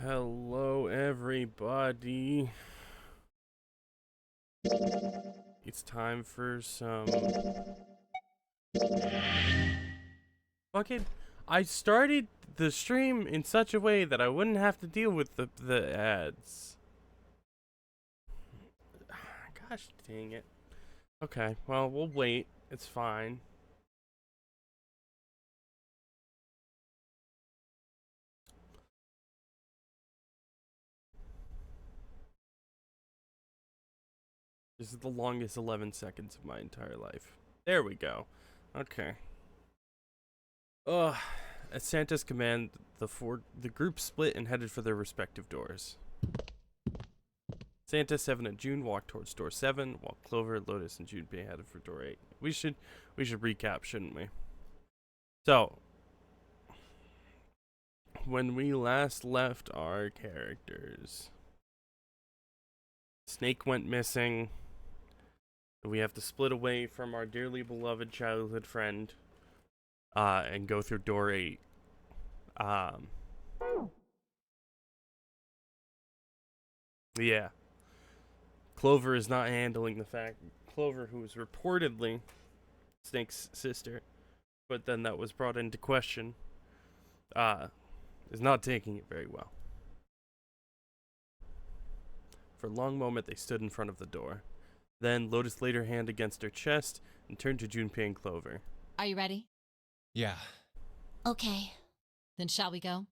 Hello, everybody. It's time for some fucking. I started the stream in such a way that I wouldn't have to deal with the ads. Gosh dang it. Okay, well, we'll wait. It's fine. This is the longest 11 seconds of my entire life. There we go. Okay. Ugh. At Santa's command, the group split and headed for their respective doors. Santa, Seven, and June walked towards door 7, while Clover, Lotus, and Junpei headed for door 8. We should recap, shouldn't we? So, when we last left our characters, Snake went missing. We have to split away from our dearly beloved childhood friend, and go through door 8. Yeah. Clover is not handling the fact. Clover, who is reportedly Snake's sister, but then that was brought into question, is not taking it very well. For a long moment, they stood in front of the door. Then Lotus laid her hand against her chest and turned to Junpei and Clover. Are you ready? Yeah. Okay. Then shall we go?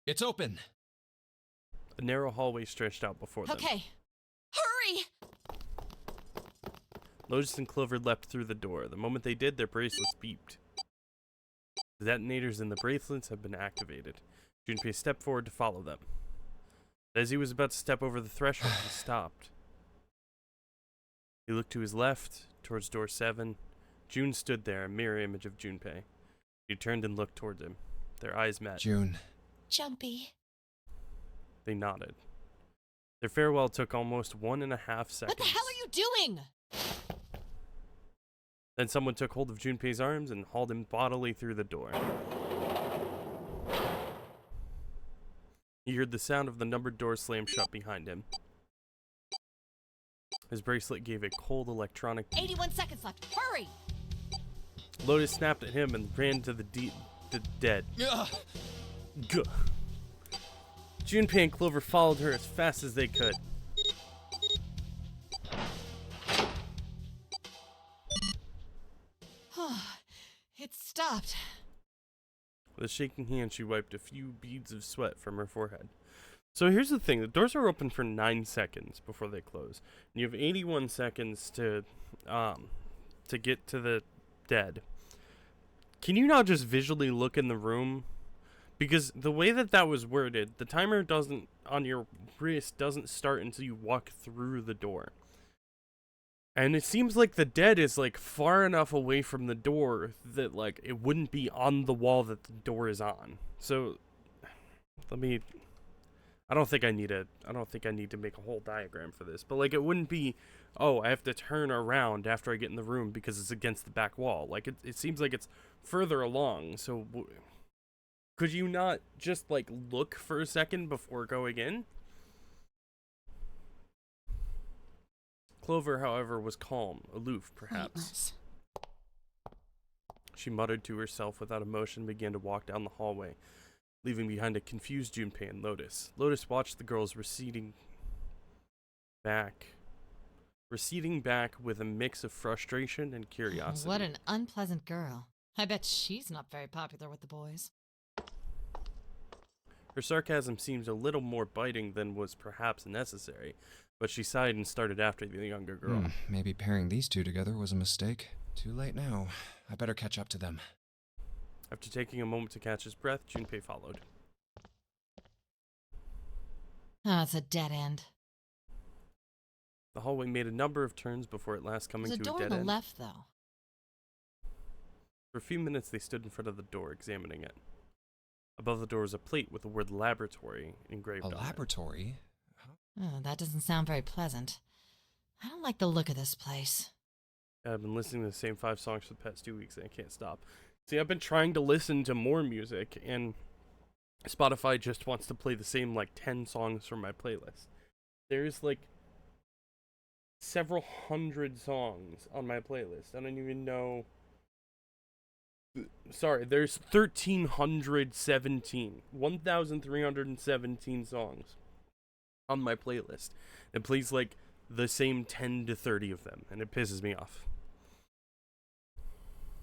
It's open. A narrow hallway stretched out before them. Okay. Hurry! Lotus and Clover leapt through the door. The moment they did, their bracelets beeped. The detonators in the bracelets had been activated. Junpei stepped forward to follow them. As he was about to step over the threshold, he stopped. He looked to his left, towards door 7. June stood there, a mirror image of Junpei. He turned and looked toward him. Their eyes met. June. Jumpy. They nodded. Their farewell took almost 1.5 seconds. What the hell are you doing? Then someone took hold of Junpei's arms and hauled him bodily through the door. He heard the sound of the numbered door slam shut behind him. His bracelet gave a cold electronic beep. 81 seconds left. Hurry! Lotus snapped at him and ran to the dead. Ugh. Gah. Junpei and Clover followed her as fast as they could. It stopped. With a shaking hand, she wiped a few beads of sweat from her forehead. So here's the thing. The doors are open for 9 seconds before they close. And you have 81 seconds to get to the dead. Can you not just visually look in the room? Because the way that was worded, the timer on your wrist doesn't start until you walk through the door. And it seems like the dead is like far enough away from the door that like it wouldn't be on the wall that the door is on. So I don't think I need to make a whole diagram for this, but like it wouldn't be, oh, I have to turn around after I get in the room because it's against the back wall. Like it seems like it's further along. So could you not just like look for a second before going in? Clover, however, was calm, aloof, perhaps. Pointless. She muttered to herself without emotion and began to walk down the hallway, leaving behind a confused Junpei and Lotus. Lotus watched the girls receding back with a mix of frustration and curiosity. What an unpleasant girl. I bet she's not very popular with the boys. Her sarcasm seemed a little more biting than was perhaps necessary, but she sighed and started after the younger girl. Maybe pairing these two together was a mistake. Too late now. I better catch up to them. After taking a moment to catch his breath, Junpei followed. Oh, it's a dead end. The hallway made a number of turns before at last coming There's a to a door dead on the end. left, though. For a few minutes, they stood in front of the door, examining it. Above the door was a plate with the word laboratory engraved A on it. laboratory? Oh, that doesn't sound very pleasant. I don't like the look of this place. I've been listening to the same 5 songs for the past 2 weeks and I can't stop. See, I've been trying to listen to more music, and Spotify just wants to play the same, 10 songs from my playlist. There's, several hundred songs on my playlist. I don't even know. Sorry, there's 1,317 songs on my playlist. It plays, the same 10 to 30 of them, and it pisses me off.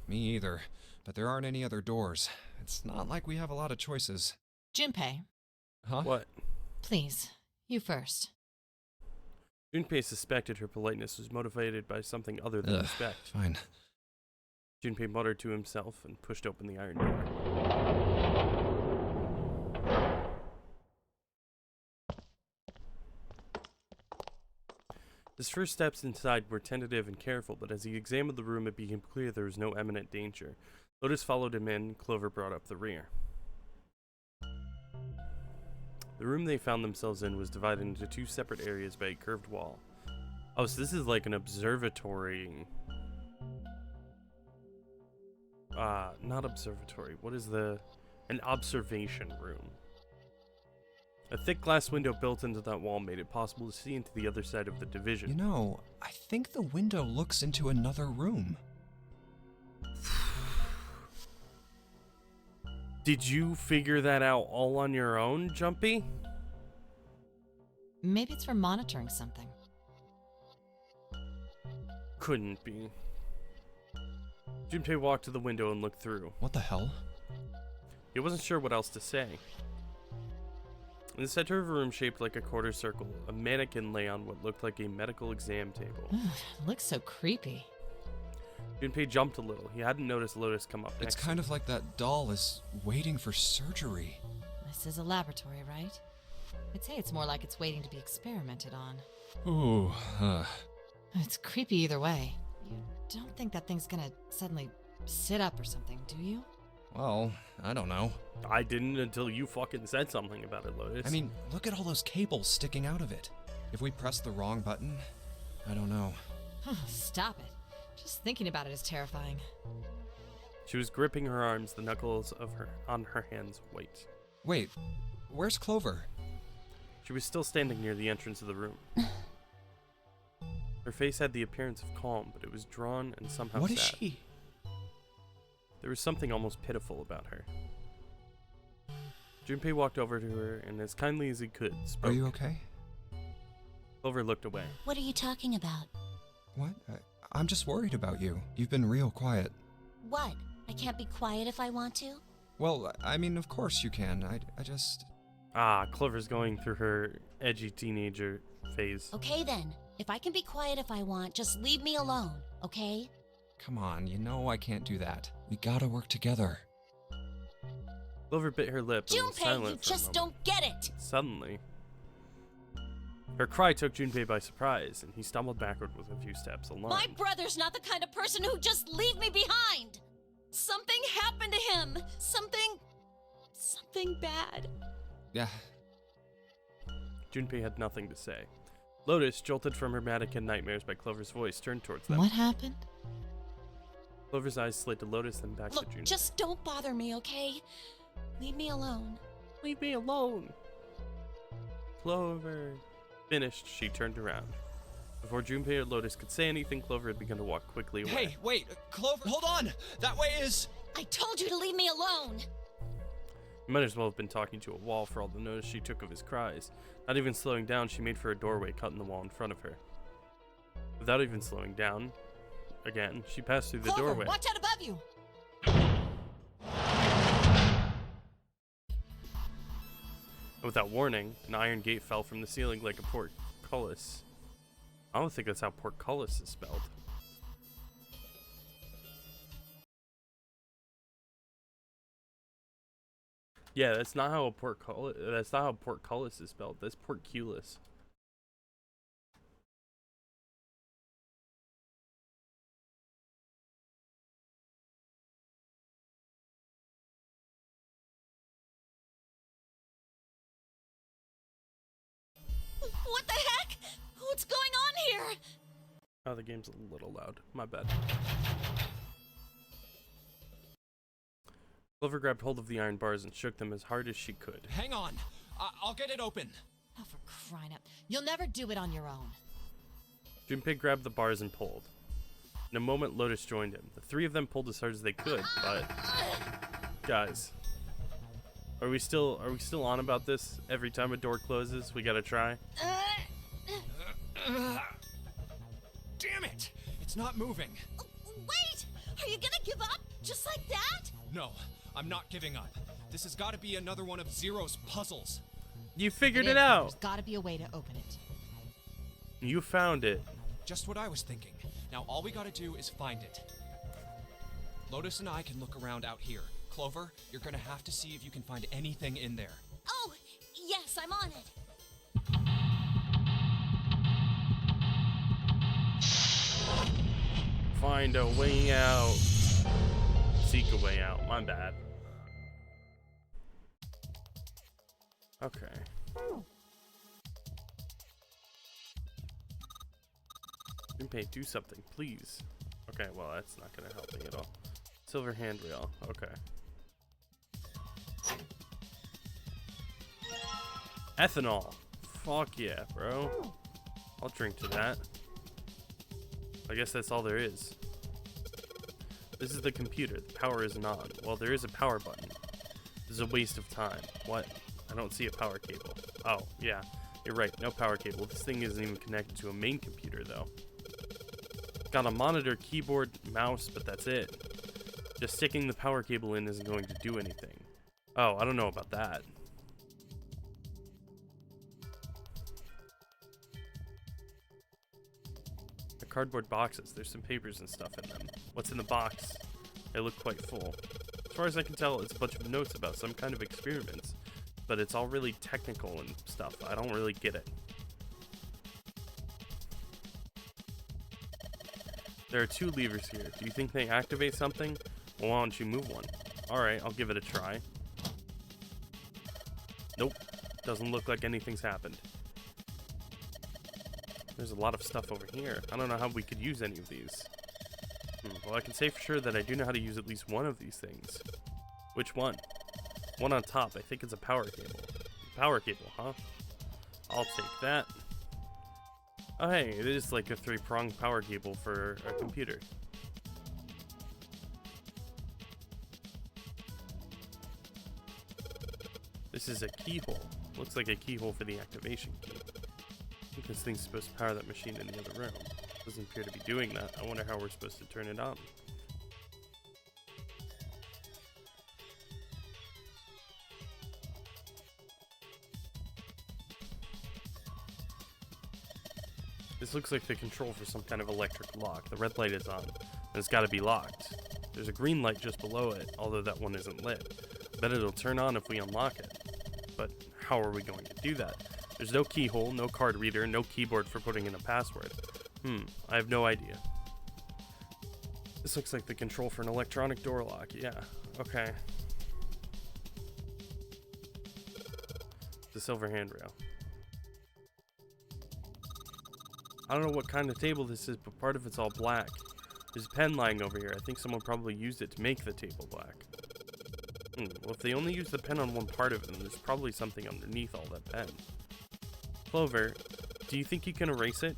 Me either. But there aren't any other doors. It's not like we have a lot of choices. Junpei, Huh? What? please, you first. Junpei suspected her politeness was motivated by something other than respect. Fine. Junpei muttered to himself and pushed open the iron door. His first steps inside were tentative and careful, but as he examined the room, it became clear there was no imminent danger. Lotus followed him in. Clover brought up the rear. The room they found themselves in was divided into 2 separate areas by a curved wall. Oh, so this is like an observatory. Not observatory. What is an observation room. A thick glass window built into that wall made it possible to see into the other side of the division. You know, I think the window looks into another room. Did you figure that out all on your own, Jumpy? Maybe it's for monitoring something. Couldn't be. Junpei walked to the window and looked through. What the hell? He wasn't sure what else to say. In the center of a room shaped like a quarter circle, a mannequin lay on what looked like a medical exam table. Looks so creepy. Junpei jumped a little. He hadn't noticed Lotus come up next. It's kind of like that doll is waiting for surgery. This is a laboratory, right? I'd say it's more like it's waiting to be experimented on. Ooh, It's creepy either way. You don't think that thing's gonna suddenly sit up or something, do you? Well, I don't know. I didn't until you fucking said something about it, Lotus. I mean, look at all those cables sticking out of it. If we press the wrong button, I don't know. Stop it. Just thinking about it is terrifying. She was gripping her arms, the knuckles on her hands white. Wait, where's Clover? She was still standing near the entrance of the room. Her face had the appearance of calm, but it was drawn and somehow What sad. is she? There was something almost pitiful about her. Junpei walked over to her and, as kindly as he could, spoke. Are you okay? Clover looked away. What are you talking about? What? I'm just worried about you. You've been real quiet. What? I can't be quiet if I want to? Well, I mean, of course you can. I just... Clover's going through her edgy teenager phase. Okay then. If I can be quiet if I want, just leave me alone, okay? Come on, you know I can't do that. We gotta work together. Clover bit her lip and was Junpei, silent you for a just moment. don't get it! Suddenly, her cry took Junpei by surprise, and he stumbled backward with a few steps alone. My brother's not the kind of person who just leave me behind! Something happened to him! Something bad. Yeah. Junpei had nothing to say. Lotus, jolted from her mannequin nightmares by Clover's voice, turned towards them. What happened? Clover's eyes slid to Lotus and back Look, to Junpei. just don't bother me, okay? Leave me alone. Leave me alone. Clover. Finished, she turned around. Before Junpei or Lotus could say anything, Clover had begun to walk quickly away. Hey, wait, Clover, hold on! That way is... I told you to leave me alone! He might as well have been talking to a wall for all the notice she took of his cries. Not even slowing down, she made for a doorway cut in the wall in front of her. Without even slowing down, again, she passed through the Clover, doorway. watch out above you! Without warning, an iron gate fell from the ceiling like a portcullis. I don't think that's how portcullis is spelled. Yeah, that's not how portcullis is spelled. That's portcullis. What the heck? What's going on here? Oh, the game's a little loud. My bad. Clover grabbed hold of the iron bars and shook them as hard as she could. Hang on. I'll get it open. Oh, for crying out. You'll never do it on your own. Junpei grabbed the bars and pulled. In a moment, Lotus joined him. The three of them pulled as hard as they could, but... Guys. Are we still on about this? Every time a door closes, we gotta try? Damn it! It's not moving. Wait! Are you gonna give up? Just like that? No, I'm not giving up. This has got to be another one of Zero's puzzles. You figured It it is, but out! There's gotta be a way to open it. You found it. Just what I was thinking. Now all we gotta do is find it. Lotus and I can look around out here. Clover, you're gonna have to see if you can find anything in there. Oh, yes, I'm on it. Find a way out. Seek a way out. My bad. Okay. Junpei, do something, please. Okay, well, that's not gonna help me at all. Silver handrail. Okay. Ethanol. Fuck yeah, bro. I'll drink to that. I guess that's all there is. This is the computer. The power isn't on. Well, there is a power button. This is a waste of time. What? I don't see a power cable. Oh, yeah. You're right. No power cable. This thing isn't even connected to a main computer, though. Got a monitor, keyboard, mouse, but that's it. Just sticking the power cable in isn't going to do anything. Oh, I don't know about that. The cardboard boxes. There's some papers and stuff in them. What's in the box? They look quite full. As far as I can tell, it's a bunch of notes about some kind of experiments. But it's all really technical and stuff. I don't really get it. There are two levers here. Do you think they activate something? Well, why don't you move one? Alright, I'll give it a try. Nope. Doesn't look like anything's happened. There's a lot of stuff over here. I don't know how we could use any of these. Well, I can say for sure that I do know how to use at least one of these things. Which one? One on top. I think it's a power cable. Power cable, huh? I'll take that. Oh, hey, it is like a three-pronged power cable for a computer. This is a keyhole. Looks like a keyhole for the activation key. I think this thing's supposed to power that machine in the other room. Doesn't appear to be doing that. I wonder how we're supposed to turn it on. This looks like the control for some kind of electric lock. The red light is on, and it's got to be locked. There's a green light just below it, although that one isn't lit. Bet it'll turn on if we unlock it. But how are we going to do that? There's no keyhole, no card reader, no keyboard for putting in a password. I have no idea. This looks like the control for an electronic door lock. Yeah, okay. The silver handrail. I don't know what kind of table this is, but part of it's all black. There's a pen lying over here. I think someone probably used it to make the table black. Well, if they only used the pen on one part of it, then there's probably something underneath all that pen. Clover, do you think you can erase it?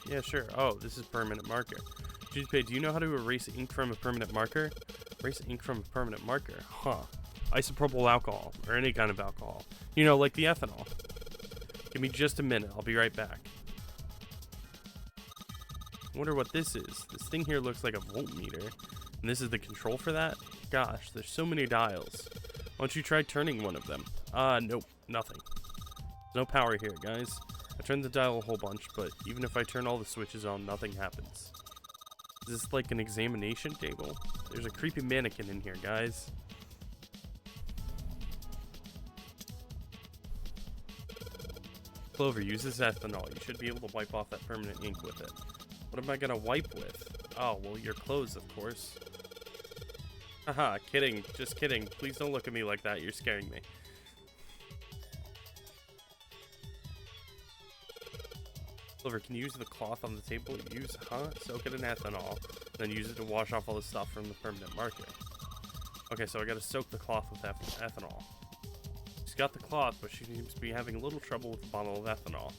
Yeah, sure. Oh, this is permanent marker. Junpei, do you know how to erase ink from a permanent marker? Erase ink from a permanent marker? Huh. Isopropyl alcohol, or any kind of alcohol. You know, like the ethanol. Give me just a minute. I'll be right back. I wonder what this is. This thing here looks like a voltmeter. And this is the control for that? Gosh, there's so many dials. Why don't you try turning one of them? Nope, nothing. There's no power here, guys. I turned the dial a whole bunch, but even if I turn all the switches on, nothing happens. Is this like an examination table? There's a creepy mannequin in here, guys. Clover, use this ethanol. You should be able to wipe off that permanent ink with it. What am I gonna wipe with? Oh, well, your clothes, of course. Haha, kidding. Just kidding. Please don't look at me like that. You're scaring me. Clover, can you use the cloth on the table? Soak it in ethanol, then use it to wash off all the stuff from the permanent marker. Okay, so I gotta soak the cloth with ethanol. She's got the cloth, but she seems to be having a little trouble with the bottle of ethanol.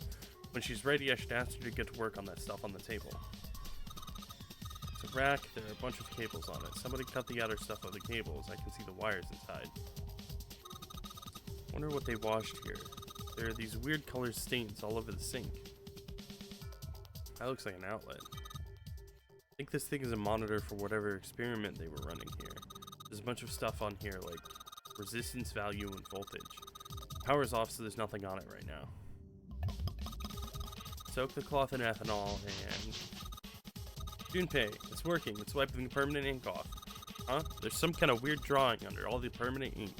When she's ready, I should ask her to get to work on that stuff on the table. It's a rack, there are a bunch of cables on it. Somebody cut the outer stuff of the cables. I can see the wires inside. Wonder what they washed here. There are these weird colored stains all over the sink. That looks like an outlet. I think this thing is a monitor for whatever experiment they were running here. There's a bunch of stuff on here like resistance value and voltage. Power's off, so there's nothing on it right now. Soak the cloth in ethanol and... Junpei, it's working. It's wiping the permanent ink off. Huh? There's some kind of weird drawing under all the permanent ink.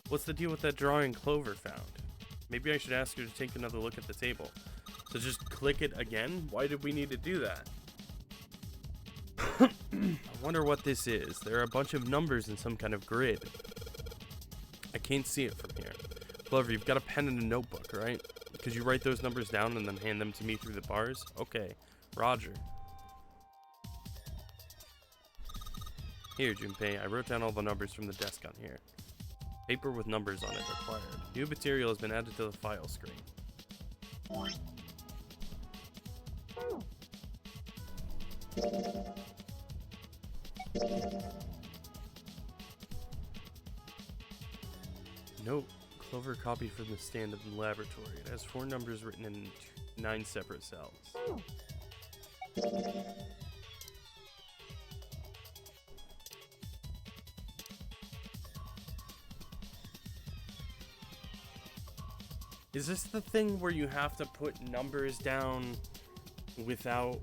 What's the deal with that drawing Clover found? Maybe I should ask her to take another look at the table. So just click it again? Why did we need to do that? I wonder what this is. There are a bunch of numbers in some kind of grid. I can't see it from here. Clover, you've got a pen and a notebook, right? Could you write those numbers down and then hand them to me through the bars? Okay, Roger. Here, Junpei, I wrote down all the numbers from the desk on here. Paper with numbers on it required. New material has been added to the file screen. Note, Clover copy from the stand in the laboratory. It has 4 numbers written in 9 separate cells. Is this the thing where you have to put numbers down without,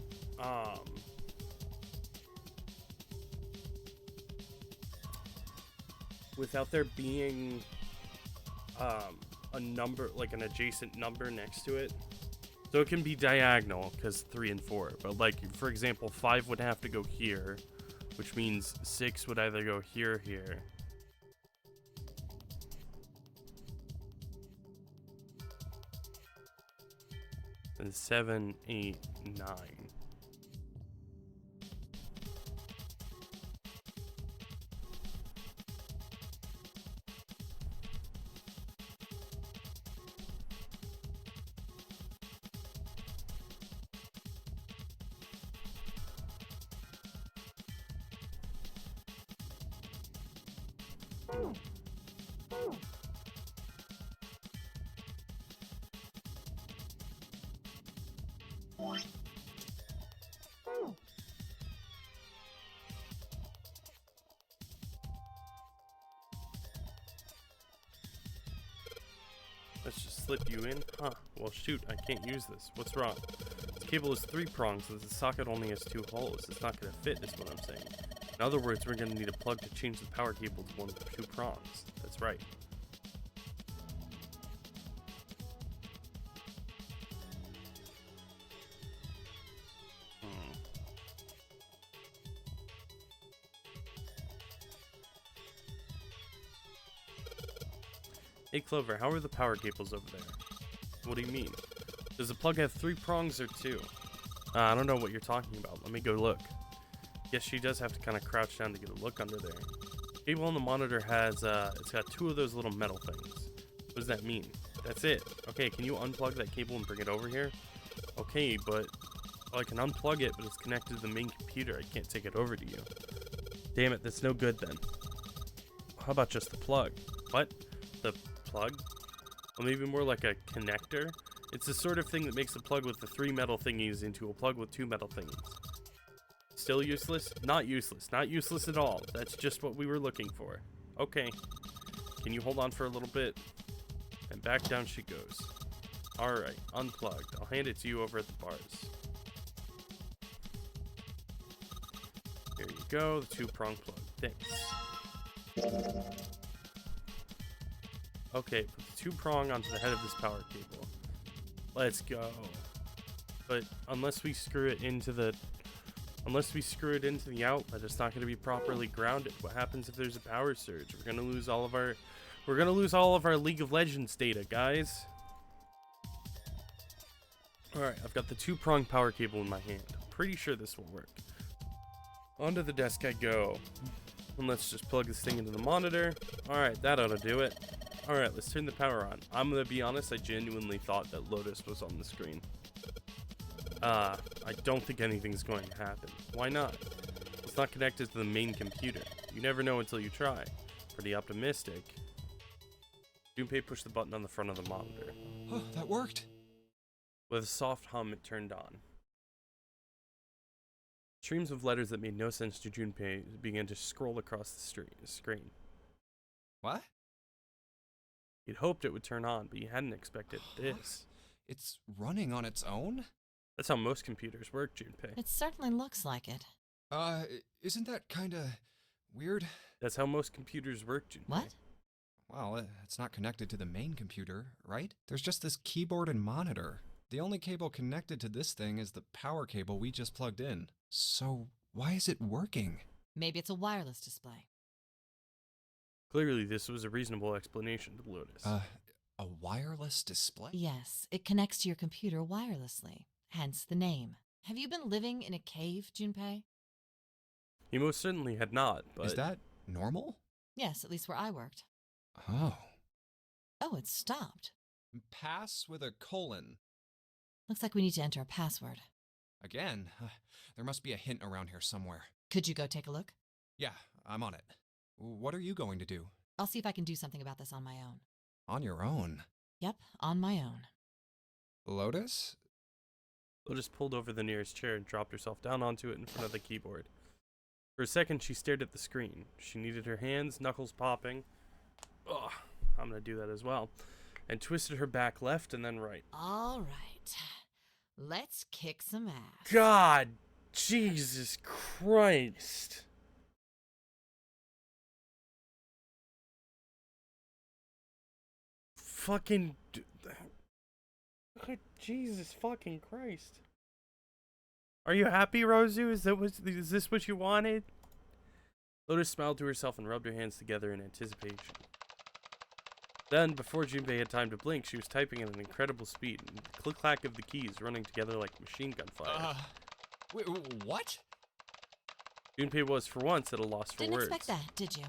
without there being, a number, like an adjacent number next to it? So it can be diagonal, because 3 and 4, but like, for example, 5 would have to go here, which means 6 would either go here or here. And 7, 8, 9. Let's just slip you in. Huh. Well, shoot, I can't use this. What's wrong? This cable is 3 prongs, and the socket only has 2 holes. It's not going to fit, is what I'm saying. In other words, we're going to need a plug to change the power cable to one of the 2 prongs. That's right. Hey Clover, how are the power cables over there? What do you mean? Does the plug have 3 prongs or 2? I don't know what you're talking about. Let me go look. Yes, she does have to kind of crouch down to get a look under there. Cable on the monitor has, it's got 2 of those little metal things. What does that mean? That's it. Okay, can you unplug that cable and bring it over here? Okay, but well, I can unplug it, but it's connected to the main computer. I can't take it over to you. Damn it, that's no good then. How about just the plug? What? The plug? Well, maybe more like a connector? It's the sort of thing that makes the plug with the 3 metal thingies into a plug with 2 metal thingies. Still useless? Not useless. Not useless at all. That's just what we were looking for. Okay. Can you hold on for a little bit? And back down she goes. Alright, unplugged. I'll hand it to you over at the bars. Here you go, the 2-prong plug. Thanks. Okay, put the 2-prong onto the head of this power cable. Let's go. But unless we screw it into the outlet, it's not going to be properly grounded. What happens if there's a power surge? We're going to lose all of our League of Legends data, guys. Alright, I've got the 2-prong power cable in my hand. I'm pretty sure this will work. Onto the desk I go. And let's just plug this thing into the monitor. Alright, that ought to do it. Alright, let's turn the power on. I'm gonna be honest, I genuinely thought that Lotus was on the screen. I don't think anything's going to happen. Why not? It's not connected to the main computer. You never know until you try. Pretty optimistic. Junpei pushed the button on the front of the monitor. Oh, that worked. With a soft hum, it turned on. Streams of letters that made no sense to Junpei began to scroll across the screen. What? He'd hoped it would turn on, but he hadn't expected this. It's running on its own? That's how most computers work, Junpei. It certainly looks like it. Isn't that kinda weird? That's how most computers work, Junpei. What? Well, it's not connected to the main computer, right? There's just this keyboard and monitor. The only cable connected to this thing is the power cable we just plugged in. So, why is it working? Maybe it's a wireless display. Clearly, this was a reasonable explanation to Lotus. A wireless display? Yes, it connects to your computer wirelessly, hence the name. Have you been living in a cave, Junpei? He most certainly had not, but... Is that normal? Yes, at least where I worked. Oh. Oh, it stopped. Pass with a colon. Looks like we need to enter a password. Again, there must be a hint around here somewhere. Could you go take a look? Yeah, I'm on it. What are you going to do? I'll see if I can do something about this on my own. On your own? Yep, on my own. Lotus? Lotus pulled over the nearest chair and dropped herself down onto it in front of the keyboard. For a second, she stared at the screen. She kneaded her hands, knuckles popping. Ugh, I'm gonna do that as well. And twisted her back left and then right. All right. Let's kick some ass. God, Jesus Christ. Fucking... Jesus fucking Christ. Are you happy, Rosu? Is this what you wanted? Lotus smiled to herself and rubbed her hands together in anticipation. Then, before Junpei had time to blink, she was typing at an incredible speed, and the click-clack of the keys running together like machine gun fire. Wait, what? Junpei was, for once, at a loss for Didn't words. expect that, did you?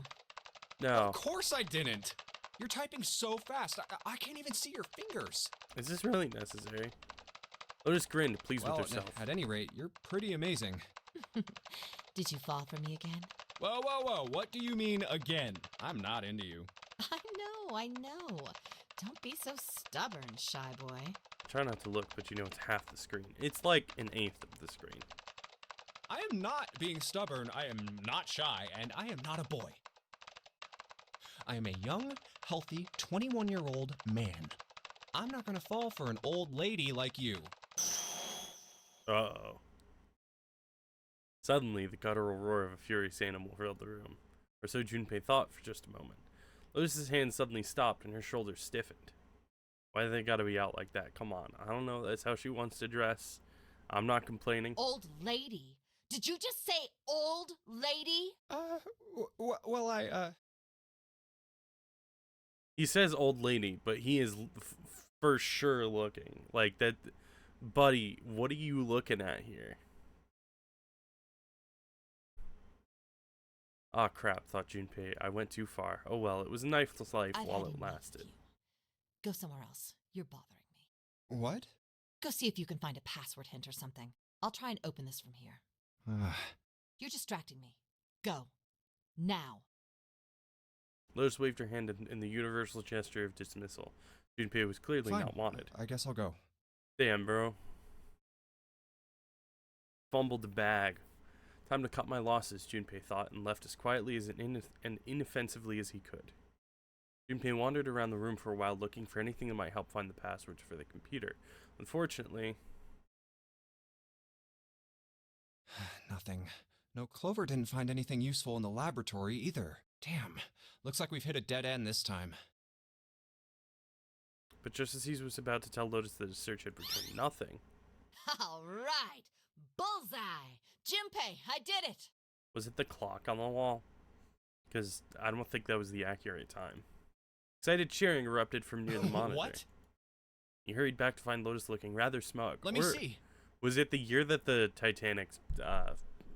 No. Of course I didn't. You're typing so fast, I can't even see your fingers. Is this really necessary? Lotus grinned, pleased Well, with herself. at any rate, you're pretty amazing. Did you fall for me again? Whoa, what do you mean again? I'm not into you. I know. Don't be so stubborn, shy boy. Try not to look, but you know it's half the screen. It's like an eighth of the screen. I am not being stubborn, I am not shy, and I am not a boy. I am a young, healthy, 21-year-old man. I'm not gonna fall for an old lady like you. Uh-oh. Suddenly, the guttural roar of a furious animal filled the room. Or so Junpei thought for just a moment. Lotus's hand suddenly stopped and her shoulders stiffened. Why do they gotta be out like that? Come on. I don't know. That's how she wants to dress. I'm not complaining. Old lady? Did you just say old lady? He says old lady, but he is for sure looking. Like that. Buddy, what are you looking at here? Ah, crap, thought Junpei. I went too far. Oh well, it was a nice life I've while had it enough of lasted. you. Go somewhere else. You're bothering me. What? Go see if you can find a password hint or something. I'll try and open this from here. You're distracting me. Go. Now. Lotus waved her hand in the universal gesture of dismissal. Junpei was clearly Fine. not wanted. I guess I'll go. Damn, bro. Fumbled the bag. Time to cut my losses, Junpei thought, and left as quietly and inoffensively as he could. Junpei wandered around the room for a while looking for anything that might help find the passwords for the computer. Unfortunately... Nothing. No, Clover didn't find anything useful in the laboratory either. Damn. Looks like we've hit a dead end this time. But just as he was about to tell Lotus that his search had returned nothing... All right. Bullseye. Junpei, I did it. Was it the clock on the wall? Because I don't think that was the accurate time. Excited cheering erupted from near the monitor. What? He hurried back to find Lotus looking rather smug. Let me Or see. was it the year that the Titanic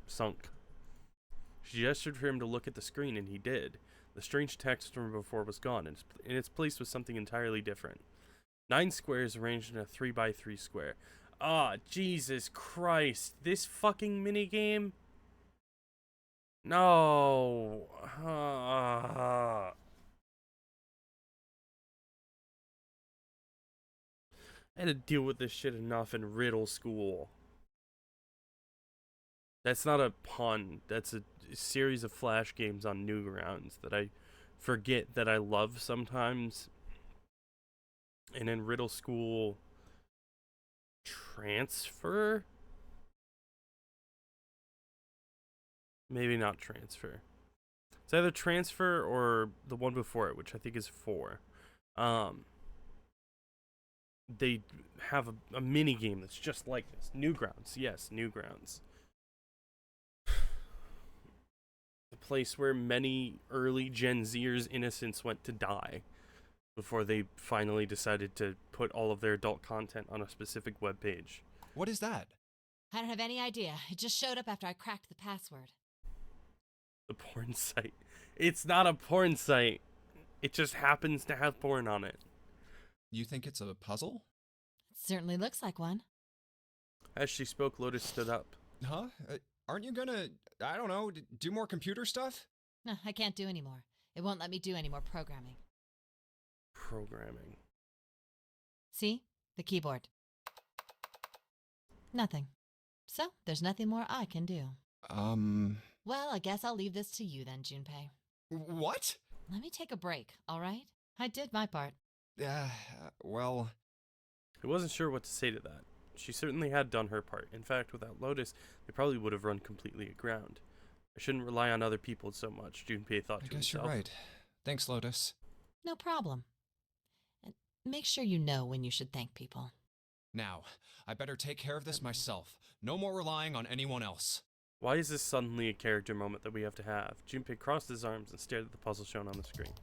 sunk? She gestured for him to look at the screen, and he did. The strange text from before was gone, and in its place was something entirely different. 9 squares arranged in a 3x3 square. Ah, Jesus Christ. This fucking minigame? No. I had to deal with this shit enough in riddle school. That's not a pun. That's a series of flash games on Newgrounds that I forget that I love sometimes. And in riddle school, transfer? Maybe not transfer. It's either transfer or the one before it, which I think is 4. They have a mini game that's just like this. Newgrounds, yes, Newgrounds. The place where many early Gen Zers' innocence went to die before they finally decided to put all of their adult content on a specific web page. What is that? I don't have any idea. It just showed up after I cracked the password. The porn site. It's not a porn site. It just happens to have porn on it. You think it's a puzzle? It certainly looks like one. As she spoke, Lotus stood up. Huh? Aren't you gonna, I don't know, do more computer stuff? No, I can't do any more. It won't let me do any more programming. Programming. See? The keyboard. Nothing. So, there's nothing more I can do. Well, I guess I'll leave this to you then, Junpei. What? Let me take a break, all right? I did my part. Well... He wasn't sure what to say to that. She certainly had done her part. In fact, without Lotus, they probably would have run completely aground. I shouldn't rely on other people so much, Junpei thought to himself. I guess you're right. Thanks, Lotus. No problem. And make sure you know when you should thank people. Now, I better take care of this myself. No more relying on anyone else. Why is this suddenly a character moment that we have to have? Junpei crossed his arms and stared at the puzzle shown on the screen.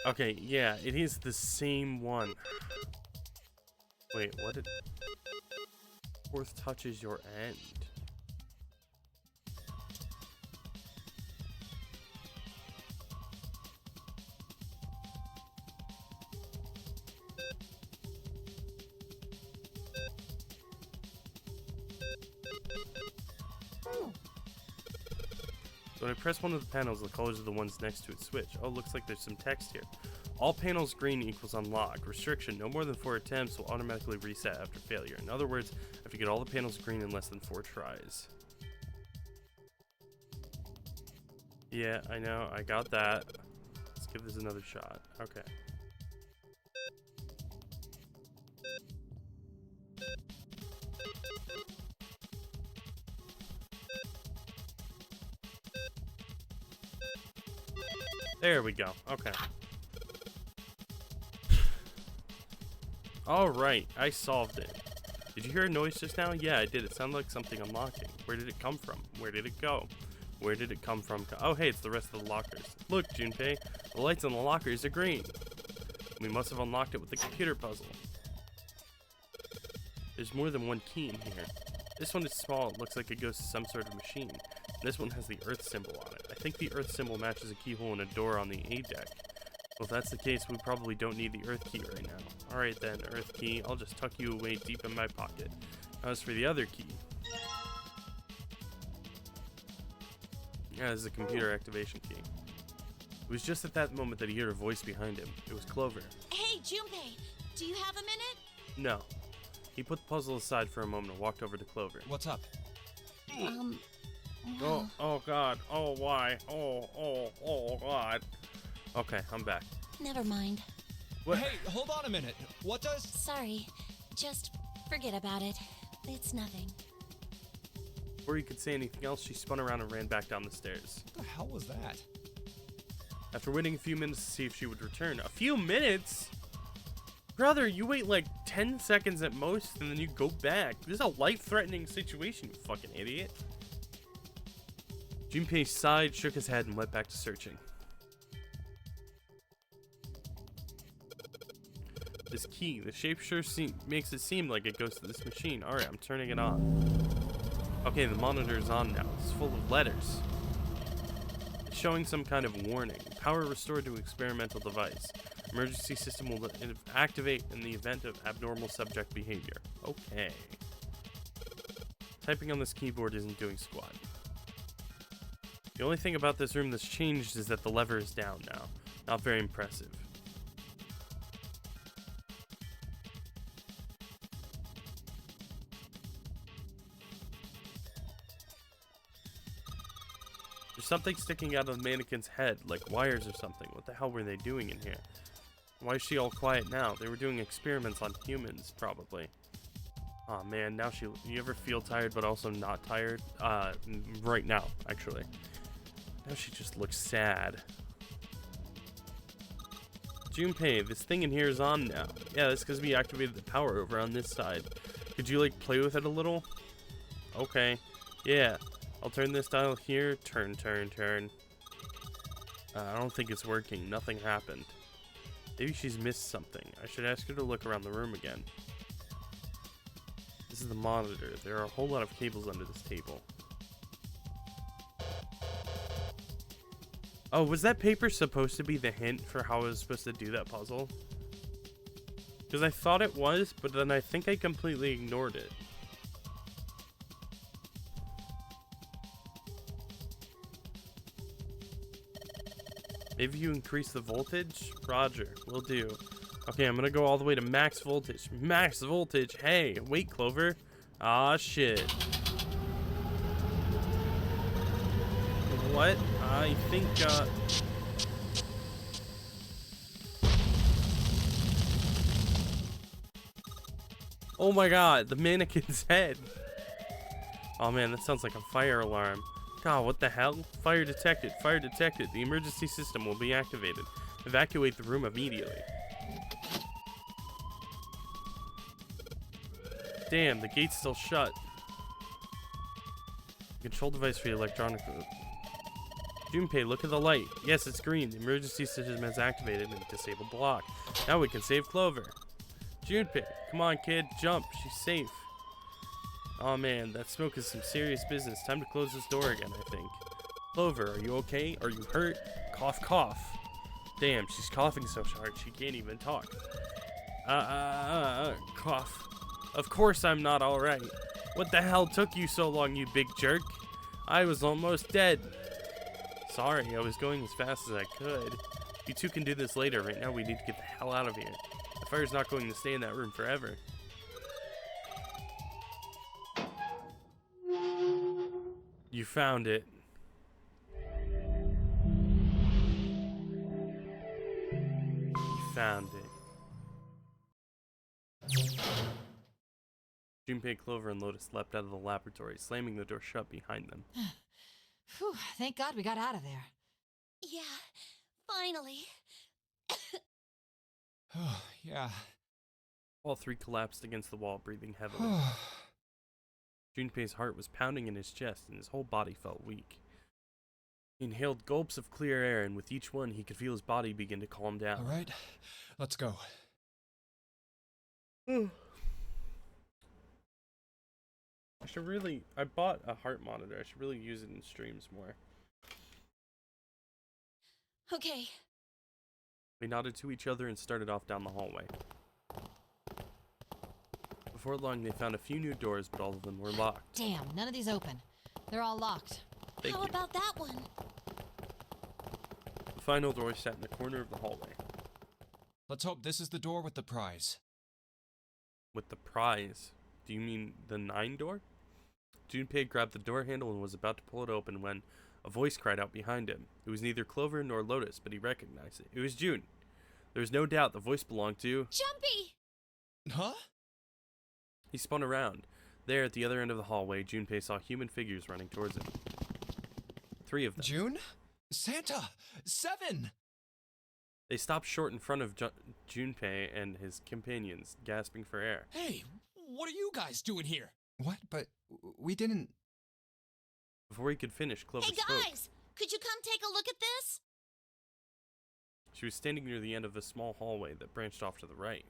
Okay, yeah, it is the same one. Wait, what did... Fourth touches your end. So when I press one of the panels, the colors of the ones next to it switch. Oh, looks like there's some text here. All panels green equals unlock. Restriction, no more than 4 attempts will automatically reset after failure. In other words, I have to get all the panels green in less than 4 tries. Yeah, I know, I got that. Let's give this another shot. Okay. There we go. Okay. Alright, I solved it. Did you hear a noise just now? Yeah, I did. It sounded like something unlocking. Where did it come from? Where did it go? Where did it come from? Oh, hey, it's the rest of the lockers. Look, Junpei, the lights on the lockers are green. We must have unlocked it with the computer puzzle. There's more than one key in here. This one is small. It looks like it goes to some sort of machine. This one has the Earth symbol on it. I think the Earth symbol matches a keyhole in a door on the A deck. Well, if that's the case, we probably don't need the Earth key right now. Alright then, Earth key, I'll just tuck you away deep in my pocket. As for the other key... Yeah, this is a computer activation key. It was just at that moment that he heard a voice behind him. It was Clover. Hey, Junpei, do you have a minute? No. He put the puzzle aside for a moment and walked over to Clover. What's up? Oh god. Oh, why? Oh, god. Okay, I'm back. Never mind. What? Hey, hold on a minute. What does... Sorry. Just forget about it. It's nothing. Before he could say anything else, she spun around and ran back down the stairs. What the hell was that? After waiting a few minutes to see if she would return. A few minutes? Brother, you wait like 10 seconds at most and then you go back. This is a life-threatening situation, you fucking idiot. Junpei sighed, shook his head, and went back to searching. This key, the shape sure makes it seem like it goes to this machine. Alright, I'm turning it on. Okay, the monitor's on now. It's full of letters. It's showing some kind of warning. Power restored to experimental device. Emergency system will activate in the event of abnormal subject behavior. Okay. Typing on this keyboard isn't doing squat. The only thing about this room that's changed is that the lever is down now. Not very impressive. There's something sticking out of the mannequin's head, like wires or something. What the hell were they doing in here? Why is she all quiet now? They were doing experiments on humans, probably. Oh man, now you ever feel tired but also not tired? Right now, actually. Now she just looks sad. Junpei, this thing in here is on now. Yeah, that's because we activated the power over on this side. Could you like play with it a little? Okay. Yeah. I'll turn this dial here. Turn, turn, turn. I don't think it's working. Nothing happened. Maybe she's missed something. I should ask her to look around the room again. This is the monitor. There are a whole lot of cables under this table. Oh, was that paper supposed to be the hint for how I was supposed to do that puzzle? Because I thought it was, but then I think I completely ignored it. Maybe you increase the voltage? Roger, will do. Okay, I'm gonna go all the way to max voltage. Max voltage! Hey, wait, Clover. Ah, shit. What? I think, oh my god, the mannequin's head. Oh man, that sounds like a fire alarm. God, what the hell? Fire detected. Fire detected. The emergency system will be activated. Evacuate the room immediately. Damn, the gate's still shut. Control device for the electronic. Junpei, look at the light. Yes, it's green. The emergency system has activated and disabled the lock. Now we can save Clover. Junpei, come on, kid. Jump. She's safe. Oh man, that smoke is some serious business. Time to close this door again, I think. Clover, are you okay? Are you hurt? Cough, cough. Damn, she's coughing so hard she can't even talk. Cough. Of course I'm not alright. What the hell took you so long, you big jerk? I was almost dead. Sorry, I was going as fast as I could. You two can do this later. Right now we need to get the hell out of here. The fire's not going to stay in that room forever. You found it. You found it. Junpei, Clover, and Lotus leapt out of the laboratory, slamming the door shut behind them. Whew, thank God we got out of there. Yeah, finally. Oh, yeah. All three collapsed against the wall, breathing heavily. Junpei's heart was pounding in his chest, and his whole body felt weak. He inhaled gulps of clear air, and with each one, he could feel his body begin to calm down. All right, let's go. I bought a heart monitor. I should really use it in streams more. Okay. They nodded to each other and started off down the hallway. Before long, they found a few new doors, but all of them were locked. Damn, none of these open. They're all locked. How about that one? The final door sat in the corner of the hallway. Let's hope this is the door with the prize. With the prize? Do you mean the 9 door? Junpei grabbed the door handle and was about to pull it open when a voice cried out behind him. It was neither Clover nor Lotus, but he recognized it. It was June. There was no doubt the voice belonged to... Jumpy! Huh? He spun around. There, at the other end of the hallway, Junpei saw human figures running towards him. 3 of them. June? Santa! 7! They stopped short in front of Junpei and his companions, gasping for air. Hey, what are you guys doing here? What? But we didn't... Before he could finish, Clover Hey spoke. guys! Could you come take a look at this? She was standing near the end of a small hallway that branched off to the right.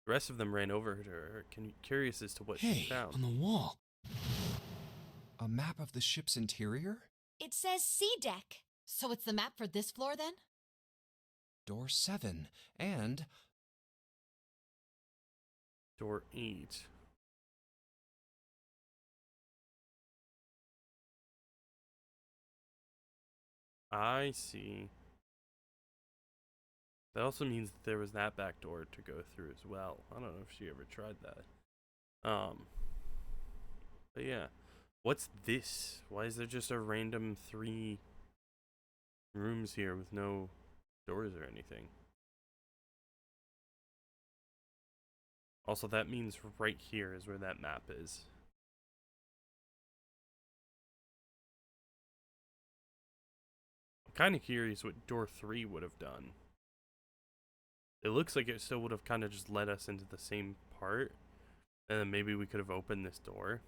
The rest of them ran over to her, curious as to what she Hey, found. on the wall. A map of the ship's interior? It says C deck. So it's the map for this floor then? Door 7. And Door 8. I see. That also means that there was that back door to go through as well. I don't know if she ever tried that. But yeah. What's this? Why is there just a random 3 rooms here with no doors or anything? Also, that means right here is where that map is. I'm kind of curious what door 3 would have done. It looks like it still would have kind of just led us into the same part. And then maybe we could have opened this door.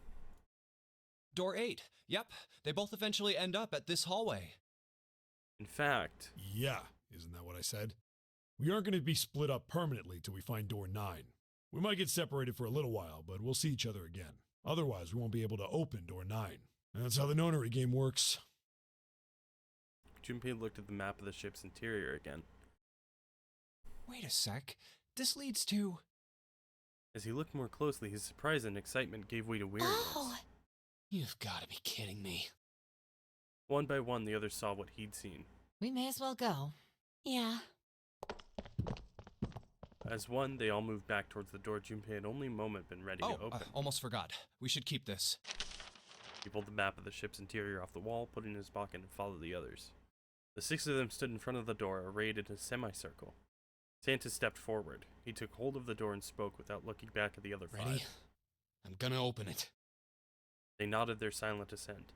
door 8. Yep, they both eventually end up at this hallway. In fact, Yeah, isn't that what I said? We aren't going to be split up permanently till we find door 9. We might get separated for a little while, but we'll see each other again. Otherwise, we won't be able to open door 9. And that's how the nonary game works. Junpei looked at the map of the ship's interior again. Wait a sec. This leads to... As he looked more closely, his surprise and excitement gave way to weariness. Oh, You've got to be kidding me. One by one, the others saw what he'd seen. We may as well go. yeah. As one, they all moved back towards the door Junpei had only a moment been ready to open. Almost forgot. We should keep this. He pulled the map of the ship's interior off the wall, put it in his pocket, and followed the others. The 6 of them stood in front of the door, arrayed in a semicircle. Santa stepped forward. He took hold of the door and spoke without looking back at the other 5. Ready? I'm gonna open it. They nodded their silent assent.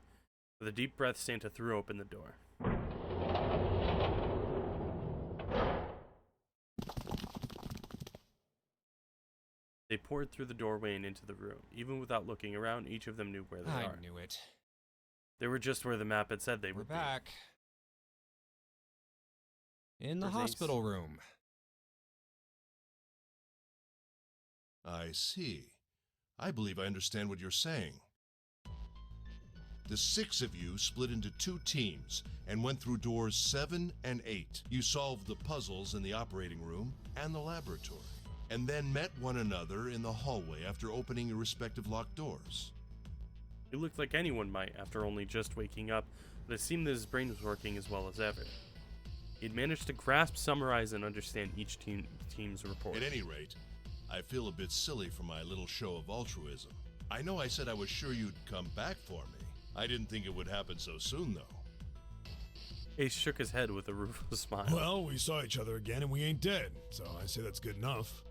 With a deep breath, Santa threw open the door. They poured through the doorway and into the room. Even without looking around, each of them knew where they I are. knew it. They were just where the map had said they We're would back. In the Where's Ace? hospital room. I see. I believe I understand what you're saying. The 6 of you split into 2 teams and went through doors 7 and 8. You solved the puzzles in the operating room and the laboratory, and then met one another in the hallway after opening your respective locked doors. He looked like anyone might after only just waking up, but it seemed that his brain was working as well as ever. He'd managed to grasp, summarize, and understand each team's report. At any rate, I feel a bit silly for my little show of altruism. I know I said I was sure you'd come back for me. I didn't think it would happen so soon, though. Ace shook his head with a rueful smile. Well, we saw each other again and we ain't dead, so I say that's good enough.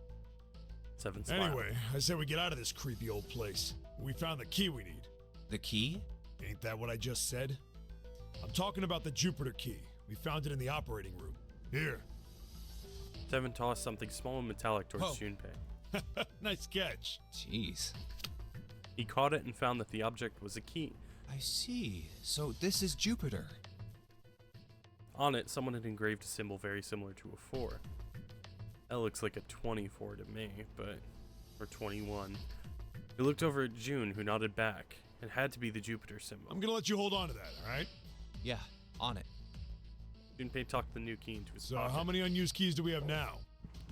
7 smiled. Anyway, I say we get out of this creepy old place. We found the key we need. The key? Ain't that what I just said? I'm talking about the Jupiter key. We found it in the operating room. Here. 7 tossed something small and metallic towards Whoa. Junpei. Nice catch. Jeez. He caught it and found that the object was a key. I see. So this is Jupiter. On it, someone had engraved a symbol very similar to a 4. That looks like a 24 to me, but... or 21. He looked over at June, who nodded back. It had to be the Jupiter symbol. I'm gonna let you hold on to that, alright? Yeah, on it. Junpei tucked the new key into his So, pocket. how many unused keys do we have now?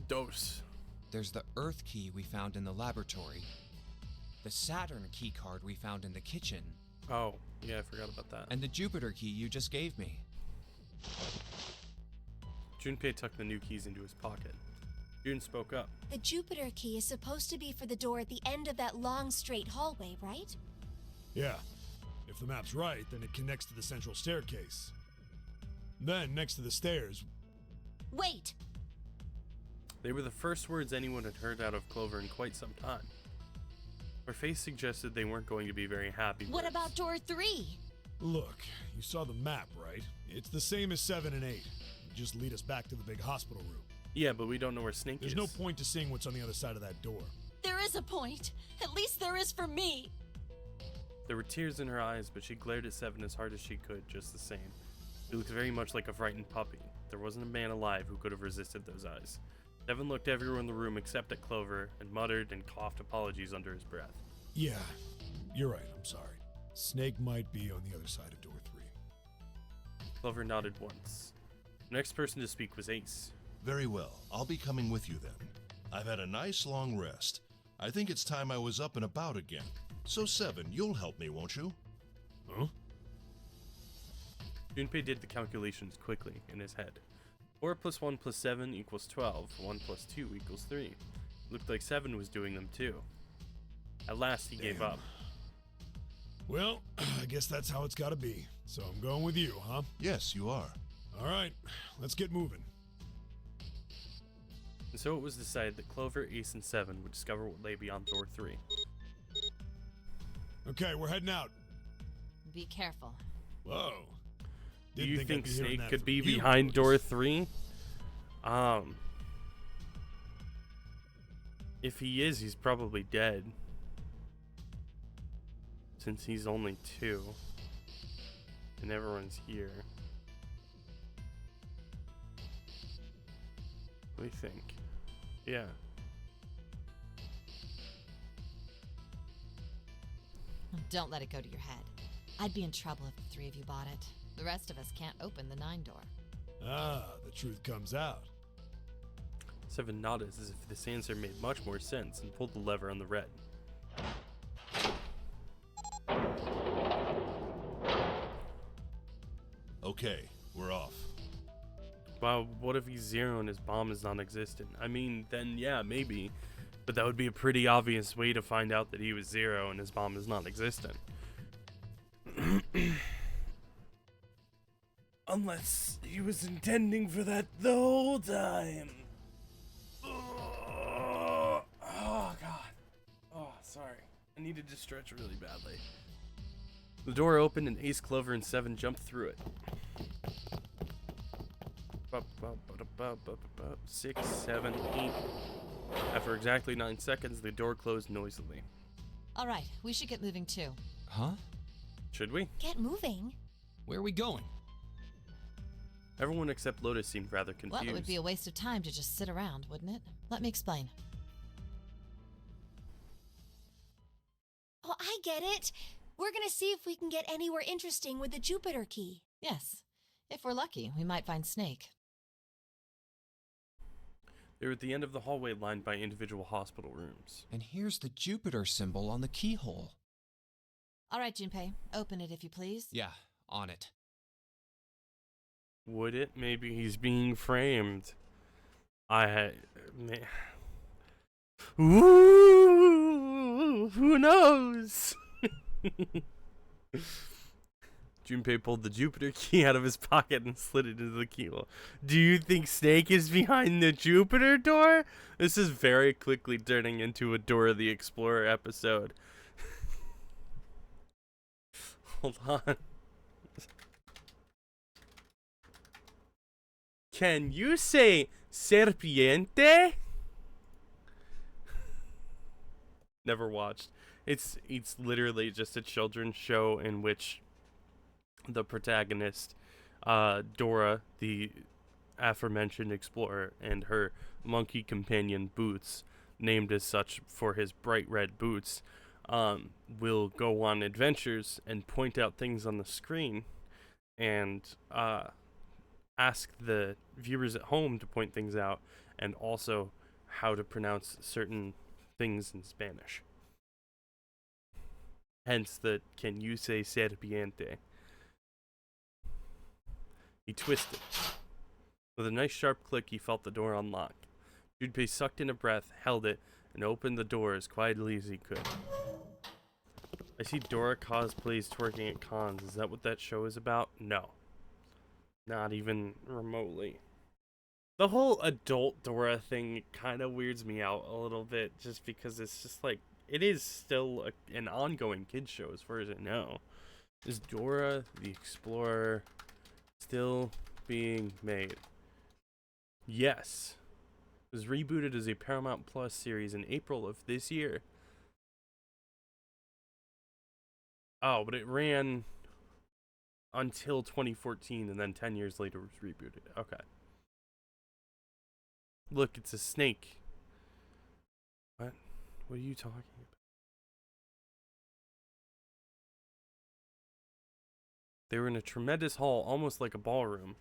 Dose. There's the Earth key we found in the laboratory. The Saturn key card we found in the kitchen. Oh, yeah, I forgot about that. And the Jupiter key you just gave me. Junpei tucked the new keys into his pocket. June spoke up. The Jupiter key is supposed to be for the door at the end of that long, straight hallway, right? Yeah. If the map's right, then it connects to the central staircase. Then, next to the stairs, Wait! They were the first words anyone had heard out of Clover in quite some time. Her face suggested they weren't going to be very happy. What words. about door 3? look, you saw the map, right? It's the same as 7 and 8. Just lead us back to the big hospital room. Yeah, but we don't know where Snake There's is. no point to seeing what's on the other side of that door. There is a point. At least there is for me. There were tears in her eyes, but she glared at Seven as hard as she could, just the same. He looked very much like a frightened puppy. There wasn't a man alive who could have resisted those eyes. Seven looked everywhere in the room except at Clover and muttered and coughed apologies under his breath. Yeah, you're right. I'm sorry. Snake might be on the other side of door 3. Clover nodded once. The next person to speak was Ace. Very well. I'll be coming with you then. I've had a nice long rest. I think it's time I was up and about again. So, Seven, you'll help me, won't you? Huh? Junpei did the calculations quickly in his head. 4 plus 1 plus 7 equals 12. 1 plus 2 equals 3. Looked like 7 was doing them too. At last, he gave Damn. up. Well, I guess that's how it's gotta be. So I'm going with you, huh? Yes, you are. All right, let's get moving. And so it was decided that Clover, Ace, and 7 would discover what lay beyond door 3. Okay, we're heading out. Be careful. Whoa. Do Didn't you I'd think be hearing Snake that could from be you, behind Otis. door 3? If he is, he's probably dead. Since he's only 2. And everyone's here. What do you think? Yeah. Don't let it go to your head. I'd be in trouble if the 3 of you bought it. The rest of us can't open the 9 door. Ah, the truth comes out. 7 nodded as if this answer made much more sense and pulled the lever on the red. Okay, we're off. Wow, what if he's 0 and his bomb is non-existent? I mean, then yeah, maybe. But that would be a pretty obvious way to find out that he was 0 and his bomb is non-existent. Unless he was intending for that the whole time. Oh, God. Oh, sorry. I needed to stretch really badly. The door opened and Ace, Clover, and 7 jumped through it. 6, 7, 8. After exactly 9 seconds, the door closed noisily. All right, we should get moving too. Huh? Should we? Get moving. Where are we going? Everyone except Lotus seemed rather confused. Well, it would be a waste of time to just sit around, wouldn't it? Let me explain. Oh, I get it. We're gonna see if we can get anywhere interesting with the Jupiter key. Yes. If we're lucky, we might find Snake. They were at the end of the hallway lined by individual hospital rooms. And here's the Jupiter symbol on the keyhole. All right, Junpei, open it if you please. Yeah, on it. Would it? Maybe he's being framed. Ooh, who knows? Junpei pulled the Jupiter key out of his pocket and slid it into the keyhole. Do you think Snake is behind the Jupiter door? This is very quickly turning into a Dora the Explorer episode. Hold on. Can you say serpiente? Never watched. It's literally just a children's show in which the protagonist, Dora, the aforementioned explorer, and her monkey companion Boots, named as such for his bright red boots, will go on adventures and point out things on the screen and ask the viewers at home to point things out, and also how to pronounce certain things in Spanish. Hence the "Can you say serpiente?" He twisted. With a nice sharp click, he felt the door unlock. Junpei sucked in a breath, held it, and opened the door as quietly as he could. I see Dora cosplays twerking at cons. Is that what that show is about? No. Not even remotely. The whole adult Dora thing kind of weirds me out a little bit, just because it's just like, it is still an ongoing kids show as far as I know. Is Dora the Explorer still being made? Yes. It was rebooted as a Paramount Plus series in April of this year. Oh, but it ran until 2014, and then 10 years later was rebooted. Okay. Look, it's a snake. What? What are you talking about? They were in a tremendous hall, almost like a ballroom,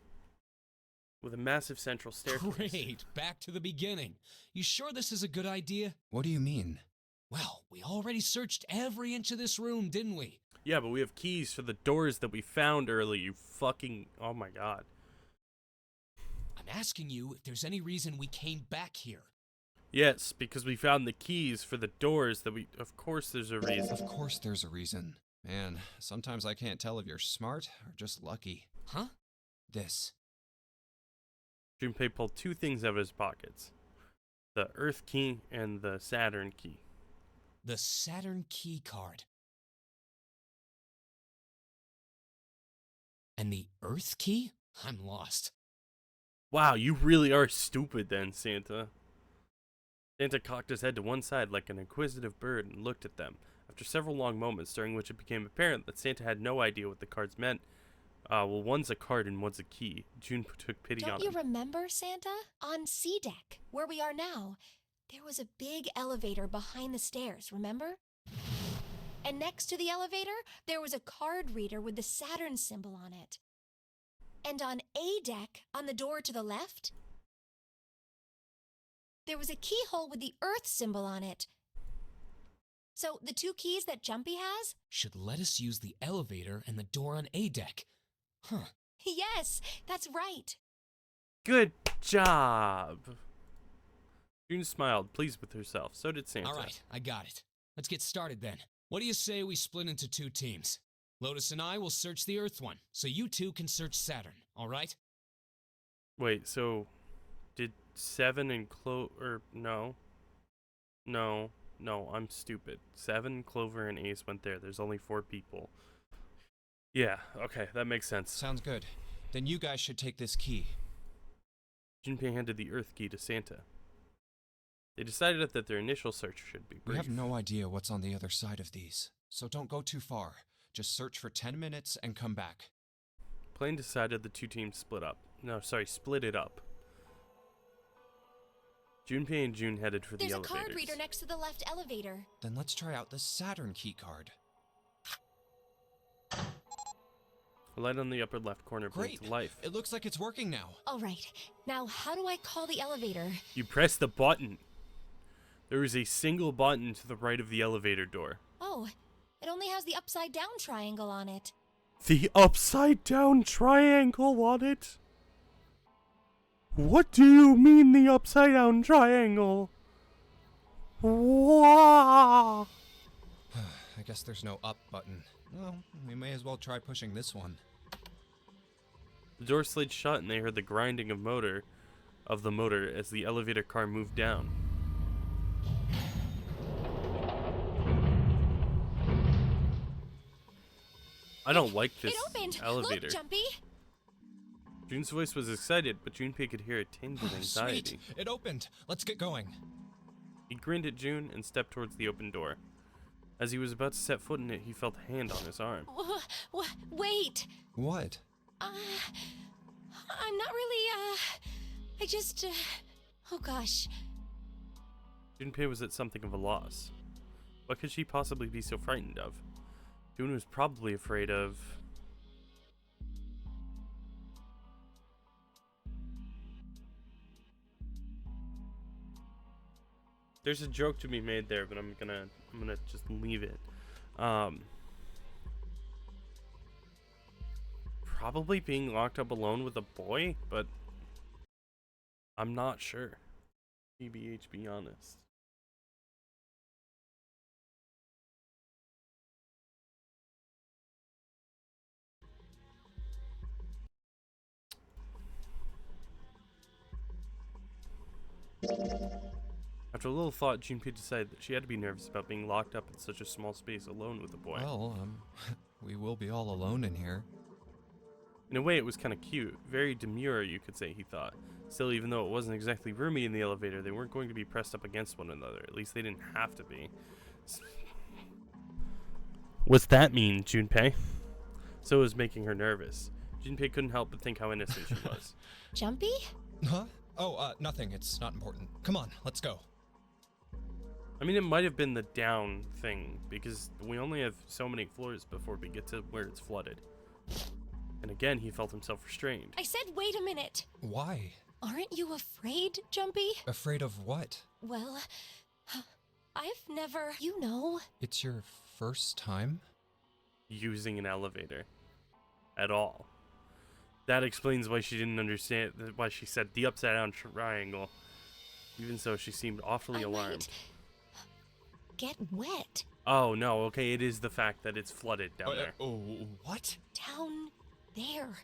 with a massive central staircase. Great, back to the beginning. You sure this is a good idea? What do you mean? Well, we already searched every inch of this room, didn't we? Yeah, but we have keys for the doors that we found earlier, you fucking... Oh my god. I'm asking you if there's any reason we came back here. Yes, because we found the keys for the doors that we... Of course there's a reason. Of course there's a reason. Man, sometimes I can't tell if you're smart or just lucky. Huh? This. Junpei pulled two things out of his pockets. The Earth key and the Saturn key. The Saturn key card. And the Earth key? I'm lost. Wow, you really are stupid then, Santa. Santa cocked his head to one side like an inquisitive bird and looked at them. After several long moments, during which it became apparent that Santa had no idea what the cards meant, well, one's a card and one's a key. June took pity on him. Don't you remember, Santa? On C deck, where we are now, there was a big elevator behind the stairs, remember? And next to the elevator, there was a card reader with the Saturn symbol on it. And on A deck, on the door to the left, there was a keyhole with the Earth symbol on it. So the two keys that Jumpy has? Should let us use the elevator and the door on A deck. Huh. Yes, that's right. Good job. June smiled, pleased with herself. So did Santa. All right, I got it. Let's get started then. What do you say we split into two teams? Lotus and I will search the Earth one, so you two can search Saturn, all right? Wait, so did Seven and no, I'm stupid. Seven, Clover, and Ace went there. There's only 4 people. Yeah, okay, that makes sense. Sounds good. Then you guys should take this key. Junpei handed the Earth key to Santa. They decided that their initial search should be brief. We have no idea what's on the other side of these, so don't go too far. Just search for 10 minutes and come back. Plane decided the two teams split it up. Junpei and June headed for There's the a elevators. card reader next to the left elevator. Then let's try out the Saturn key card. A light on the upper left corner blinked Great! to life. It looks like it's working now. All right, now how do I call the elevator? You press the button. There is a single button to the right of the elevator door. Oh, it only has the upside down triangle on it. The upside down triangle on it? What do you mean the upside down triangle? Wow. I guess there's no up button. Well, we may as well try pushing this one. The door slid shut and they heard the grinding of the motor as the elevator car moved down. I don't like this It opened! elevator. Look, Jumpy! June's voice was excited, but Junpei could hear a tinge of anxiety. Sweet! It opened! Let's get going. He grinned at June and stepped towards the open door. As he was about to set foot in it, he felt a hand on his arm. Wait! What? I'm not really, I just, oh gosh. Junpei was at something of a loss. What could she possibly be so frightened of? June was probably afraid of... There's a joke to be made there, but I'm gonna just leave it. Probably being locked up alone with a boy, but I'm not sure. TBH, be honest. After a little thought, Junpei decided that she had to be nervous about being locked up in such a small space alone with a boy. Well, we will be all alone in here. In a way, it was kind of cute. Very demure, you could say, he thought. Still, even though it wasn't exactly roomy in the elevator, they weren't going to be pressed up against one another. At least they didn't have to be. What's that mean, Junpei? So it was making her nervous. Junpei couldn't help but think how innocent she was. Jumpy? Huh? Oh, nothing. It's not important. Come on, let's go. I mean, it might have been the down thing, because we only have so many floors before we get to where it's flooded. And again, he felt himself restrained. I said, wait a minute. Why? Aren't you afraid, Jumpy? Afraid of what? Well, I've never, you know. It's your first time? Using an elevator. At all. That explains why she didn't understand, why she said the upside down triangle. Even so, she seemed awfully alarmed. Get wet. Oh, no, okay, it is the fact that it's flooded down there. What? Down there.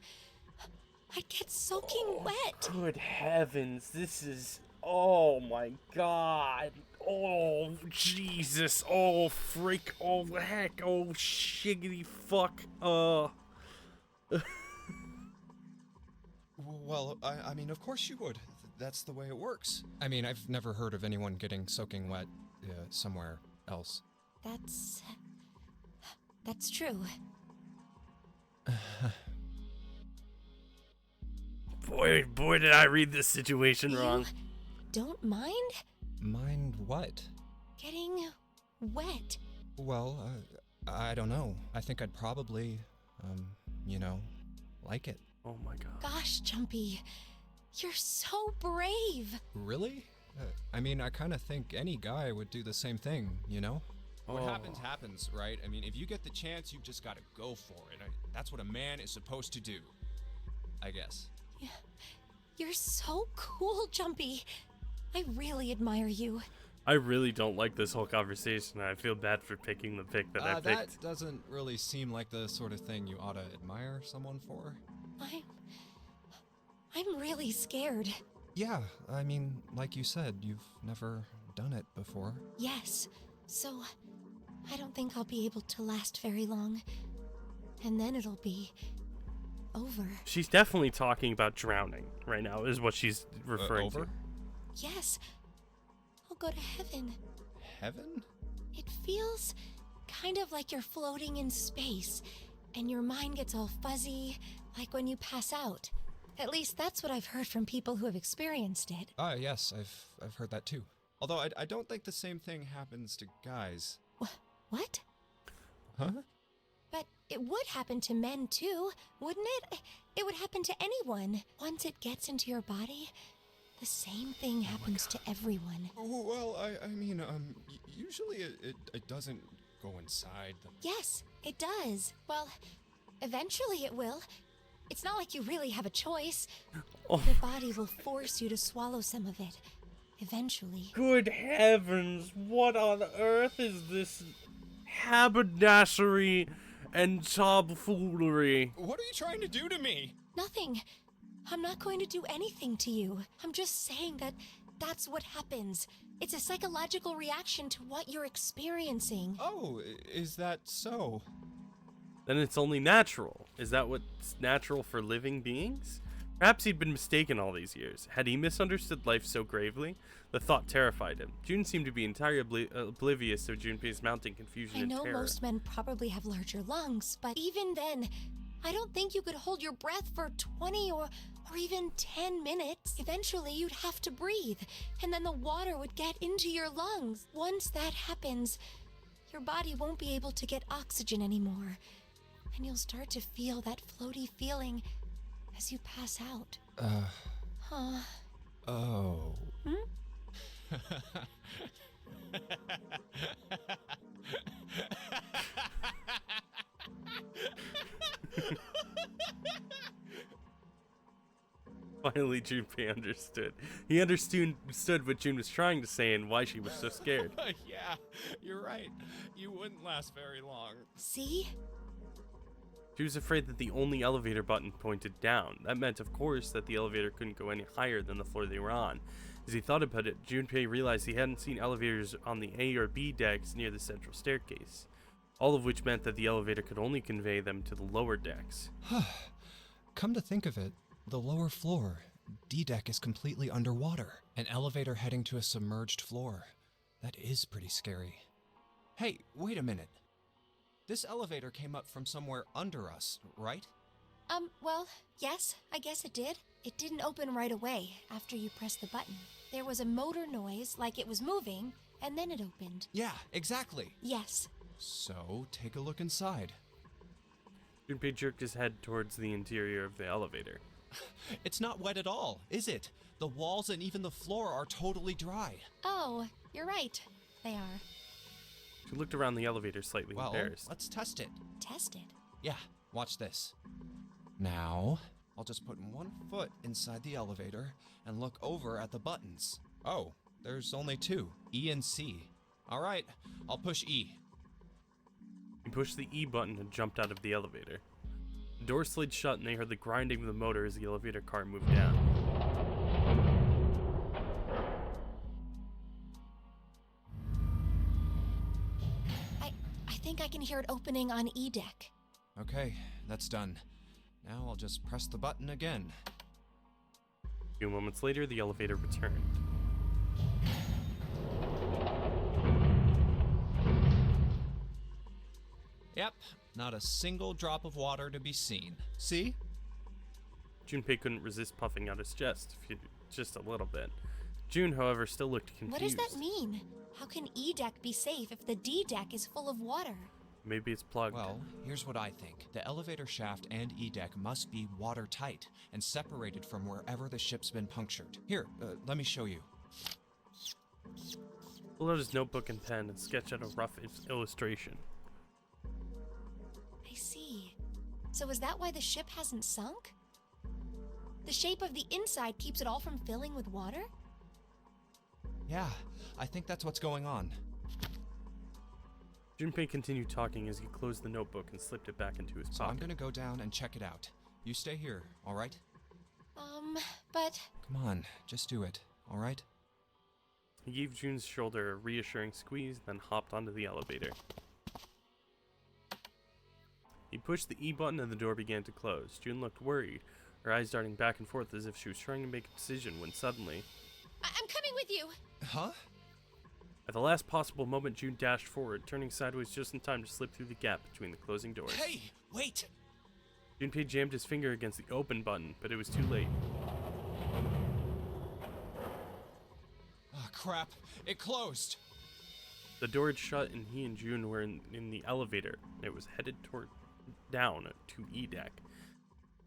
I'd get soaking wet. Good heavens, this is... Oh my god. Oh, Jesus. Oh, freak. Oh, heck. Oh, shiggity fuck. Well, I mean, of course you would. That's the way it works. I mean, I've never heard of anyone getting soaking wet somewhere else. That's true. Boy, did I read this situation wrong. Don't mind Mind what? getting wet. Well, I don't know. I think I'd probably, like it. Oh my god. Gosh, Jumpy, you're so brave. Really? I mean, I kind of think any guy would do the same thing, you know? What happens, happens, right? I mean, if you get the chance, you've just got to go for it. That's what a man is supposed to do, I guess. You're so cool, Jumpy. I really admire you. I really don't like this whole conversation. I feel bad for picking the pick that I picked. That doesn't really seem like the sort of thing you ought to admire someone for. I'm really scared. Yeah, I mean, like you said, you've never done it before. Yes, so I don't think I'll be able to last very long. And then it'll be over. She's definitely talking about drowning right now, is what she's referring to. Yes, I'll go to heaven. Heaven? It feels kind of like you're floating in space, and your mind gets all fuzzy, like when you pass out. At least that's what I've heard from people who have experienced it. Yes, I've heard that too. Although I don't think the same thing happens to guys. What? Huh? But it would happen to men too, wouldn't it? It would happen to anyone. Once it gets into your body, the same thing happens to everyone. Well, I mean, usually it doesn't go inside the... Yes, it does. Well, eventually it will. It's not like you really have a choice. Oh. Your body will force you to swallow some of it. Eventually. Good heavens, what on earth is this haberdashery and tomfoolery? What are you trying to do to me? Nothing. I'm not going to do anything to you. I'm just saying that that's what happens. It's a psychological reaction to what you're experiencing. Oh, is that so? Then it's only natural. Is that what's natural for living beings? Perhaps he'd been mistaken all these years. Had he misunderstood life so gravely? The thought terrified him. June seemed to be entirely oblivious of Junpei's mounting confusion and terror. I know most men probably have larger lungs, but even then, I don't think you could hold your breath for 20 or even 10 minutes. Eventually, you'd have to breathe, and then the water would get into your lungs. Once that happens, your body won't be able to get oxygen anymore, and you'll start to feel that floaty feeling as you pass out. Oh. Finally, Junpei understood. He understood what June was trying to say and why she was so scared. Yeah, you're right. You wouldn't last very long. See? She was afraid that the only elevator button pointed down. That meant, of course, that the elevator couldn't go any higher than the floor they were on. As he thought about it, Junpei realized he hadn't seen elevators on the A or B decks near the central staircase. All of which meant that the elevator could only convey them to the lower decks. Come to think of it, the lower floor, D deck, is completely underwater. An elevator heading to a submerged floor. That is pretty scary. Hey, wait a minute. This elevator came up from somewhere under us, right? Well, yes, I guess it did. It didn't open right away after you pressed the button. There was a motor noise like it was moving, and then it opened. Yeah, exactly. Yes. So, take a look inside. Junpei jerked his head towards the interior of the elevator. It's not wet at all, is it? The walls and even the floor are totally dry. Oh, you're right. They are. She looked around the elevator slightly Well, embarrassed. let's test it. Tested. Yeah, watch this. Now, I'll just put one foot inside the elevator and look over at the buttons. Oh, there's only two, E and C. All right, I'll push E. He pushed the E button and jumped out of the elevator. The door slid shut and they heard the grinding of the motor as the elevator car moved down. I think I can hear it opening on E deck. Okay, that's done. Now I'll just press the button again. A few moments later, the elevator returned. Yep, not a single drop of water to be seen. See? Junpei couldn't resist puffing out his chest, just a little bit. June, however, still looked confused. What does that mean? How can E deck be safe if the D deck is full of water? Maybe it's plugged. Well, here's what I think. The elevator shaft and E deck must be watertight and separated from wherever the ship's been punctured. Here, let me show you. Pull out his notebook and pen and sketch out a rough illustration. I see. So is that why the ship hasn't sunk? The shape of the inside keeps it all from filling with water? Yeah, I think that's what's going on. Junpei continued talking as he closed the notebook and slipped it back into his So I'm pocket. gonna go down and check it out. You stay here, all right? But... Come on, just do it, all right? He gave June's shoulder a reassuring squeeze, then hopped onto the elevator. He pushed the E button and the door began to close. June looked worried, her eyes darting back and forth as if she was trying to make a decision when suddenly... I'm coming with you! Huh? At the last possible moment, June dashed forward, turning sideways just in time to slip through the gap between the closing doors. Hey, wait! Junpei jammed his finger against the open button, but it was too late. Oh, crap. It closed. The door had shut and he and June were in the elevator. It was headed down to E deck.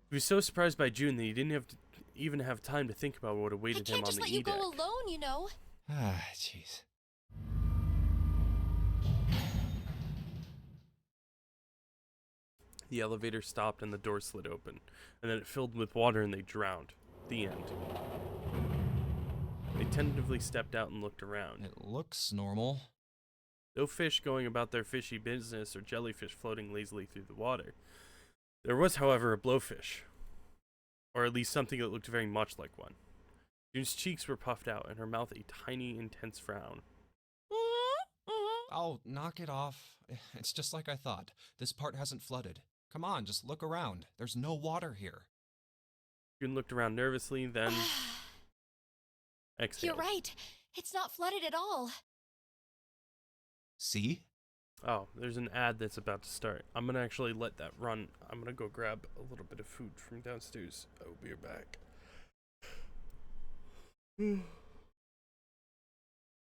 He was so surprised by June that he didn't even have time to think about what I awaited him can't on just the let E you deck. go alone, you know. Ah, jeez. The elevator stopped and the door slid open, and then it filled with water and they drowned. The end. They tentatively stepped out and looked around. It looks normal. No fish going about their fishy business or jellyfish floating lazily through the water. There was, however, a blowfish. Or at least something that looked very much like one. June's cheeks were puffed out and her mouth a tiny, intense frown. Oh, knock it off. It's just like I thought. This part hasn't flooded. Come on, just look around. There's no water here. June looked around nervously, then exhaled. You're right. It's not flooded at all. See? Oh, there's an ad that's about to start. I'm gonna actually let that run. I'm gonna go grab a little bit of food from downstairs. I'll be back.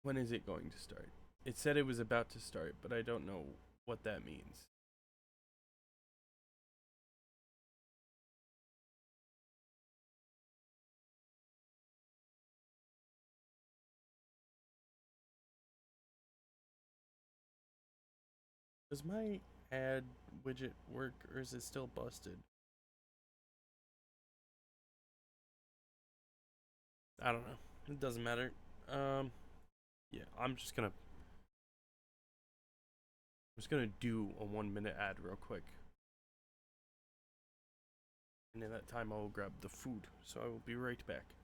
When is it going to start? It said it was about to start, but I don't know what that means. Does my ad widget work, or is it still busted? I don't know. It doesn't matter. Yeah, I'm just gonna do a 1-minute ad real quick. And in that time I will grab the food, so I will be right back.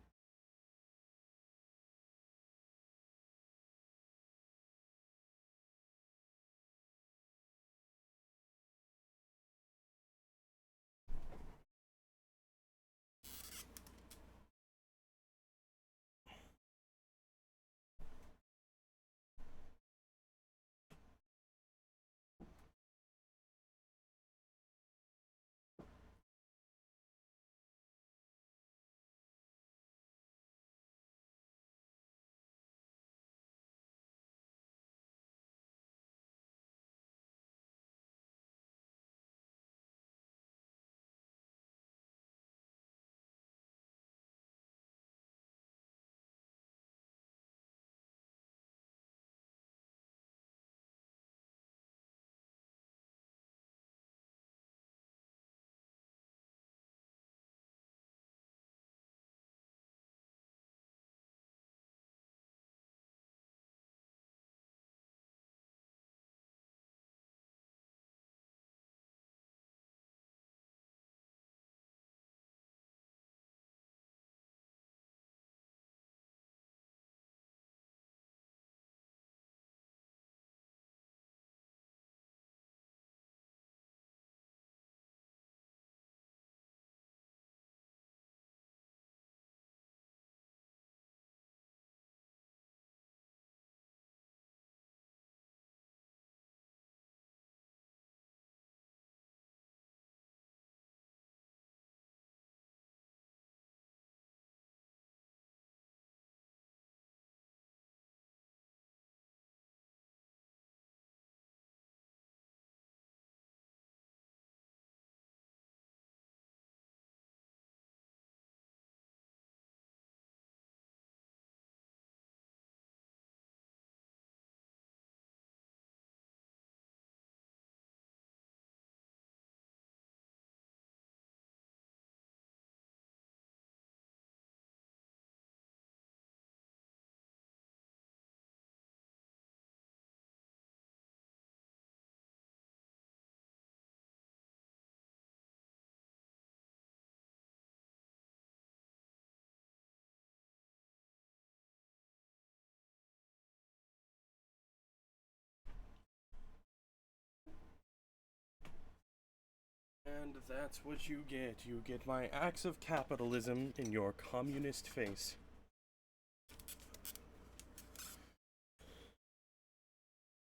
And that's what you get. You get my acts of capitalism in your communist face.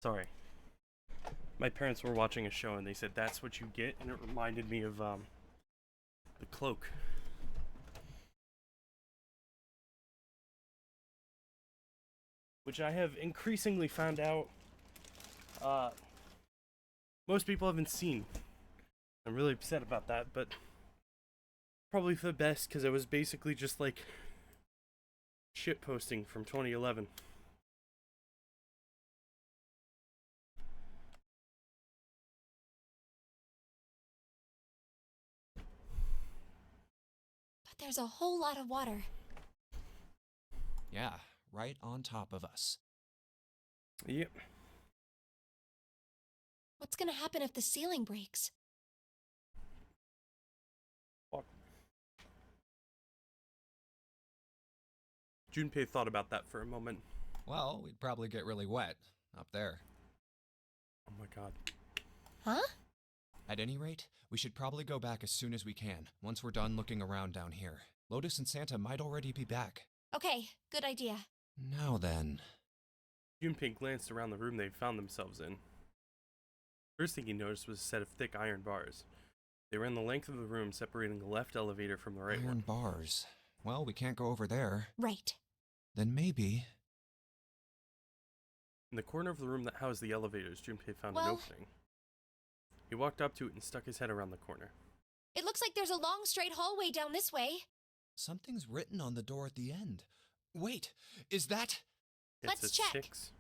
Sorry. My parents were watching a show and they said that's what you get, and it reminded me of The Cloak. Which I have increasingly found out most people haven't seen. I'm really upset about that, but probably for the best, because it was basically just like shit posting from 2011. But there's a whole lot of water. Yeah, right on top of us. Yep. What's gonna happen if the ceiling breaks? Fuck. Junpei thought about that for a moment. Well, we'd probably get really wet up there. Oh my god. Huh? At any rate, we should probably go back as soon as we can, once we're done looking around down here. Lotus and Santa might already be back. Okay, good idea. Now then. Junpei glanced around the room they found themselves in. First thing he noticed was a set of thick iron bars. They ran the length of the room, separating the left elevator from the right Iron one. bars. Well, we can't go over there. Right. Then maybe. In the corner of the room that housed the elevators, Junpei found an Well- opening. He walked up to it and stuck his head around the corner. It looks like there's a long straight hallway down this way. Something's written on the door at the end. Wait, is that... Let's It's a check. 6.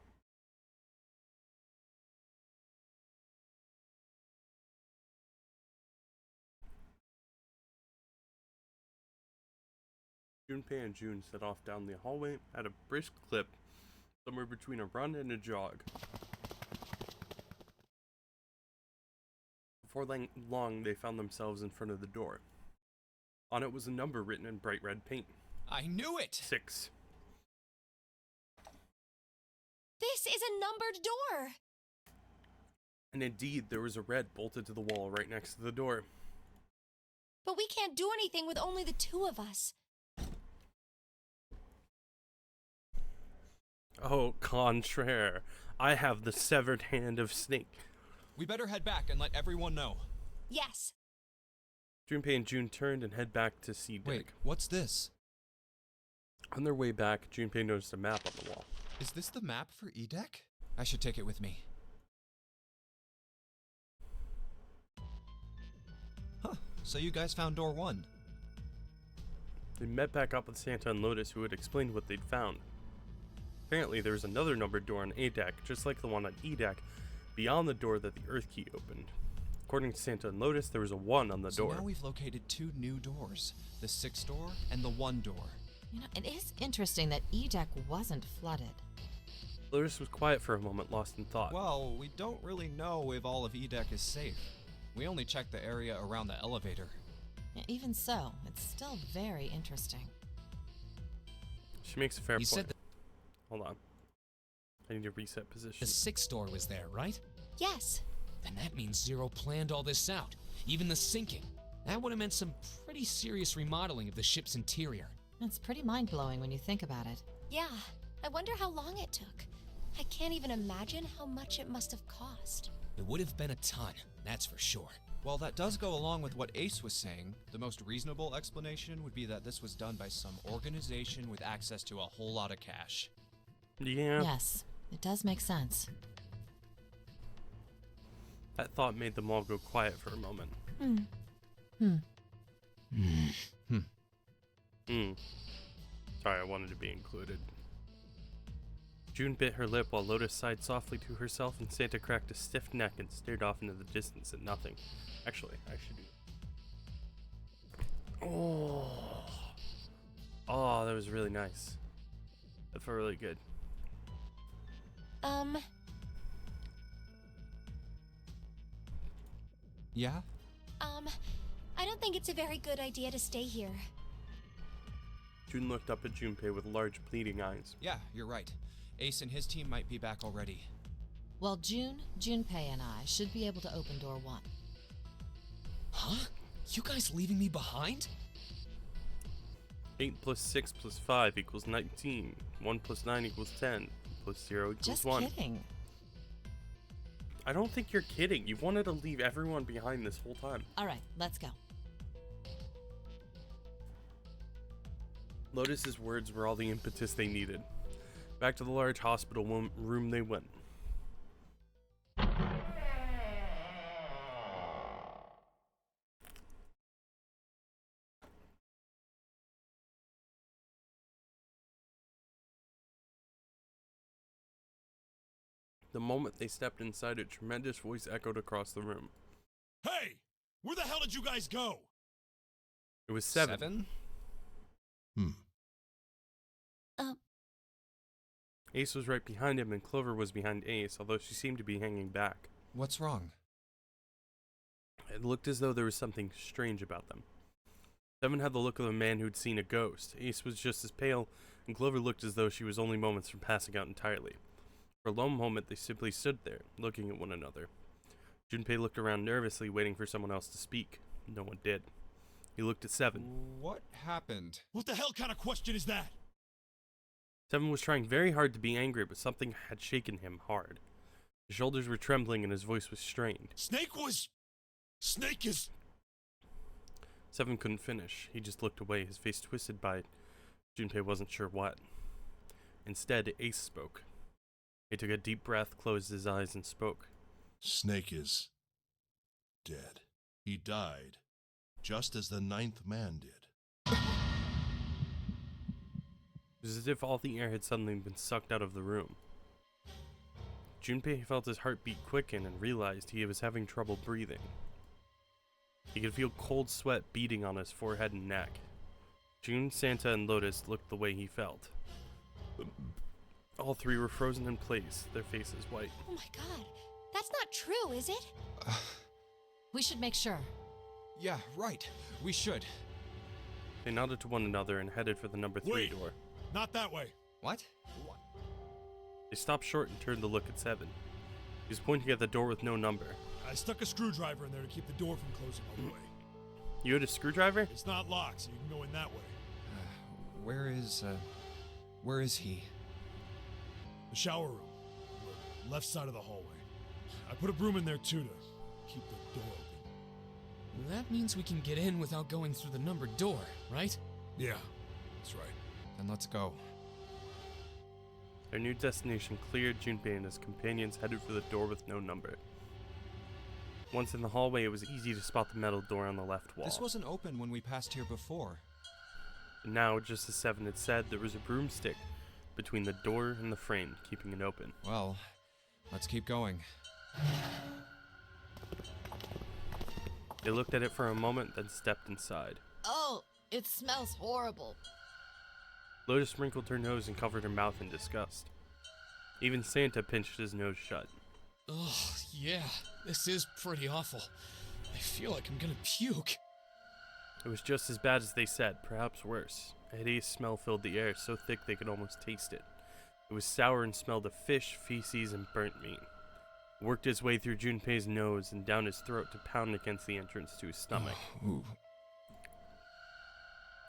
Junpei and June set off down the hallway at a brisk clip, somewhere between a run and a jog. Before long, they found themselves in front of the door. On it was a number written in bright red paint. I knew it! 6. This is a numbered door. And indeed, there was a red bolted to the wall right next to the door. But we can't do anything with only the two of us. Oh, contraire. I have the severed hand of Snake. We better head back and let everyone know. Yes. Junpei and June turned and head back to C deck. Wait, what's this? On their way back, Junpei noticed a map on the wall. Is this the map for E-Deck? I should take it with me. Huh, so you guys found door 1. They met back up with Santa and Lotus, who had explained what they'd found. Apparently, there was another numbered door on A deck, just like the one on E deck, beyond the door that the Earth Key opened. According to Santa and Lotus, there was a 1 on the So door. now we've located 2 new doors. The 6 door and the 1 door. You know, it is interesting that E-Deck wasn't flooded. Lotus was quiet for a moment, lost in thought. Well, we don't really know if all of E-Deck is safe. We only checked the area around the elevator. Yeah, even so, it's still very interesting. She makes a fair You point. said Hold on. I need to reset position. the 6th door was there, right? Yes. Then that means Zero planned all this out, even the sinking. That would have meant some pretty serious remodeling of the ship's interior. It's pretty mind-blowing when you think about it. Yeah. I wonder how long it took. I can't even imagine how much it must have cost. It would have been a ton, that's for sure. While that does go along with what Ace was saying, the most reasonable explanation would be that this was done by some organization with access to a whole lot of cash. Yeah, Yes, it does make sense. that thought made them all go quiet for a moment. Sorry, I wanted to be included. June bit her lip while Lotus sighed softly to herself, and Santa cracked a stiff neck and stared off into the distance at nothing. Actually, I should do. Oh, that was really nice. That felt really good. Yeah? I don't think it's a very good idea to stay here. June looked up at Junpei with large, pleading eyes. Yeah, you're right. Ace and his team might be back already. Well, Junpei and I should be able to open door 1. Huh? You guys leaving me behind? 8 plus 6 plus 5 equals 19. 1 plus 9 equals 10. Plus 0 equals Just 1. kidding. I don't think you're kidding. You've wanted to leave everyone behind this whole time. All right, let's go. Lotus's words were all the impetus they needed. Back to the large hospital room they went. The moment they stepped inside, a tremendous voice echoed across the room. Hey! Where the hell did you guys go? It was Seven. Ace was right behind him, and Clover was behind Ace, although she seemed to be hanging back. What's wrong? It looked as though there was something strange about them. Seven had the look of a man who'd seen a ghost. Ace was just as pale, and Clover looked as though she was only moments from passing out entirely. For a long moment, they simply stood there, looking at one another. Junpei looked around nervously, waiting for someone else to speak. No one did. He looked at Seven. What happened? What the hell kind of question is that? Seven was trying very hard to be angry, but something had shaken him hard. His shoulders were trembling and his voice was strained. Snake is... Seven couldn't finish. He just looked away, his face twisted by Junpei wasn't sure what. Instead, Ace spoke. He took a deep breath, closed his eyes, and spoke. Snake is dead. He died, just as the 9th man did. It was as if all the air had suddenly been sucked out of the room. Junpei felt his heartbeat quicken and realized he was having trouble breathing. He could feel cold sweat beading on his forehead and neck. June, Santa, and Lotus looked the way he felt. All three were frozen in place, their faces white. Oh my god. That's not true, is it? We should make sure. Yeah, right. We should. They nodded to one another and headed for the number 3 Wait. door. Not that way. What? They stopped short and turned to look at Seven. He was pointing at the door with no number. I stuck a screwdriver in there to keep the door from closing all the way. You had a screwdriver? It's not locked, so you can go in that way. Where is he? The shower room. The left side of the hallway. I put a broom in there too to keep the door open. That means we can get in without going through the numbered door, right? Yeah, that's right. Then let's go. Their new destination cleared, Junpei and his companions headed for the door with no number. Once in the hallway, it was easy to spot the metal door on the left wall. This wasn't open when we passed here before. And now, just as Seven had said, there was a broomstick between the door and the frame, keeping it open. Well, let's keep going. They looked at it for a moment, then stepped inside. Oh, it smells horrible. Lotus wrinkled her nose and covered her mouth in disgust. Even Santa pinched his nose shut. Ugh, yeah, this is pretty awful. I feel like I'm gonna puke. It was just as bad as they said, perhaps worse. A hideous smell filled the air, so thick they could almost taste it. It was sour and smelled of fish, feces, and burnt meat. It worked its way through Junpei's nose and down his throat to pound against the entrance to his stomach. Ooh.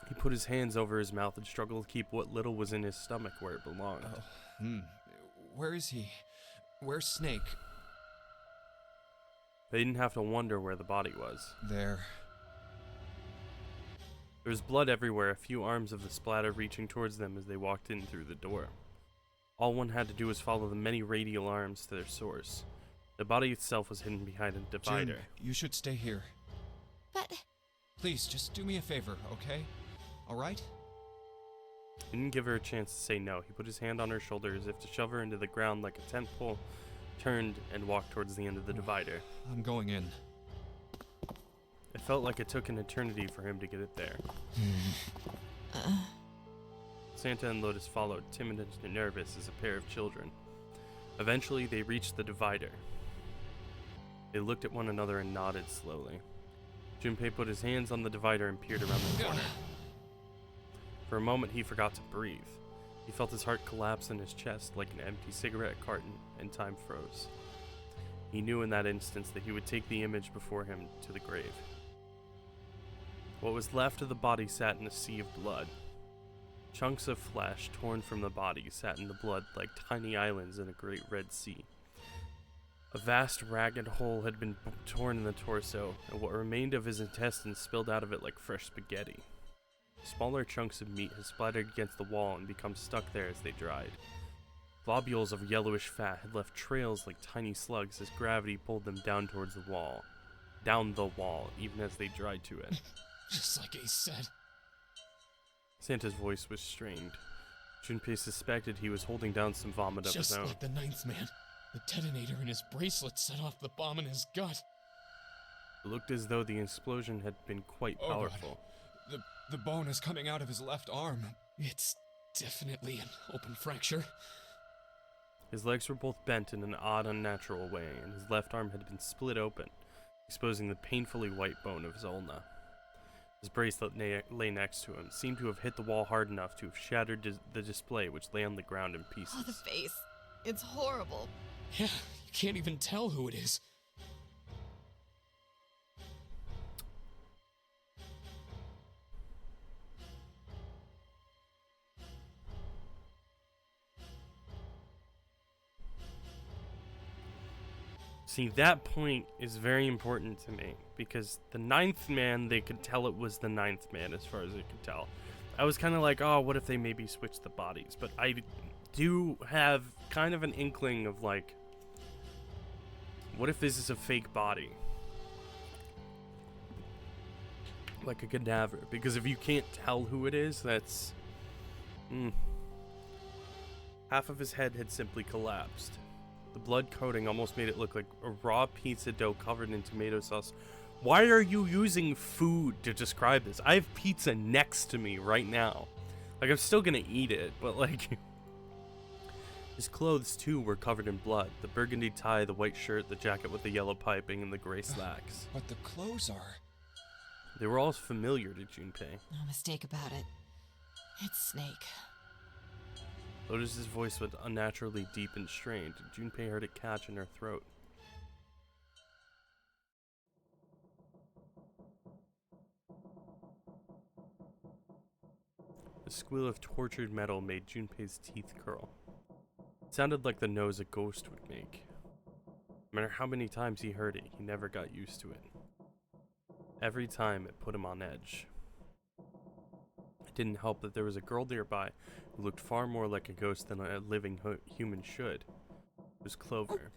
He put his hands over his mouth and struggled to keep what little was in his stomach where it belonged. Where is he? Where's Snake? They didn't have to wonder where the body was. There. There was blood everywhere, a few arms of the splatter reaching towards them as they walked in through the door. All one had to do was follow the many radial arms to their source. The body itself was hidden behind a divider. June, you should stay here. But Please, just do me a favor, okay? Alright? He didn't give her a chance to say no. He put his hand on her shoulder as if to shove her into the ground like a tent pole, turned and walked towards the end of the divider. I'm going in. It felt like it took an eternity for him to get it there. Santa and Lotus followed, timid and nervous as a pair of children. Eventually, they reached the divider. They looked at one another and nodded slowly. Junpei put his hands on the divider and peered around the corner. For a moment, he forgot to breathe. He felt his heart collapse in his chest like an empty cigarette carton, and time froze. He knew in that instance that he would take the image before him to the grave. What was left of the body sat in a sea of blood. Chunks of flesh torn from the body sat in the blood like tiny islands in a great red sea. A vast ragged hole had been torn in the torso, and what remained of his intestines spilled out of it like fresh spaghetti. Smaller chunks of meat had splattered against the wall and become stuck there as they dried. Globules of yellowish fat had left trails like tiny slugs as gravity pulled them down towards the wall. Down the wall, even as they dried to it. Just like Ace said. Santa's voice was strained. Junpei suspected he was holding down some vomit of his Just own. like the ninth man. The detonator in his bracelet set off the bomb in his gut. It looked as though the explosion had been quite Oh, God. powerful. The bone is coming out of his left arm. It's definitely an open fracture. His legs were both bent in an odd, unnatural way, and his left arm had been split open, exposing the painfully white bone of his ulna. His bracelet lay next to him, seemed to have hit the wall hard enough to have shattered the display, which lay on the ground in pieces. Oh, the face. It's horrible. Yeah, you can't even tell who it is. See, that point is very important to me, because the ninth man, they could tell it was the ninth man as far as they could tell. I was kind of like, oh, what if they maybe switched the bodies? But I do have kind of an inkling of like, what if this is a fake body? Like a cadaver. Because if you can't tell who it is, that's... Half of his head had simply collapsed. The blood coating almost made it look like a raw pizza dough covered in tomato sauce. Why are you using food to describe this? I have pizza next to me right now. Like, I'm still gonna eat it, but like... His clothes, too, were covered in blood. The burgundy tie, the white shirt, the jacket with the yellow piping, and the gray slacks. But the clothes are... They were all familiar to Junpei. No mistake about it. It's Snake. Lotus's voice was unnaturally deep and strained. Junpei heard it catch in her throat. The squeal of tortured metal made Junpei's teeth curl. It sounded like the noise a ghost would make. No matter how many times he heard it, he never got used to it. Every time it put him on edge. It didn't help that there was a girl nearby who looked far more like a ghost than a living human should. It was Clover.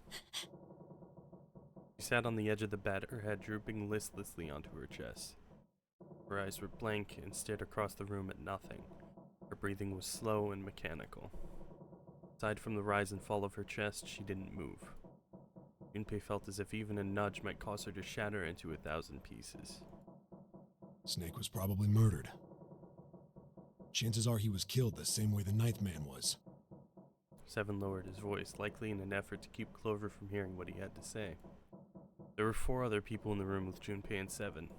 She sat on the edge of the bed, her head drooping listlessly onto her chest. Her eyes were blank and stared across the room at nothing. Her breathing was slow and mechanical. Aside from the rise and fall of her chest, she didn't move. Junpei felt as if even a nudge might cause her to shatter into 1,000 pieces. Snake was probably murdered. Chances are he was killed the same way the ninth man was. Seven lowered his voice, likely in an effort to keep Clover from hearing what he had to say. There were 4 other people in the room with Junpei and Seven.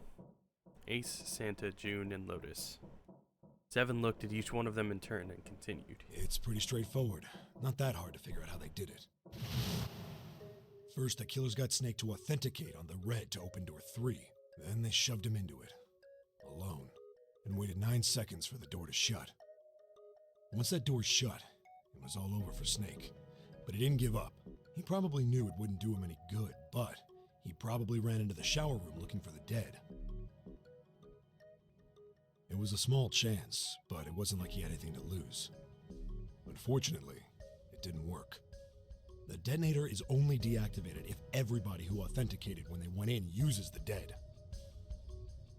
Ace, Santa, June, and Lotus. Seven looked at each one of them in turn and continued. It's pretty straightforward. Not that hard to figure out how they did it. First, the killers got Snake to authenticate on the red to open door 3. Then they shoved him into it. Alone. And waited 9 seconds for the door to shut. Once that door shut, it was all over for Snake. But he didn't give up. He probably knew it wouldn't do him any good, but he probably ran into the shower room looking for the dead. It was a small chance, but it wasn't like he had anything to lose. Unfortunately, it didn't work. The detonator is only deactivated if everybody who authenticated when they went in uses the dead.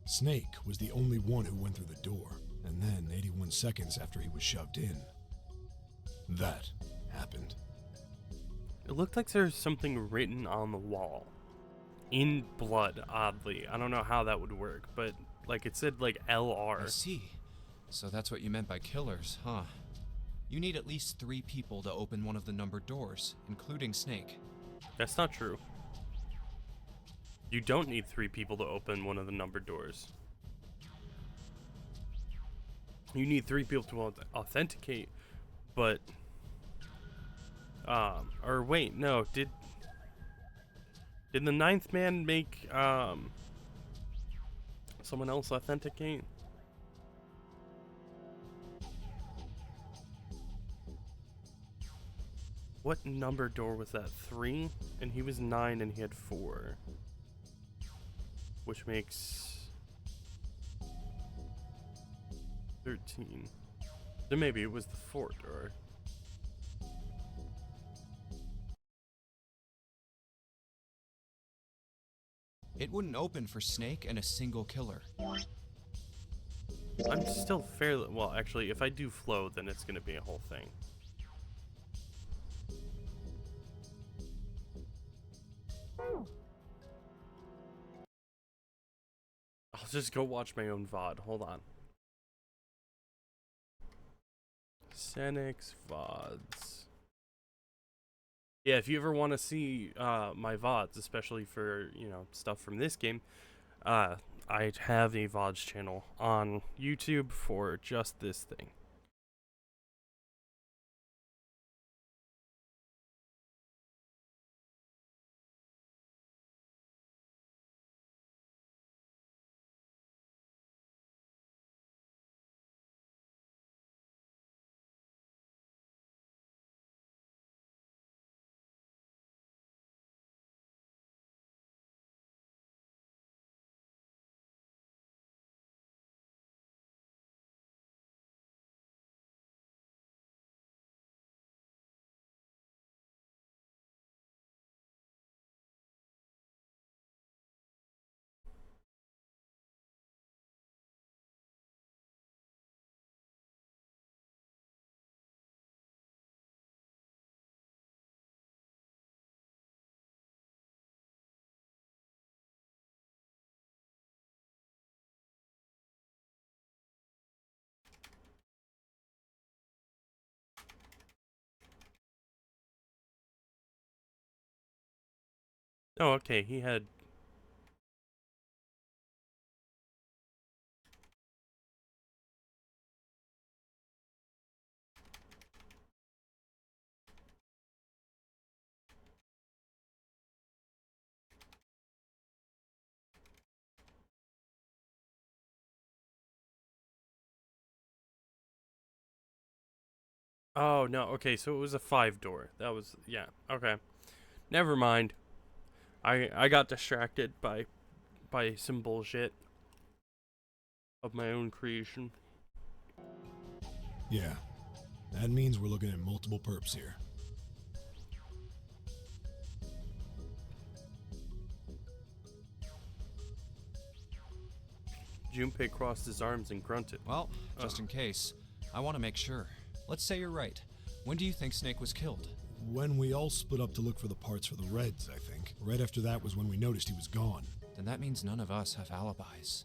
Snake was the only one who went through the door, and then 81 seconds after he was shoved in, that happened. It looked like there was something written on the wall. In blood, oddly. I don't know how that would work, but like it said like LR. I see. So that's what you meant by killers, huh? You need at least 3 people to open one of the numbered doors, including Snake. That's not true. You don't need 3 people to open one of the numbered doors. You need 3 people to authenticate, but... or wait, no, did the ninth man make, someone else authenticate? What number door was that? 3? And he was 9 and he had 4. Which makes 13. So maybe it was the 4th door. It wouldn't open for Snake and a single killer. I'm still fairly... Well, actually, if I do flow, then it's going to be a whole thing. I'll just go watch my own VOD. Hold on. Senix VODs. Yeah, if you ever want to see my VODs, especially for, you know, stuff from this game, I have a VODs channel on YouTube for just this thing. Oh, okay, he had... Oh, no, okay, so it was a 5 door. That was... Yeah, okay. Never mind. I got distracted by some bullshit of my own creation. Yeah, that means we're looking at multiple perps here. Junpei crossed his arms and grunted. Well, just in case, I want to make sure. Let's say you're right. When do you think Snake was killed? When we all split up to look for the parts for the Reds, I think. Right after that was when we noticed he was gone. Then that means none of us have alibis.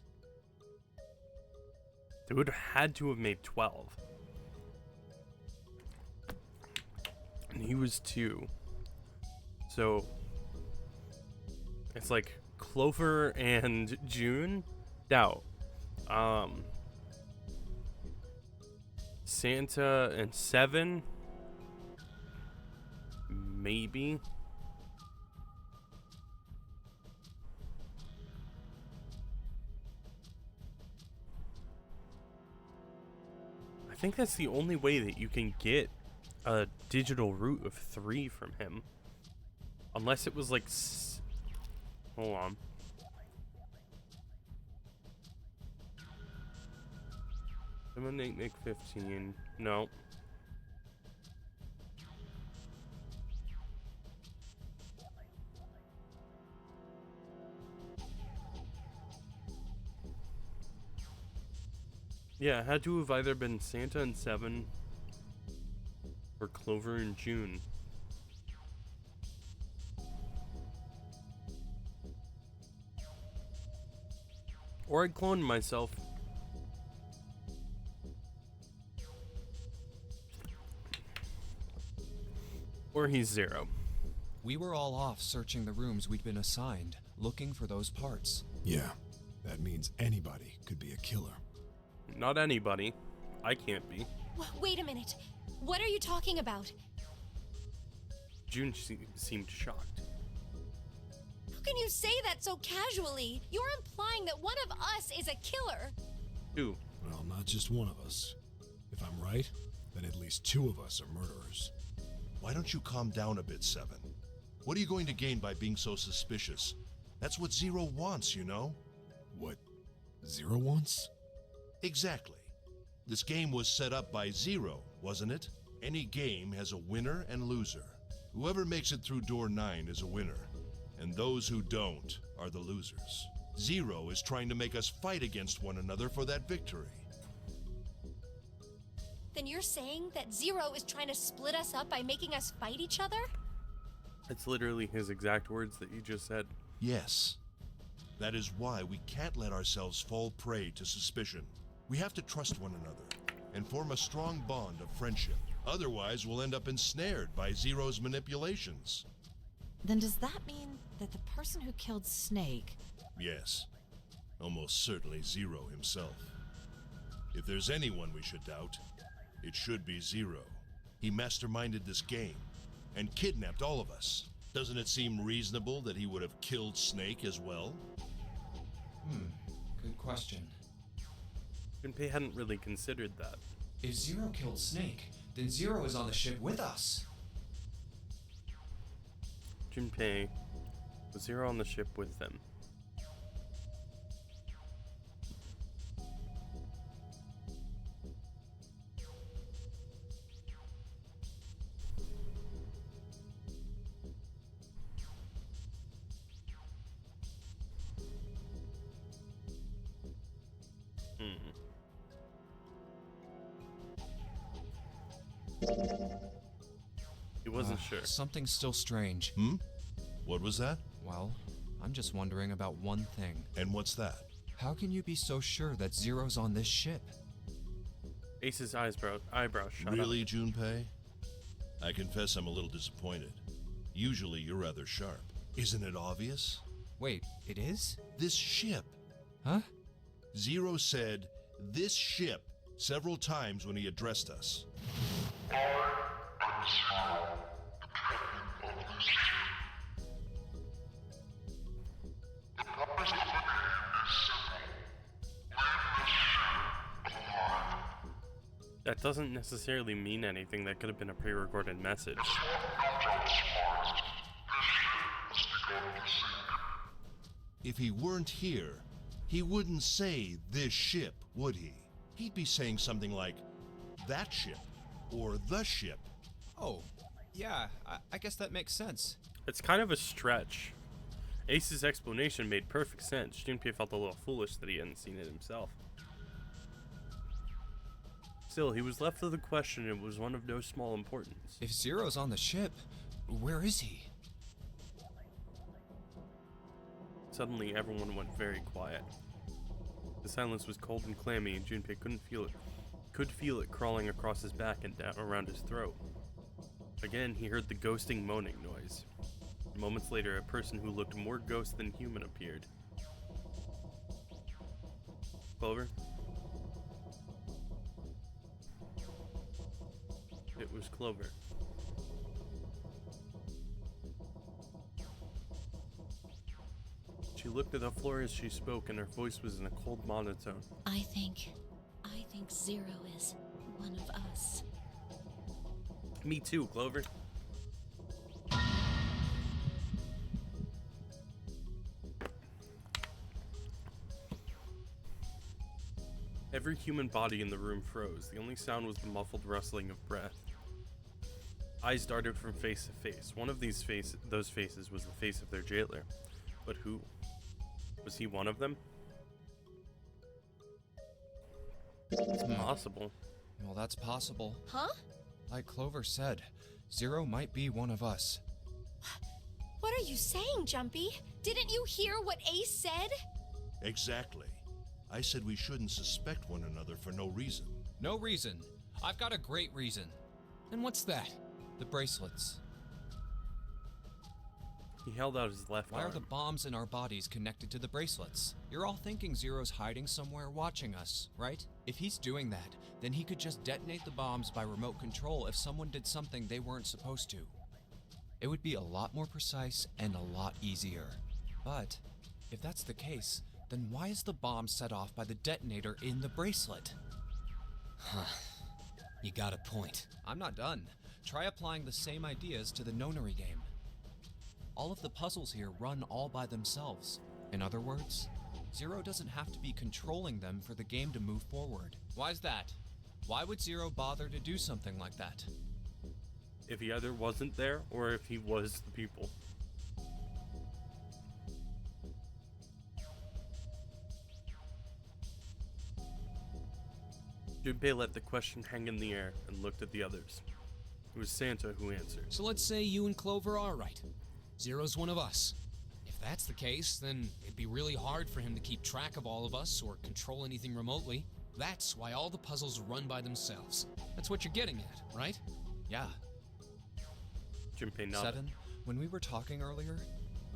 They would have had to have made 12. And he was 2. So it's like Clover and June? Doubt. Santa and 7? Maybe. I think that's the only way that you can get a digital root of 3 from him. Unless it was like... Hold on. I'm gonna make 15. No. Yeah, it had to have either been Santa and 7 or Clover and June. Or I cloned myself. Or he's 0. We were all off searching the rooms we'd been assigned, looking for those parts. Yeah, that means anybody could be a killer. Not anybody. I can't be. Wait a minute. What are you talking about? June seemed shocked. can you say that so casually? You're implying that one of us is a killer. Two. Well, not just one of us. If I'm right, then at least two of us are murderers. Why don't you calm down a bit, Seven? What are you going to gain by being so suspicious? That's what Zero wants, you know? What Zero wants? Exactly. This game was set up by Zero, wasn't it? Any game has a winner and loser. Whoever makes it through door 9 is a winner, and those who don't are the losers. Zero is trying to make us fight against one another for that victory. Then you're saying that Zero is trying to split us up by making us fight each other? That's literally his exact words that you just said. Yes. That is why we can't let ourselves fall prey to suspicion. We have to trust one another and form a strong bond of friendship. Otherwise, we'll end up ensnared by Zero's manipulations. Then does that mean that the person who killed Snake... Yes. Almost certainly Zero himself. If there's anyone we should doubt, it should be Zero. He masterminded this game and kidnapped all of us. Doesn't it seem reasonable that he would have killed Snake as well? Good question. Junpei hadn't really considered that. If Zero killed Snake, then Zero is on the ship with us. Junpei was Zero on the ship with them. He wasn't sure. Something's still strange. What was that? Well, I'm just wondering about one thing. And what's that? How can you be so sure that Zero's on this ship? Ace's eyebrows shot up. Really, Junpei? I confess I'm a little disappointed. Usually you're rather sharp. Isn't it obvious? Wait, it is? This ship. Huh? Zero said, "this ship," several times when he addressed us. That doesn't necessarily mean anything. That could have been a pre-recorded message. If he weren't here, he wouldn't say "this ship," would he? He'd be saying something like, "that ship," or "the ship." Oh, yeah, I guess that makes sense. It's kind of a stretch. Ace's explanation made perfect sense. Junpei felt a little foolish that he hadn't seen it himself. Still, he was left with a question and it was one of no small importance. If Zero's on the ship, where is he? Suddenly, everyone went very quiet. The silence was cold and clammy, and Junpei could feel it crawling across his back and down around his throat. Again, he heard the ghosting moaning noise. Moments later, a person who looked more ghost than human appeared. Clover? It was Clover. She looked at the floor as she spoke, and her voice was in a cold monotone. I think Zero is one of us. Me too, Clover. Every human body in the room froze. The only sound was the muffled rustling of breath. Eyes darted from face to face. One of those faces was the face of their jailer. But who? Was he one of them? It's possible. Well, that's possible. Huh? Like Clover said, Zero might be one of us. What are you saying, Jumpy? Didn't you hear what Ace said? Exactly. I said we shouldn't suspect one another for no reason. No reason. I've got a great reason. And what's that? The bracelets. He held out his left Why arm. are the bombs in our bodies connected to the bracelets? You're all thinking Zero's hiding somewhere watching us, right? If he's doing that, then he could just detonate the bombs by remote control if someone did something they weren't supposed to. It would be a lot more precise and a lot easier. But if that's the case, then why is the bomb set off by the detonator in the bracelet? Huh. You got a point. I'm not done. Try applying the same ideas to the nonary game. All of the puzzles here run all by themselves. In other words, Zero doesn't have to be controlling them for the game to move forward. Why's that? Why would Zero bother to do something like that? If he either wasn't there or if he was the people. Junpei let the question hang in the air and looked at the others. It was Santa who answered. So let's say you and Clover are right. Zero's one of us. If that's the case, then it'd be really hard for him to keep track of all of us or control anything remotely. That's why all the puzzles run by themselves. That's what you're getting at, right? Yeah. Junpei nodded. Seven, when we were talking earlier,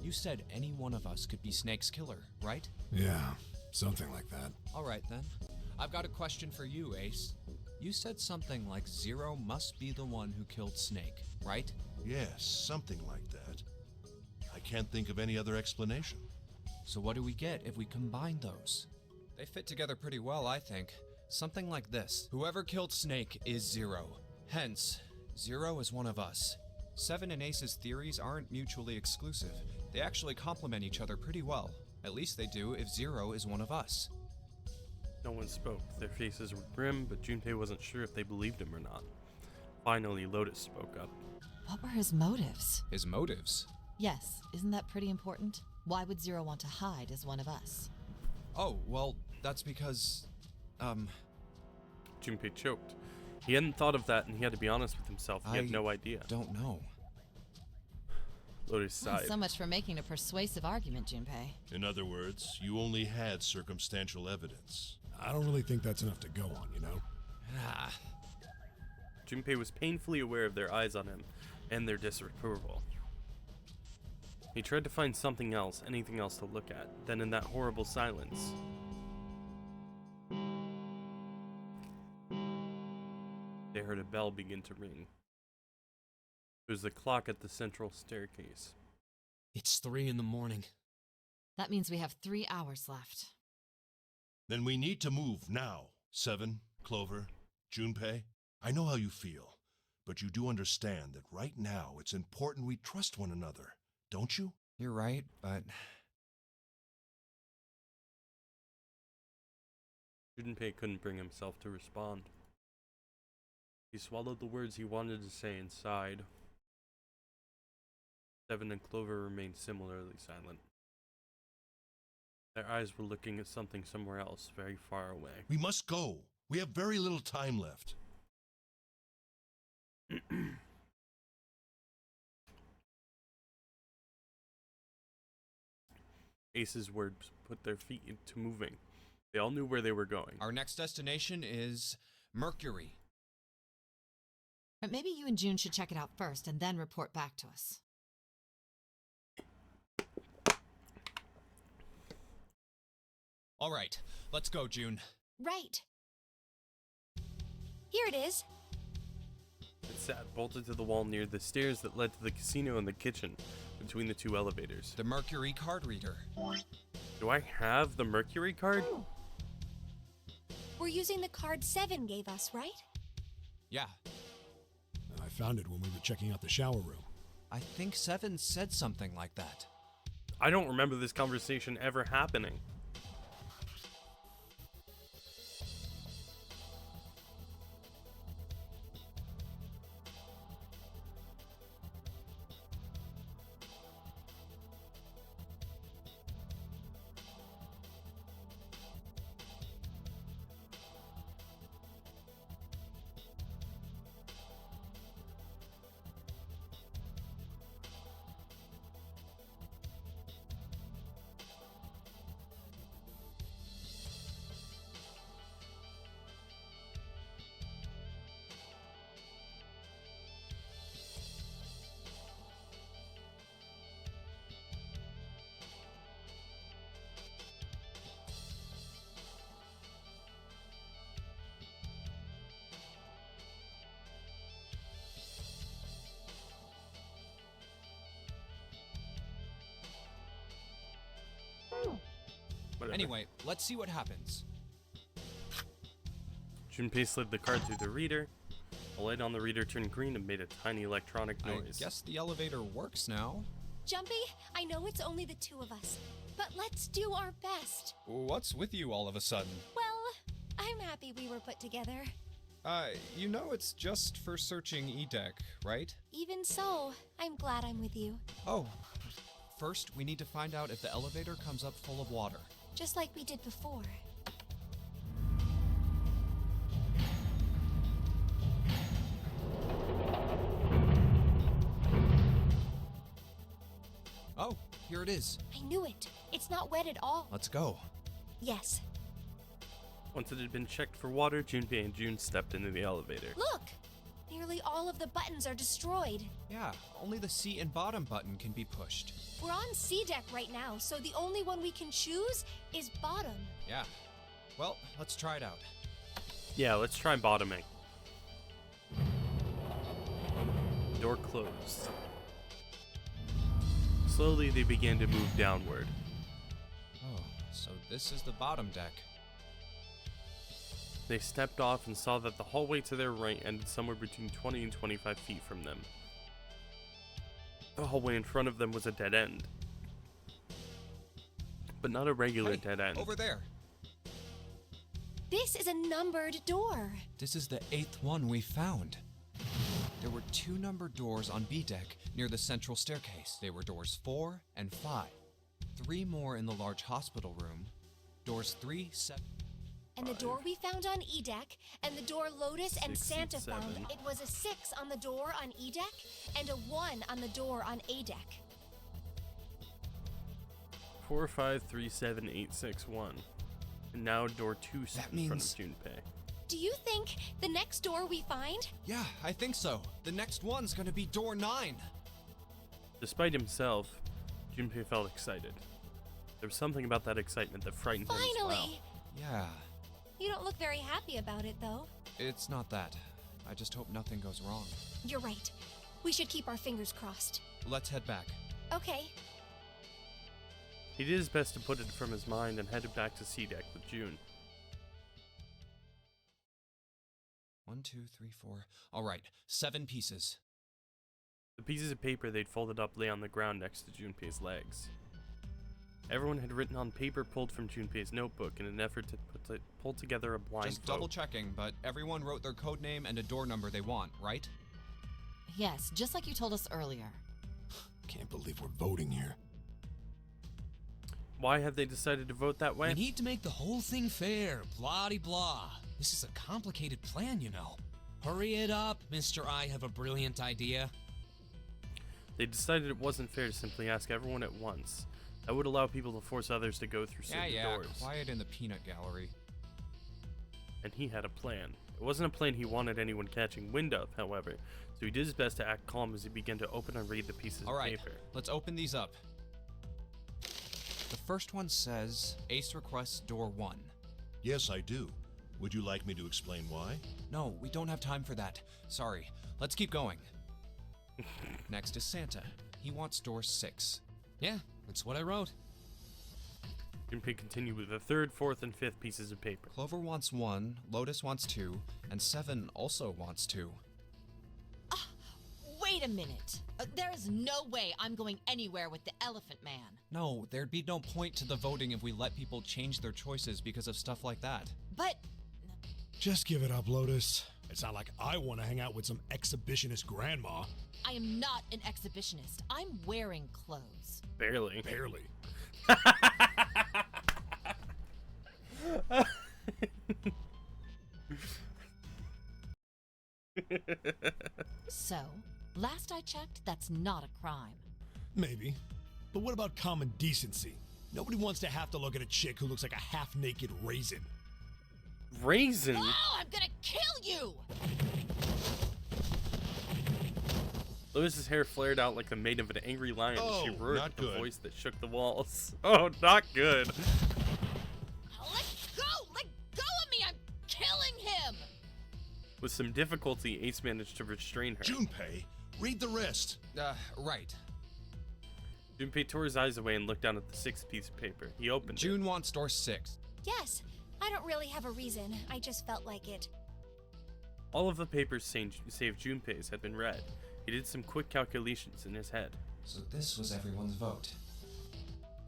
you said any one of us could be Snake's killer, right? Yeah, something like that. All right then. I've got a question for you, Ace. You said something like Zero must be the one who killed Snake, right? Yes, something like that. I can't think of any other explanation. So what do we get if we combine those? They fit together pretty well, I think. Something like this. Whoever killed Snake is Zero. Hence, Zero is one of us. Seven and Ace's theories aren't mutually exclusive. They actually complement each other pretty well. At least they do if Zero is one of us. No one spoke. Their faces were grim, but Junpei wasn't sure if they believed him or not. Finally, Lotus spoke up. What were his motives? His motives? Yes, isn't that pretty important? Why would Zero want to hide as one of us? Oh, well, that's because, Junpei choked. He hadn't thought of that, and he had to be honest with himself. He had no idea. Don't know. Lotus Well, sighed. so much for making a persuasive argument, Junpei. In other words, you only had circumstantial evidence. I don't really think that's enough to go on, you know? Ah, Junpei was painfully aware of their eyes on him and their disapproval. He tried to find something else, anything else to look at. Then in that horrible silence, they heard a bell begin to ring. It was the clock at the central staircase. It's 3 in the morning. That means we have 3 hours left. Then we need to move now. Seven, Clover, Junpei. I know how you feel, but you do understand that right now it's important we trust one another, don't you? you're right, but Junpei couldn't bring himself to respond. He swallowed the words he wanted to say and sighed. Seven and Clover remained similarly silent. Their eyes were looking at something somewhere else, very far away. We must go. We have very little time left. Ace's words put their feet into moving. They all knew where they were going. our next destination is Mercury. But maybe you and June should check it out first and then report back to us. All right, let's go, June. Right. Here it is. It sat bolted to the wall near the stairs that led to the casino and the kitchen, between the two elevators. The Mercury card reader. Do I have the Mercury card? We're using the card Seven gave us, right? Yeah, I found it when we were checking out the shower room. I think Seven said something like that. I don't remember this conversation ever happening. whatever. Anyway, let's see what happens. Junpei slid the card through the reader. The light on the reader turned green and made a tiny electronic noise. I guess the elevator works now. Jumpy, I know it's only the two of us, but let's do our best. What's with you all of a sudden? Well, I'm happy we were put together. You know it's just for searching E-Deck, right? Even so, I'm glad I'm with you. Oh, first we need to find out if the elevator comes up full of water. Just like we did before. Oh, here it is. I knew it. It's not wet at all. Let's go. Yes. Once it had been checked for water, Junpei and June stepped into the elevator. Look! Nearly all of the buttons are destroyed. Yeah, only the C and bottom button can be pushed. We're on C deck right now, so the only one we can choose is bottom. Yeah. Well, let's try it out. Yeah, let's try bottoming. Door closed. Slowly, they began to move downward. Oh, so this is the bottom deck. They stepped off and saw that the hallway to their right ended somewhere between 20 and 25 feet from them. The hallway in front of them was a dead end. But not a regular Hey, dead end. over there. This is a numbered door. This is the 8th one we found. There were 2 numbered doors on B deck near the central staircase. They were doors 4 and 5. 3 more in the large hospital room. Doors 3, 7. And the door we found on E deck, and the door Lotus and 6 and Santa found, 7. it was a 6 on the door on E deck and a 1 on the door on A deck. 4, 5, 3, 7, 8, 6, 1. And now door 2 stood That in front means- of Junpei. Do you think the next door we find? Yeah, I think so. The next one's gonna be door 9. Despite himself, Junpei felt excited. There was something about that excitement that frightened him as well. Finally! Yeah, You don't look very happy about it, though. it's not that. I just hope nothing goes wrong. You're right. We should keep our fingers crossed. Let's head back. Okay. He did his best to put it from his mind and headed back to C deck with June. 1, 2, 3, 4. All right, 7 pieces. The pieces of paper they'd folded up lay on the ground next to Junpei's legs. Everyone had written on paper pulled from Junpei's notebook in an effort to pull together a blind Just vote. double checking, but everyone wrote their code name and a door number they want, right? Yes, just like you told us earlier. Can't believe we're voting here. Why had they decided to vote that way? We need to make the whole thing fair, blah-de-blah. This is a complicated plan, you know. Hurry it up, Mr. I have a brilliant idea. They decided it wasn't fair to simply ask everyone at once. That would allow people to force others to go through certain doors. Quiet in the peanut gallery. And he had a plan. It wasn't a plan he wanted anyone catching wind of, however, so he did his best to act calm as he began to open and read the pieces All of right, paper. let's open these up. The first one says, Ace requests door 1. Yes, I do. Would you like me to explain why? No, we don't have time for that. Sorry. Let's keep going. Next is Santa. He wants door 6. Yeah, that's what I wrote. Junpei continued with the third, fourth, and fifth pieces of paper. Clover wants 1, Lotus wants 2, and 7 also wants 2. Wait a minute. There is no way I'm going anywhere with the Elephant Man. No, there'd be no point to the voting if we let people change their choices because of stuff like that. But Just give it up, Lotus. It's not like I want to hang out with some exhibitionist grandma. I am not an exhibitionist. I'm wearing clothes. Barely. Barely. So, last I checked, that's not a crime. Maybe. But what about common decency? Nobody wants to have to look at a chick who looks like a half-naked raisin. Raisin? Oh, I'm gonna kill you! Lotus's hair flared out like the mane of an angry lion as she Oh, roared not with a good. voice that shook the walls. Oh, not good. Let go! Let go of me! I'm killing him! With some difficulty, Ace managed to restrain her. Junpei, read the rest. Right. Junpei tore his eyes away and looked down at the 6th piece of paper. He opened it. June wants door 6. Yes, I don't really have a reason. I just felt like it. All of the papers save Junpei's had been read. He did some quick calculations in his head. So this was everyone's vote.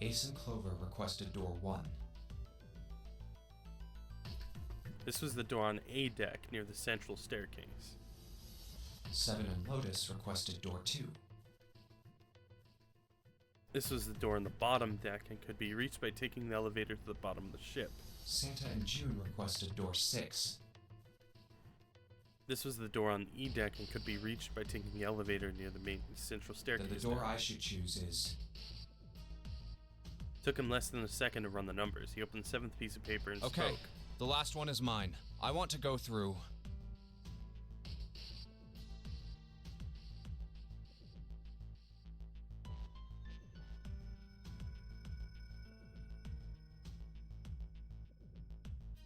Ace and Clover requested door 1. This was the door on A deck near the central staircase. 7 and Lotus requested door 2. This was the door on the bottom deck and could be reached by taking the elevator to the bottom of the ship. Santa and June requested door 6. This was the door on E deck and could be reached by taking the elevator near the main central staircase. Then the door I should choose is... Took him less than a second to run the numbers. He opened the 7th piece of paper and Okay, spoke. the last one is mine. I want to go through...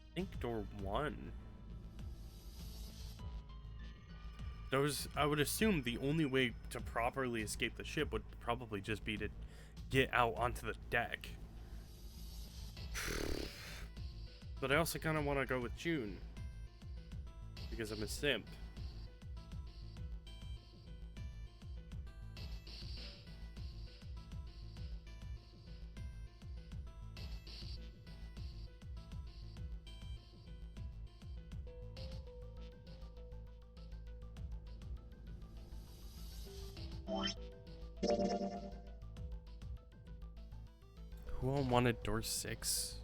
I think door 1. I would assume the only way to properly escape the ship would probably just be to get out onto the deck. But I also kind of want to go with June. Because I'm a simp. Who all wanted door 6?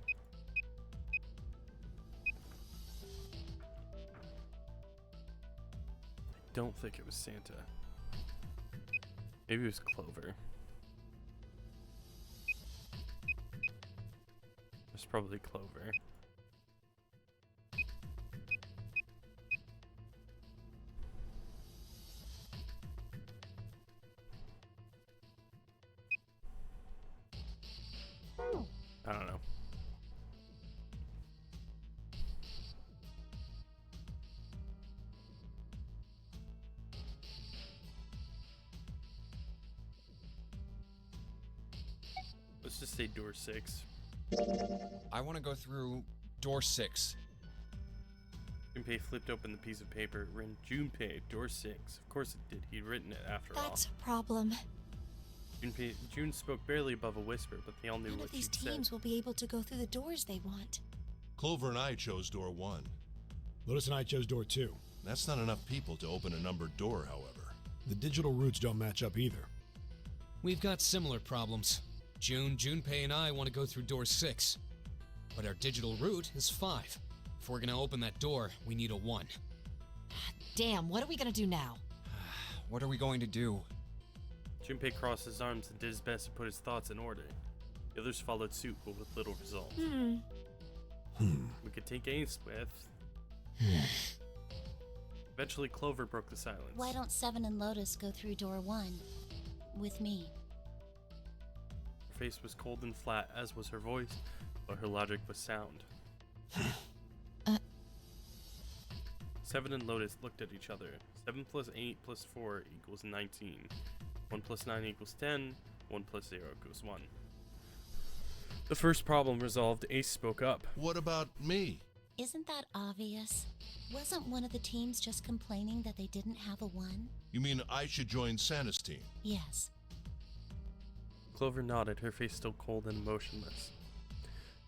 I don't think it was Santa. Maybe it was Clover. It's probably Clover. I don't know. Let's just say door 6. I want to go through door 6. Junpei flipped open the piece of paper. It ran Junpei, door 6. Of course it did. He'd written it after all. That's a problem. June spoke barely above a whisper, but they all knew None what of these she'd said. teams will be able to go through the doors they want. Clover and I chose door 1. Lotus and I chose door 2. That's not enough people to open a numbered door, however. The digital routes don't match up either. We've got similar problems. Junpei and I want to go through door 6. But our digital route is 5. If we're gonna open that door, we need a 1. Damn, what are we gonna do now? What are we going to do? Junpei crossed his arms and did his best to put his thoughts in order. The others followed suit, but with little result. We could take Ace with... Eventually, Clover broke the silence. Why don't 7 and Lotus go through door 1 with me? Her face was cold and flat, as was her voice, but her logic was sound. 7 and Lotus looked at each other. 7 plus 8 plus 4 equals 19. 1 plus 9 equals 10. 1 plus 0 equals 1. The first problem resolved, Ace spoke up. What about me? Isn't that obvious? Wasn't one of the teams just complaining that they didn't have a 1? You mean I should join Santa's team? Yes. Clover nodded, her face still cold and motionless.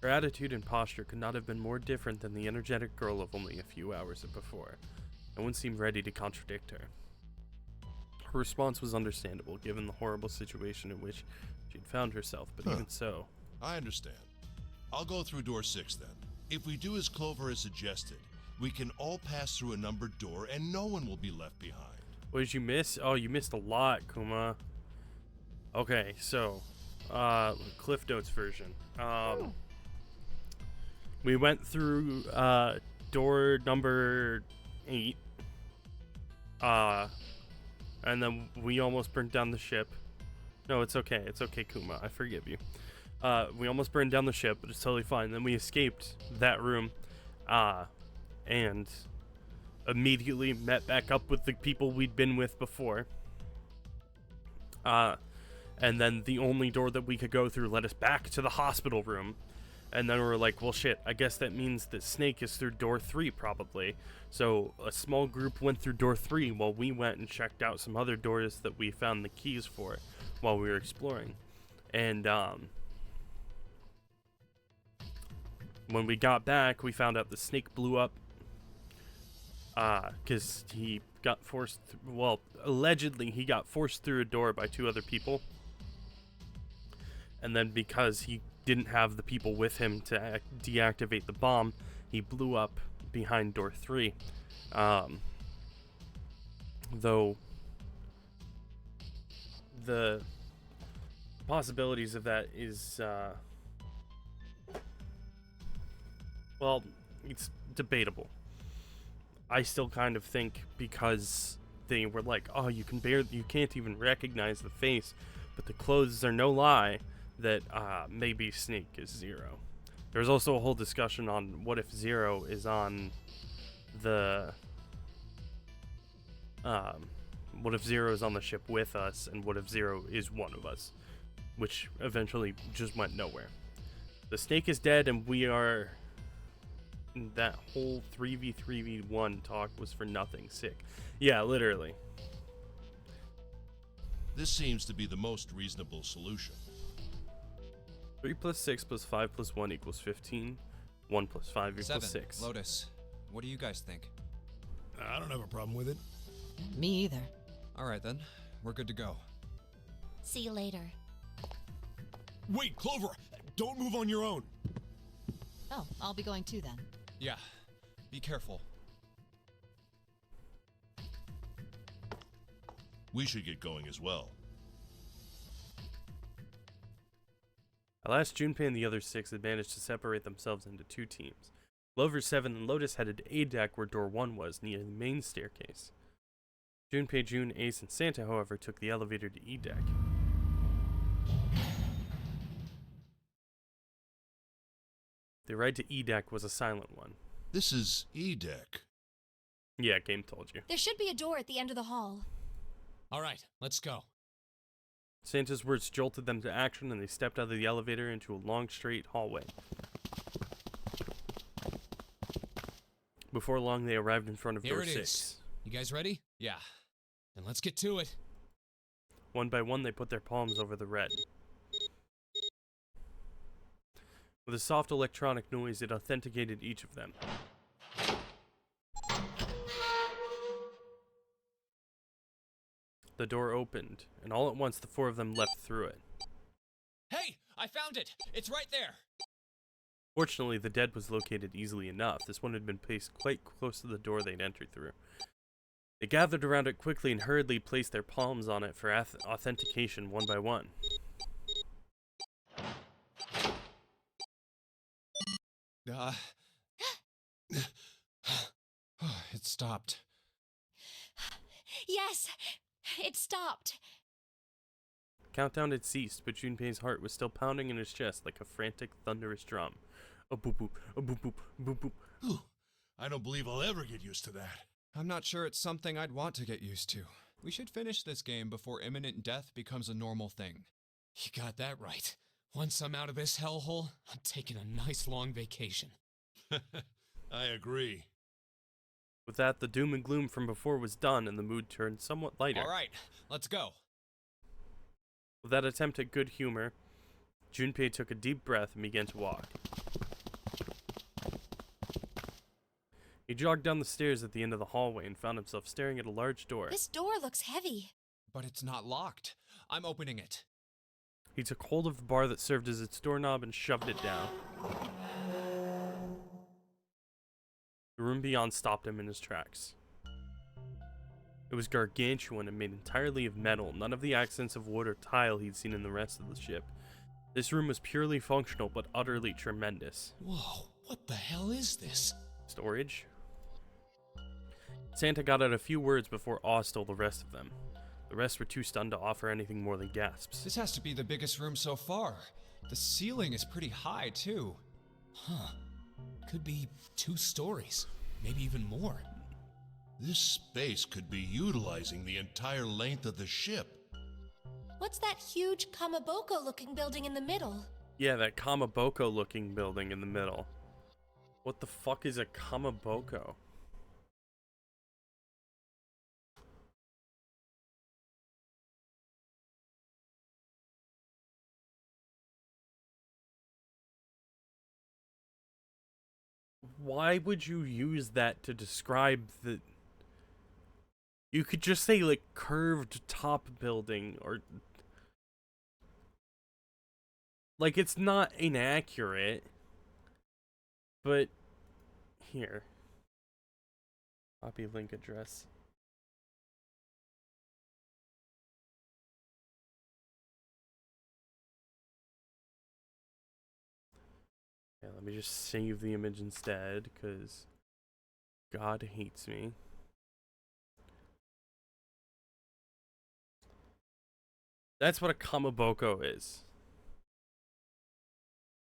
Her attitude and posture could not have been more different than the energetic girl of only a few hours before. No one seemed ready to contradict her. Her response was understandable, given the horrible situation in which she'd found herself, but even so... I understand. I'll go through door 6 then. If we do as Clover has suggested, we can all pass through a numbered door and no one will be left behind. What did you miss? Oh, you missed a lot, Kuma. Okay, so... Cliff Notes version. We went through door number 8. And then we almost burnt down the ship. No, it's okay. It's okay, Kuma. I forgive you. We almost burned down the ship, but it's totally fine. Then we escaped that room. And immediately met back up with the people we'd been with before. And then the only door that we could go through led us back to the hospital room. And then we were like, well, shit, I guess that means that Snake is through door 3, probably. So a small group went through door 3 while we went and checked out some other doors that we found the keys for while we were exploring. And when we got back, we found out the Snake blew up because he got forced, well, allegedly he got forced through a door by 2 other people. And then because he didn't have the people with him to deactivate the bomb, he blew up behind door 3. Though the possibilities of that is, well, it's debatable. I still kind of think because they were like, oh, you can't even recognize the face, but the clothes are no lie, that maybe Snake is Zero. There's also a whole discussion on what if Zero is on the what if Zero is on the ship with us, and what if Zero is one of us, which eventually just went nowhere. The Snake is dead, and we are, that whole 3v3v1 talk was for nothing. Sick. Yeah, literally. This seems to be the most reasonable solution. 3 plus 6 plus 5 plus 1 equals 15. 1 plus 5 equals 7. 6. Lotus, what do you guys think? I don't have a problem with it. Me either. All right then, we're good to go. See you later. Wait, Clover! Don't move on your own! Oh, I'll be going too then. Yeah, be careful. We should get going as well. At last, Junpei and the other 6 had managed to separate themselves into 2 teams. Clover, 7, and Lotus headed to A deck where door 1 was, near the main staircase. Junpei, June, Ace, and Santa, however, took the elevator to E deck. The ride to E deck was a silent one. This is E deck. Yeah, game told you. There should be a door at the end of the hall. All right, let's go. Santa's words jolted them to action, and they stepped out of the elevator into a long, straight hallway. Before long, they arrived in front of Here door it 6. is. You guys ready? Yeah. Then let's get to it. One by one, they put their palms over the red. With a soft electronic noise, it authenticated each of them. The door opened, and all at once the 4 of them leapt through it. Hey, I found it! It's right there! Fortunately, the dead was located easily enough. This one had been placed quite close to the door they'd entered through. They gathered around it quickly and hurriedly placed their palms on it for authentication one by one. It stopped. Yes, it stopped. Countdown had ceased, but Junpei's heart was still pounding in his chest like a frantic, thunderous drum. A boop boop, a boop boop, boop boop. Whew. I don't believe I'll ever get used to that. I'm not sure it's something I'd want to get used to. We should finish this game before imminent death becomes a normal thing. You got that right. Once I'm out of this hellhole, I'm taking a nice long vacation. I agree. With that, the doom and gloom from before was done, and the mood turned somewhat lighter. All right, let's go. With that attempt at good humor, Junpei took a deep breath and began to walk. He jogged down the stairs at the end of the hallway and found himself staring at a large door. This door looks heavy. But it's not locked. I'm opening it. He took hold of the bar that served as its doorknob and shoved it down. The room beyond stopped him in his tracks. It was gargantuan and made entirely of metal, none of the accents of wood or tile he'd seen in the rest of the ship. This room was purely functional, but utterly tremendous. Whoa, what the hell is this? Storage? Santa got out a few words before awe stole the rest of them. The rest were too stunned to offer anything more than gasps. This has to be the biggest room so far. The ceiling is pretty high, too. Huh. Could be 2 stories, maybe even more. This space could be utilizing the entire length of the ship. What's that huge Kamaboko-looking building in the middle? Yeah, that Kamaboko looking building in the middle. What the fuck is a Kamaboko? Why would you use that to describe the... You could just say, like, curved top building, or... Like, it's not inaccurate. But... Here. Copy link address. Yeah, let me just save the image instead, because God hates me. That's what a Kamaboko is.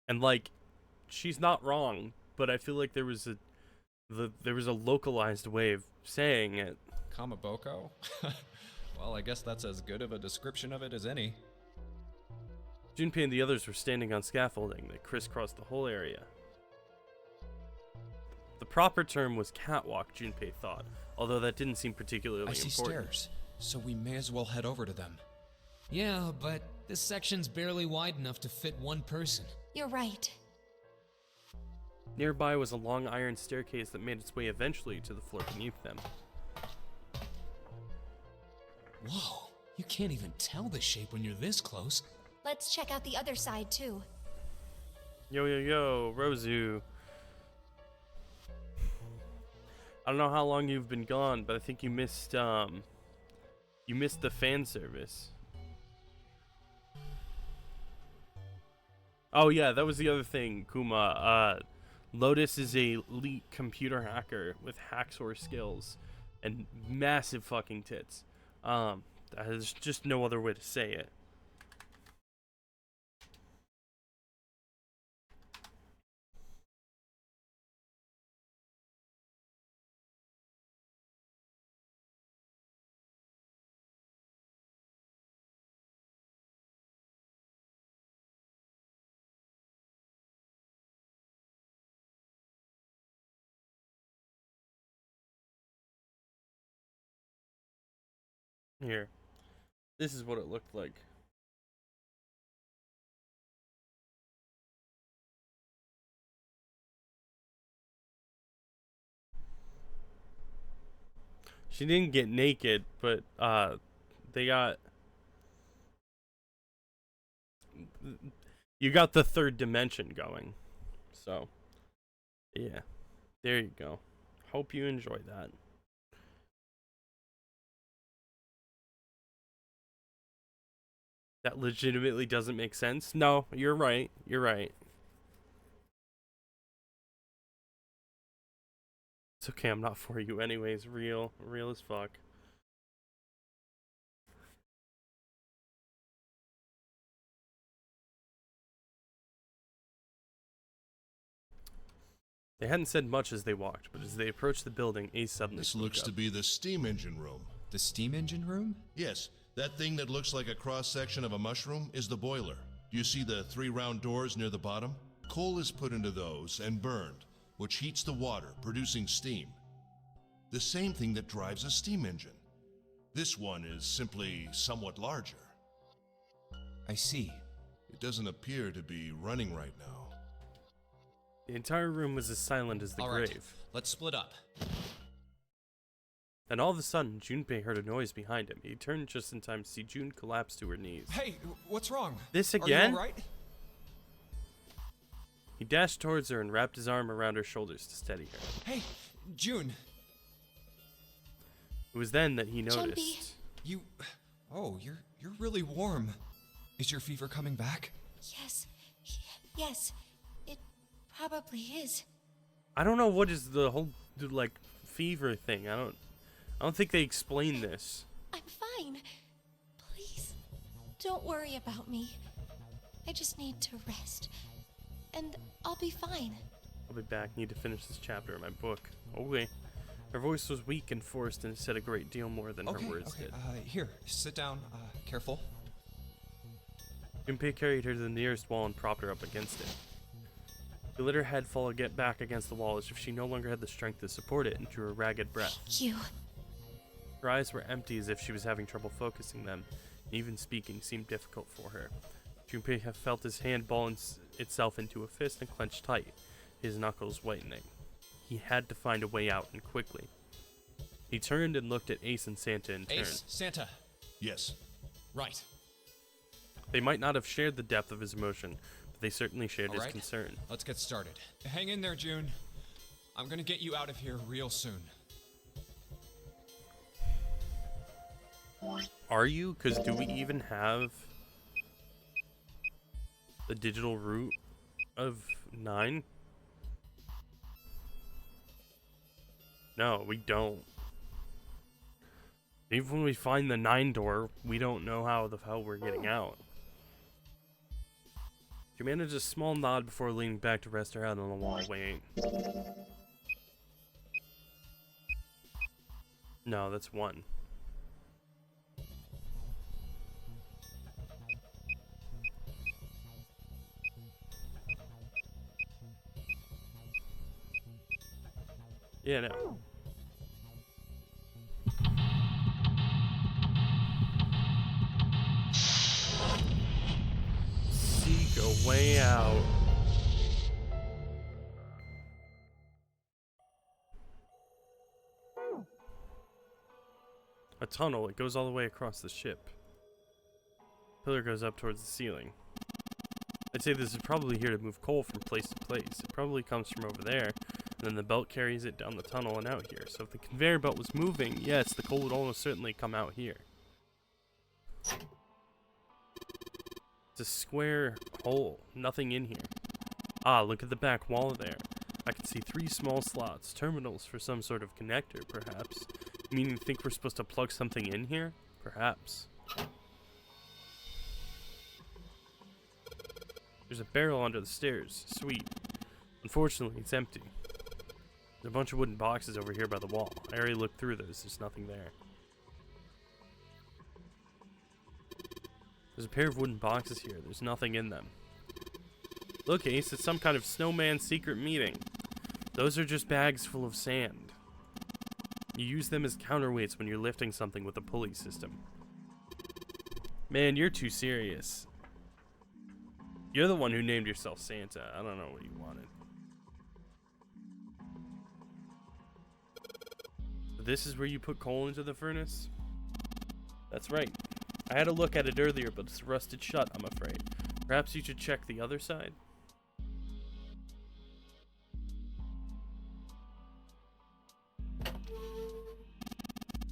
And like, she's not wrong, but I feel like there was a localized way of saying it. Kamaboko? Well, I guess that's as good of a description of it as any. Junpei and the others were standing on scaffolding that crisscrossed the whole area. The proper term was catwalk, Junpei thought, although that didn't seem particularly I see important. stairs, so we may as well head over to them. Yeah, but this section's barely wide enough to fit one person. You're right. Nearby was a long iron staircase that made its way eventually to the floor beneath them. Whoa, you can't even tell the shape when you're this close. Let's check out the other side, too. Yo, yo, yo, Rozu. I don't know how long you've been gone, but I think you missed the fan service. Oh yeah, that was the other thing, Kuma. Lotus is a elite computer hacker with hacksaw skills and massive fucking tits. There's just no other way to say it. Here. This is what it looked like. She didn't get naked, but they got... You got the third dimension going. So, yeah. There you go. Hope you enjoy that. That legitimately doesn't make sense. No, you're right. You're right. It's okay, I'm not for you anyways. Real as fuck. They hadn't said much as they walked, but as they approached the building, Ace suddenly This spoke looks up. to be the steam engine room. The steam engine room? Yes, that thing that looks like a cross-section of a mushroom is the boiler. Do you see the 3 round doors near the bottom? Coal is put into those and burned, which heats the water, producing steam. The same thing that drives a steam engine. This one is simply somewhat larger. I see. It doesn't appear to be running right now. The entire room was as silent as the All grave. right, let's split up. Then all of a sudden, Junpei heard a noise behind him. He turned just in time to see June collapse to her knees. Hey, what's wrong? This Are you again? all right? He dashed towards her and wrapped his arm around her shoulders to steady her. Hey, June. It was then that he noticed. Junpei. You... Oh, you're really warm. Is your fever coming back? Yes. Yes. It probably is. I don't know what is the whole like fever thing. I don't think they explain this. I'm fine. Please, don't worry about me. I just need to rest. And I'll be fine. I'll be back. Need to finish this chapter in my book. Okay. Her voice was weak and forced, and it said a great deal more than her words did. Here, sit down. Careful. Junpei carried her to the nearest wall and propped her up against it. She let her head fall back against the wall as if she no longer had the strength to support it, and drew a ragged breath. Thank you. Her eyes were empty as if she was having trouble focusing them, and even speaking seemed difficult for her. Junpei felt his hand ball itself into a fist and clenched tight, his knuckles whitening. He had to find a way out, and quickly. He turned and looked at Ace and Santa in turn. Ace, Santa. Yes. Right. They might not have shared the depth of his emotion, but they certainly shared his Alright. concern. Let's get started. Hang in there, June. I'm gonna get you out of here real soon. Are you? Because do we even have the digital root of 9? No, we don't. Even when we find the 9 door, we don't know how the hell we're getting out. She managed a small nod before leaning back to rest her head on the wall, waiting. No, that's 1. Yeah, no. Seek a way out. A tunnel, it goes all the way across the ship. Pillar goes up towards the ceiling. I'd say this is probably here to move coal from place to place. It probably comes from over there, and then the belt carries it down the tunnel and out here. So if the conveyor belt was moving, yes, the coal would almost certainly come out here. It's a square hole, nothing in here. Ah, look at the back wall there. I can see 3 small slots, terminals for some sort of connector, perhaps. You mean you think we're supposed to plug something in here? Perhaps. There's a barrel under the stairs. Sweet. Unfortunately, it's empty. There's a bunch of wooden boxes over here by the wall. I already looked through those. There's nothing there. There's a pair of wooden boxes here. There's nothing in them. Look, Ace, it's some kind of snowman secret meeting. Those are just bags full of sand. You use them as counterweights when you're lifting something with a pulley system. Man, you're too serious. You're the one who named yourself Santa. I don't know what you wanted. This is where you put coal into the furnace? That's right. I had a look at it earlier, but it's rusted shut, I'm afraid. Perhaps you should check the other side?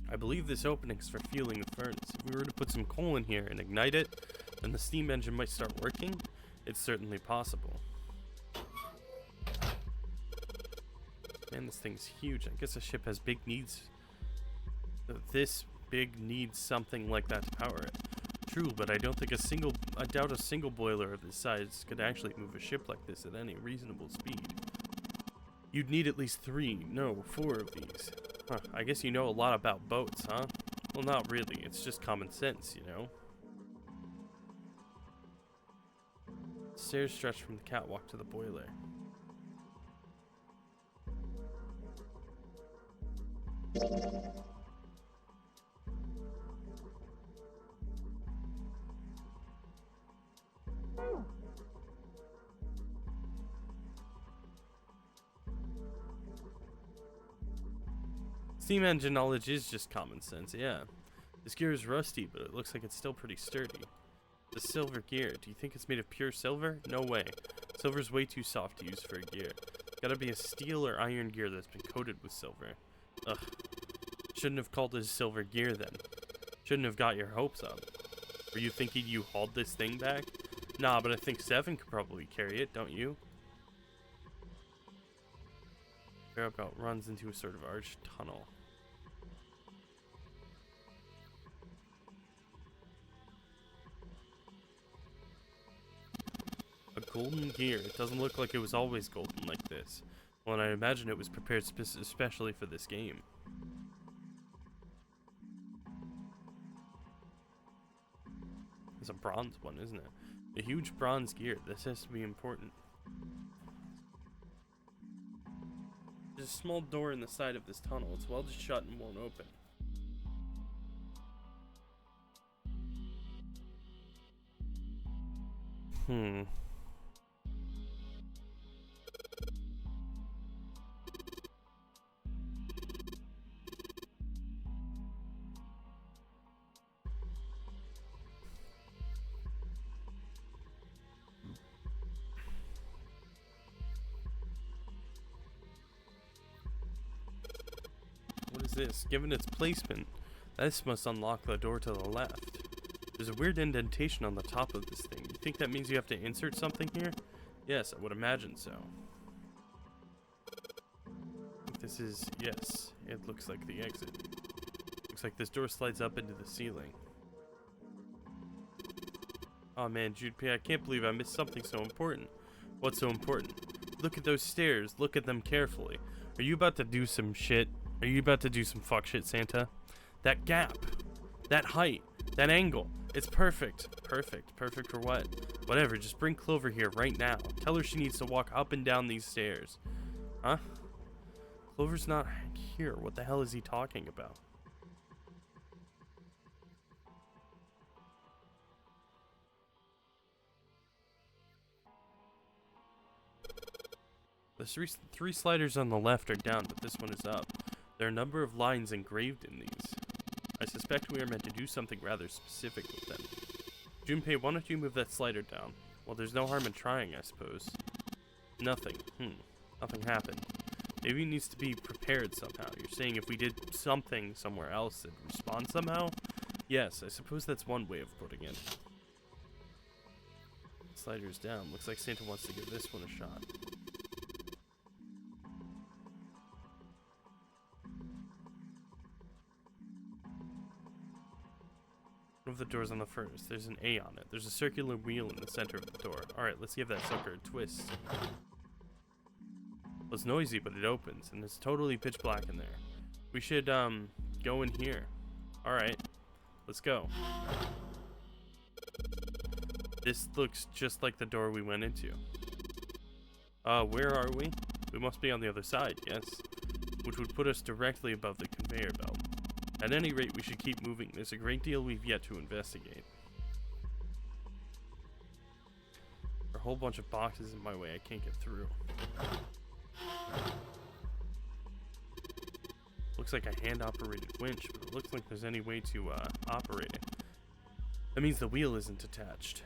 I believe this opening's for fueling the furnace. If we were to put some coal in here and ignite it, then the steam engine might start working. It's certainly possible. Man, this thing's huge. I guess a ship has big needs. This big needs something like that to power it. True, but I doubt a single boiler of this size could actually move a ship like this at any reasonable speed. You'd need at least 3, no, 4 of these. Huh, I guess you know a lot about boats, huh? Well, not really. It's just common sense, you know? Stairs stretch from the catwalk to the boiler. Steam engine knowledge is just common sense, yeah. This gear is rusty, but it looks like it's still pretty sturdy. The silver gear, do you think it's made of pure silver? No way. Silver's way too soft to use for a gear. Gotta be a steel or iron gear that's been coated with silver. Ugh. Shouldn't have called it a silver gear then. Shouldn't have got your hopes up. Were you thinking you hauled this thing back? Nah, but I think 7 could probably carry it, don't you? Conveyor belt runs into a sort of arched tunnel. A golden gear. It doesn't look like it was always golden like this. Well, and I imagine it was prepared especially for this game. It's a bronze one, isn't it? A huge bronze gear. This has to be important. There's a small door in the side of this tunnel. It's welded shut and won't open. What is this? Given its placement, this must unlock the door to the left. There's a weird indentation on the top of this thing. You think that means you have to insert something here? Yes, I would imagine so. This is, yes, it looks like the exit. Looks like this door slides up into the ceiling. Oh man, Junpei, I can't believe I missed something so important. What's so important? Look at those stairs. Look at them carefully. Are you about to do some shit? Are you about to do some fuck shit, Santa? That gap, that height, that angle. It's perfect. Perfect. Perfect for what? Whatever, just bring Clover here right now. Tell her she needs to walk up and down these stairs. Huh? Clover's not here. What the hell is he talking about? The three sliders on the left are down, but this one is up. There are a number of lines engraved in these. I suspect we are meant to do something rather specific with them. Junpei, why don't you move that slider down? Well, there's no harm in trying, I suppose. Nothing. Nothing happened. Maybe it needs to be prepared somehow. You're saying if we did something somewhere else, it'd respond somehow? Yes, I suppose that's one way of putting it. Slider's down. Looks like Santa wants to give this one a shot. One of the doors on the first. There's an A on it. There's a circular wheel in the center of the door. Alright, let's give that sucker a twist. Well, it's noisy, but it opens, and it's totally pitch black in there. We should, go in here. Alright, let's go. This looks just like the door we went into. Where are we? We must be on the other side, yes. Which would put us directly above the conveyor belt. At any rate, we should keep moving. There's a great deal we've yet to investigate. There are a whole bunch of boxes in my way. I can't get through. Looks like a hand-operated winch, but it looks like there's any way to operate it. That means the wheel isn't attached.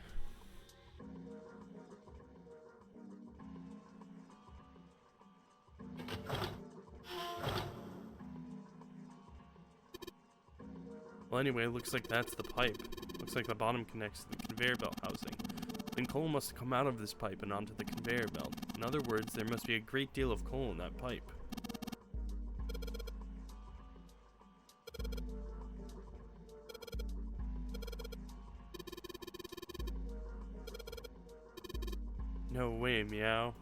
Well, anyway, looks like that's the pipe. Looks like the bottom connects to the conveyor belt housing. Then coal must come out of this pipe and onto the conveyor belt. In other words, there must be a great deal of coal in that pipe. No way, Meow.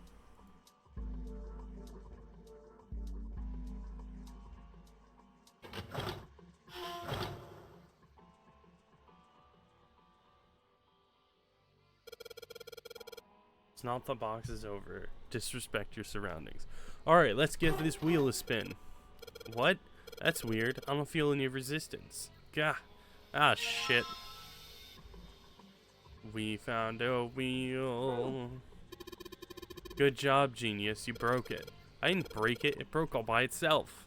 Stomp the boxes over. Disrespect your surroundings. Alright, let's give this wheel a spin. What? That's weird. I don't feel any resistance. Gah. Ah, shit. We found a wheel. Good job, genius. You broke it. I didn't break it. It broke all by itself.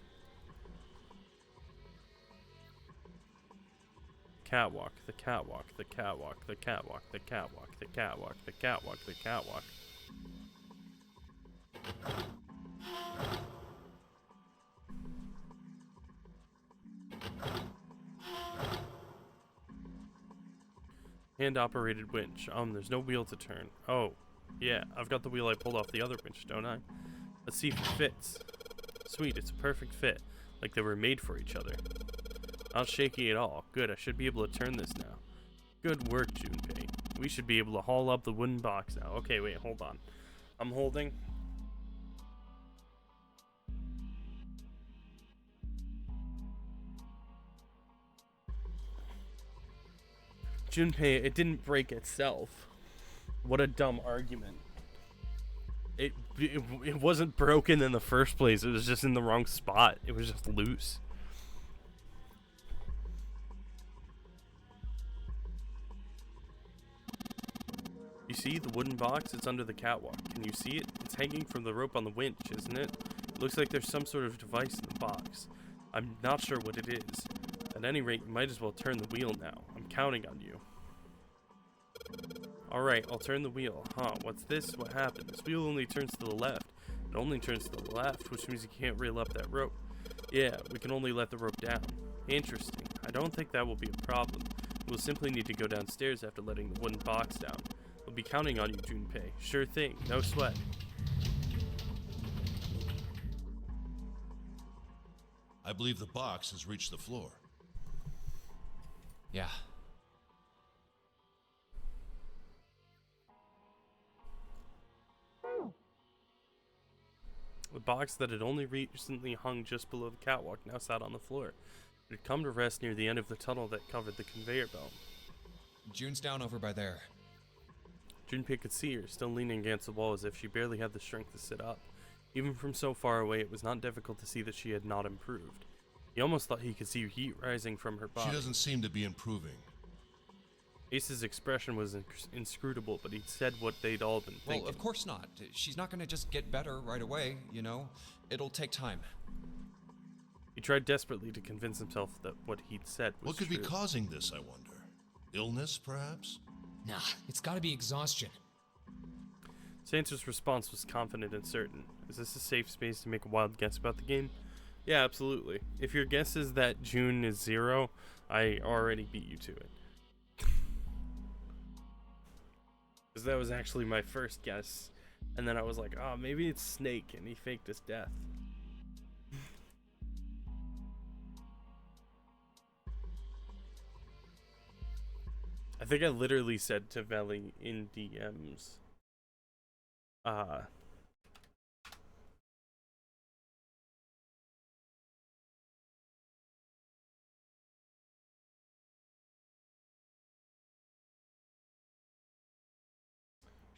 Catwalk, the catwalk, the catwalk, the catwalk, the catwalk, the catwalk, the catwalk, the catwalk. Hand-operated winch. There's no wheel to turn. Oh, yeah, I've got the wheel I pulled off the other winch, don't I? Let's see if it fits. Sweet, it's a perfect fit. Like they were made for each other. Not shaky at all. Good, I should be able to turn this now. Good work, Junpei. We should be able to haul up the wooden box now. Okay, wait, hold on. I'm holding. Junpei, it didn't break itself. What a dumb argument. It wasn't broken in the first place. It was just in the wrong spot. It was just loose. You see the wooden box? It's under the catwalk. Can you see it? It's hanging from the rope on the winch, isn't it? It looks like there's some sort of device in the box. I'm not sure what it is. At any rate, you might as well turn the wheel now. I'm counting on you. Alright, I'll turn the wheel. Huh, what's this? What happened? This wheel only turns to the left. It only turns to the left, which means you can't reel up that rope. Yeah, we can only let the rope down. Interesting. I don't think that will be a problem. We'll simply need to go downstairs after letting the wooden box down. We'll be counting on you, Junpei. Sure thing. No sweat. I believe the box has reached the floor. Yeah. The box that had only recently hung just below the catwalk now sat on the floor. It had come to rest near the end of the tunnel that covered the conveyor belt. June's down over by there. Junpei could see her, still leaning against the wall as if she barely had the strength to sit up. Even from so far away, it was not difficult to see that she had not improved. He almost thought he could see heat rising from her body. She doesn't seem to be improving. Ace's expression was inscrutable, but he said what they'd all been thinking. Well, of course not. She's not gonna just get better right away, you know? It'll take time. He tried desperately to convince himself that what he'd said was What could true. be causing this, I wonder? Illness, perhaps? Nah, it's gotta be exhaustion. Santa's response was confident and certain. Is this a safe space to make a wild guess about the game? Yeah, absolutely. If your guess is that June is 0, I already beat you to it. Because that was actually my first guess. And then I was like, oh, maybe it's Snake and he faked his death. I think I literally said to Veli in DMs,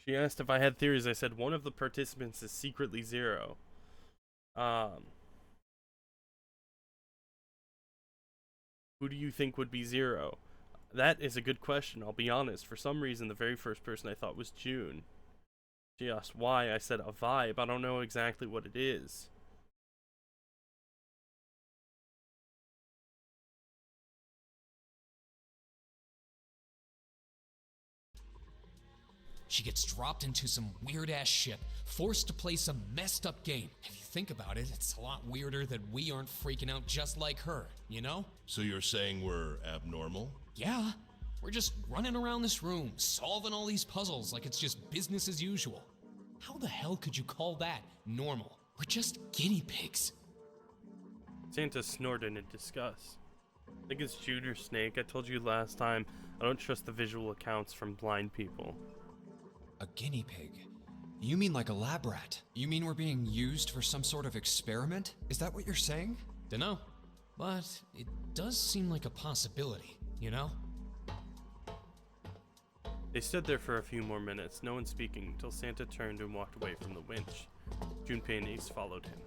she asked if I had theories. I said one of the participants is secretly 0. Who do you think would be 0? That is a good question, I'll be honest. For some reason, the very first person I thought was June. She asked why. I said a vibe. I don't know exactly what it is. She gets dropped into some weird-ass ship, forced to play some messed-up game. If you think about it, it's a lot weirder that we aren't freaking out just like her, you know? So you're saying we're abnormal? Yeah, we're just running around this room, solving all these puzzles like it's just business as usual. How the hell could you call that normal? We're just guinea pigs. Santa snorted in disgust. I think it's Jude or Snake. I told you last time, I don't trust the visual accounts from blind people. A guinea pig? You mean like a lab rat? You mean we're being used for some sort of experiment? Is that what you're saying? Dunno, but it does seem like a possibility, you know? They stood there for a few more minutes, no one speaking, until Santa turned and walked away from the winch. Junpei and Ace followed him.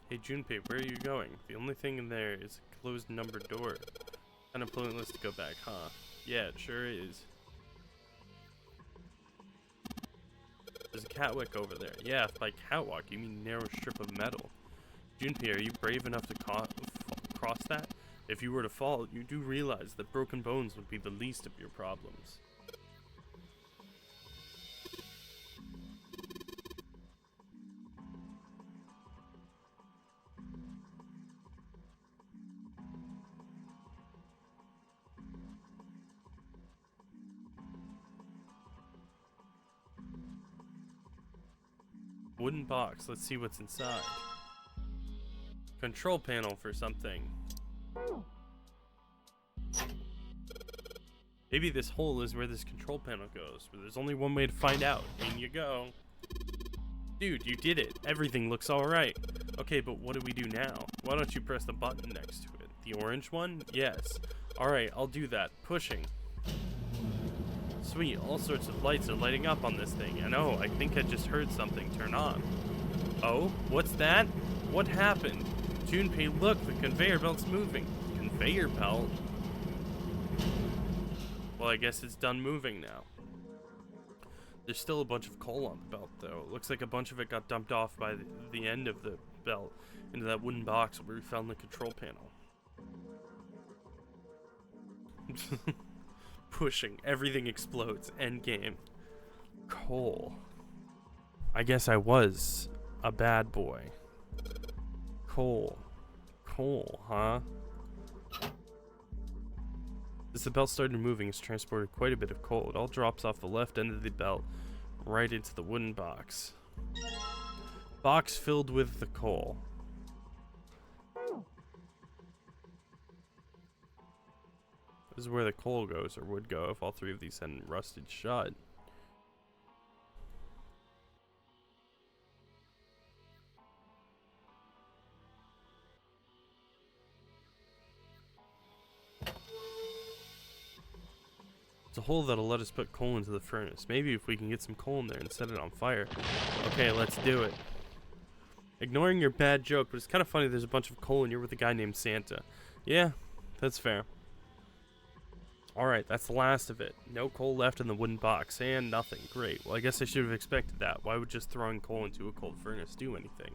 Hey Junpei, where are you going? The only thing in there is a closed numbered door. Kind of pointless to go back, huh? Yeah, it sure is. There's a catwalk over there. Yeah, if by catwalk you mean narrow strip of metal. Junpei, are you brave enough to cross that? If you were to fall, you do realize that broken bones would be the least of your problems. Wooden box, let's see what's inside. Control panel for something. Maybe this hole is where this control panel goes, but there's only one way to find out. In you go. Dude, you did it. Everything looks alright. Okay, but what do we do now? Why don't you press the button next to it? The orange one? Yes. Alright, I'll do that. Pushing. Sweet, all sorts of lights are lighting up on this thing. I know, I think I just heard something turn on. Oh, what's that? What happened? Junpei, look, the conveyor belt's moving. Conveyor belt? Well, I guess it's done moving now. There's still a bunch of coal on the belt, though. It looks like a bunch of it got dumped off by the end of the belt into that wooden box where we found the control panel. Pushing. Everything explodes. End game. Coal. I guess I was a bad boy. Coal. Coal, huh? As the belt started moving, it's transported quite a bit of coal. It all drops off the left end of the belt, right into the wooden box. Box filled with the coal. This is where the coal goes, or would go, if all three of these hadn't rusted shut. It's a hole that'll let us put coal into the furnace. Maybe if we can get some coal in there and set it on fire. Okay, let's do it. Ignoring your bad joke, but it's kind of funny there's a bunch of coal and you're with a guy named Santa. Yeah, that's fair. Alright, that's the last of it. No coal left in the wooden box, and nothing. Great. Well, I guess I should have expected that. Why would just throwing coal into a cold furnace do anything?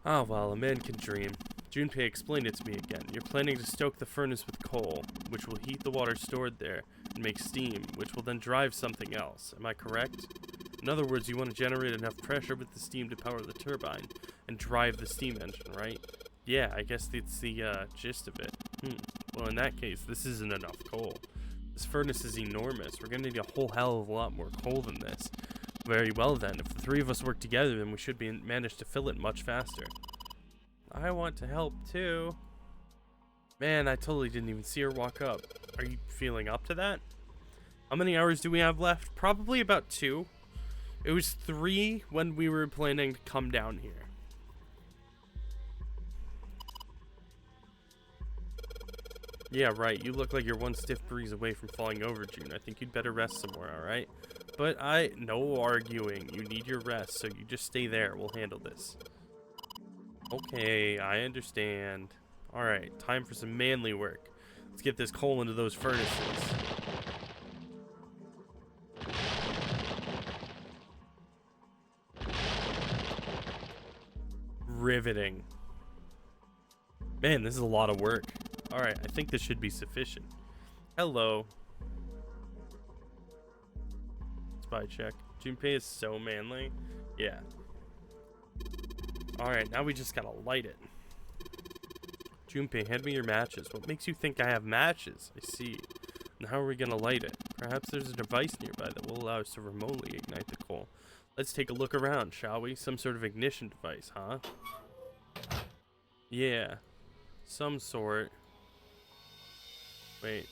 Oh, well, a man can dream. Junpei explained it to me again. You're planning to stoke the furnace with coal, which will heat the water stored there, and make steam, which will then drive something else. Am I correct? In other words, you want to generate enough pressure with the steam to power the turbine, and drive the steam engine, right? Yeah, I guess that's the gist of it. Well, in that case, this isn't enough coal. This furnace is enormous. We're going to need a whole hell of a lot more coal than this. Very well then. If the three of us work together, then we should manage to fill it much faster. I want to help too. Man, I totally didn't even see her walk up. Are you feeling up to that? How many hours do we have left? Probably about 2. It was 3 when we were planning to come down here. Yeah, right. You look like you're one stiff breeze away from falling over, June. I think you'd better rest somewhere, alright? But no arguing. You need your rest, so you just stay there. We'll handle this. Okay, I understand. Alright, time for some manly work. Let's get this coal into those furnaces. Riveting. Man, this is a lot of work. Alright, I think this should be sufficient. Hello. Spy check. Junpei is so manly. Yeah. Alright, now we just gotta light it. Junpei, hand me your matches. What makes you think I have matches? I see. And how are we gonna light it? Perhaps there's a device nearby that will allow us to remotely ignite the coal. Let's take a look around, shall we? Some sort of ignition device, huh? Yeah. Some sort. Wait.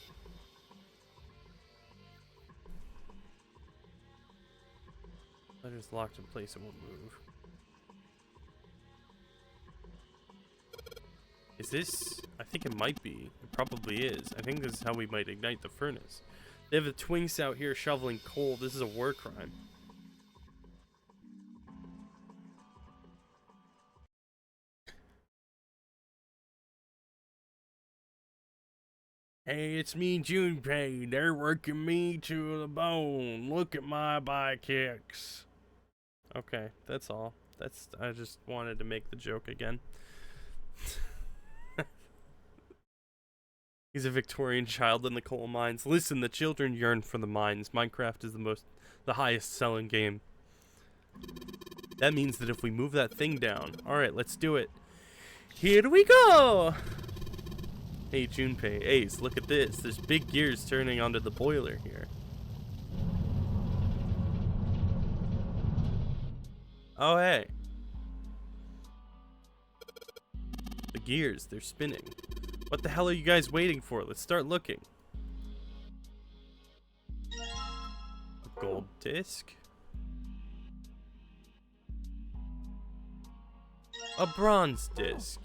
Letter's locked in place, it won't move. Is this? I think it might be. It probably is. I think this is how we might ignite the furnace. They have the twinks out here shoveling coal. This is a war crime. Hey, it's me, Junpei. They're working me to the bone. Look at my bike kicks. Okay, that's all. I just wanted to make the joke again. He's a Victorian child in the coal mines. Listen, the children yearn for the mines. Minecraft is the highest selling game. That means that if we move that thing down. Alright, let's do it. Here we go! Hey, Junpei, Ace, look at this. There's big gears turning onto the boiler here. Oh, hey. The gears, they're spinning. What the hell are you guys waiting for? Let's start looking. gold disc. A bronze disc.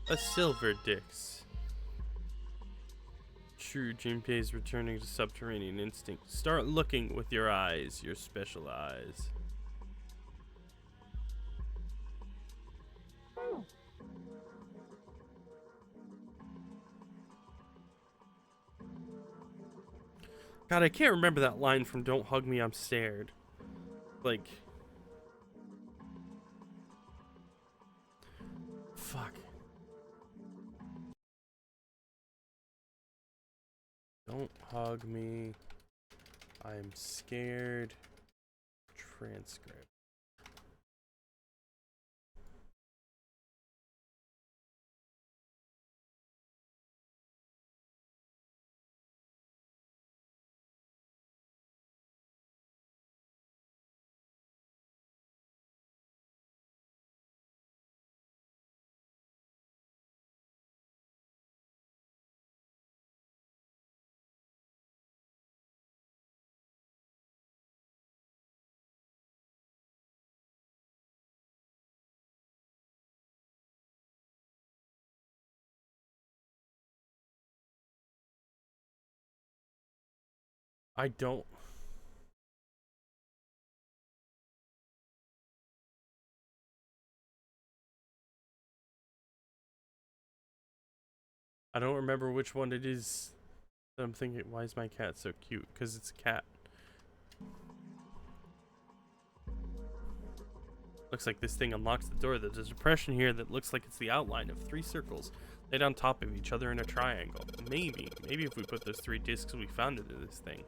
A silver disc. True, Junpei's returning to subterranean instinct. Start looking with your eyes, your special eyes. God, I can't remember that line from Don't Hug Me, I'm Scared. Like... Fuck. Don't hug me. I'm scared. Transcript. I don't... I don't remember which one it is. I'm thinking, why is my cat so cute? Because it's a cat. Looks like this thing unlocks the door. There's a depression here that looks like it's the outline of 3 circles laid on top of each other in a triangle. Maybe if we put those 3 discs we found into this thing.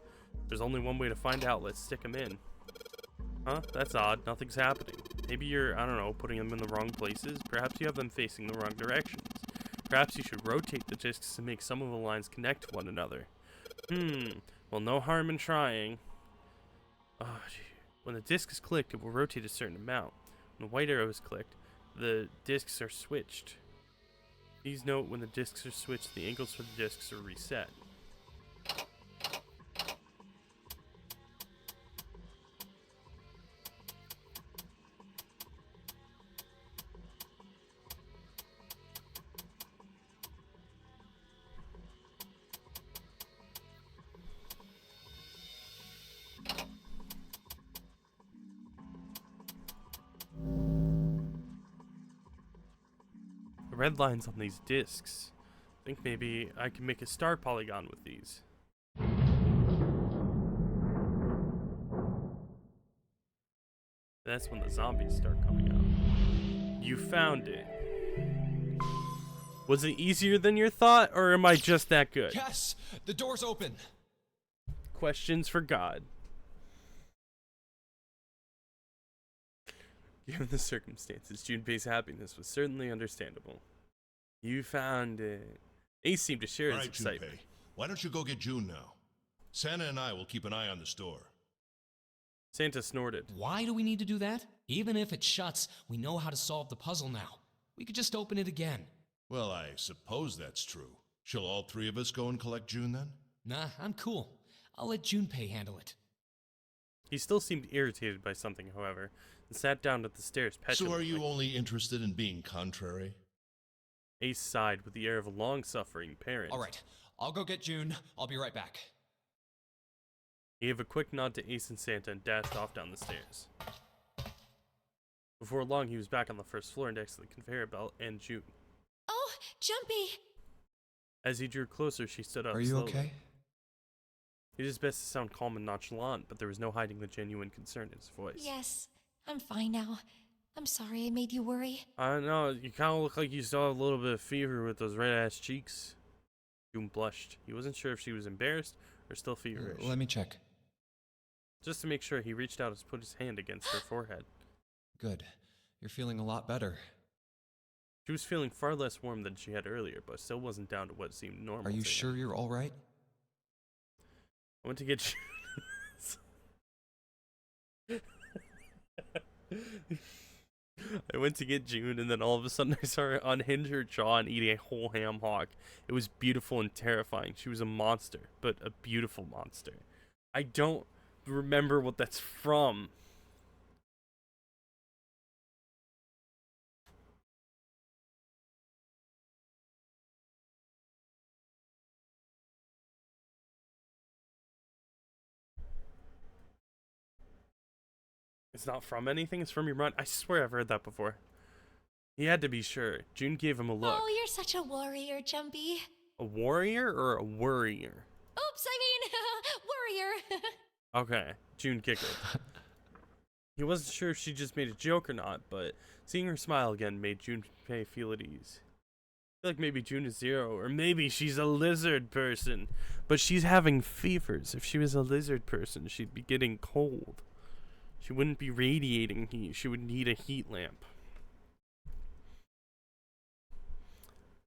There's only one way to find out. Let's stick them in. Huh? That's odd. Nothing's happening. Maybe you're, I don't know, putting them in the wrong places. Perhaps you have them facing the wrong directions. Perhaps you should rotate the discs to make some of the lines connect to one another. Well, no harm in trying. Oh, gee. When the disc is clicked, it will rotate a certain amount. When the white arrow is clicked, the discs are switched. Please note when the discs are switched, the angles for the discs are reset. Red lines on these discs. I think maybe I can make a star polygon with these. That's when the zombies start coming out. You found it. Was it easier than you thought, or am I just that good? Yes! The door's open! Questions for God. Given the circumstances, Junpei's happiness was certainly understandable. You found it. Ace seemed to share his Alright, excitement. Junpei. Why don't you go get June now? Santa and I will keep an eye on the store. Santa snorted. Why do we need to do that? Even if it shuts, we know how to solve the puzzle now. We could just open it again. Well, I suppose that's true. Shall all 3 of us go and collect June then? Nah, I'm cool. I'll let Junpei handle it. He still seemed irritated by something, however, and sat down at the stairs petulantly. So are you only interested in being contrary? Ace sighed with the air of a long-suffering parent. Alright, I'll go get June. I'll be right back. He gave a quick nod to Ace and Santa and dashed off down the stairs. Before long, he was back on the first floor next to the conveyor belt and June. Oh, Jumpy! As he drew closer, she stood up Are you slowly. okay? He did his best to sound calm and nonchalant, but there was no hiding the genuine concern in his voice. Yes, I'm fine now. I'm sorry I made you worry. I know, you kind of look like you still have a little bit of fever with those red-ass cheeks. June blushed. He wasn't sure if she was embarrassed or still feverish. Let me check. Just to make sure, he reached out and put his hand against her forehead. Good. You're feeling a lot better. She was feeling far less warm than she had earlier, but still wasn't down to what seemed normal. Are you to sure him. you're all right? I went to get I went to get June, and then all of a sudden I saw her unhinge her jaw and eat a whole ham hock. It was beautiful and terrifying. She was a monster, but a beautiful monster. I don't remember what that's from. It's not from anything, it's from your mind. I swear I've heard that before. He had to be sure. June gave him a look. Oh, you're such a warrior, Jumpy. A warrior or a worrier? Oops, I mean, warrior. Okay, June giggled. He wasn't sure if she just made a joke or not, but seeing her smile again made Junpei feel at ease. I feel like maybe June is zero, or maybe she's a lizard person. But she's having fevers. If she was a lizard person, she'd be getting cold. She wouldn't be radiating heat. She would need a heat lamp.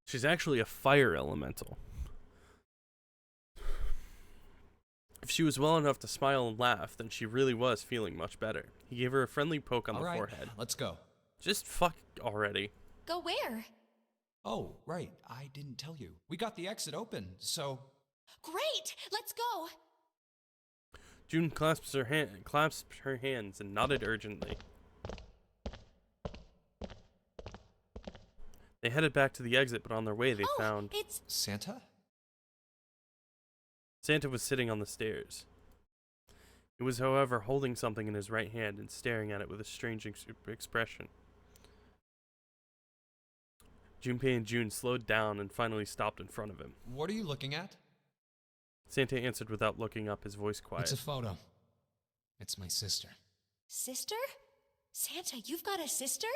She's actually a fire elemental. If she was well enough to smile and laugh, then she really was feeling much better. He gave her a friendly poke on the forehead. Let's go. Just fuck already. Go where? Oh, right. I didn't tell you. We got the exit open, so... Great! Let's go! June clasped her hands and nodded urgently. They headed back to the exit, but on their way they found... It's... Santa? Santa was sitting on the stairs. He was, however, holding something in his right hand and staring at it with a strange expression. Junpei and June slowed down and finally stopped in front of him. What are you looking at? Santa answered without looking up, his voice quiet. It's a photo. It's my sister. Sister? Santa, you've got a sister?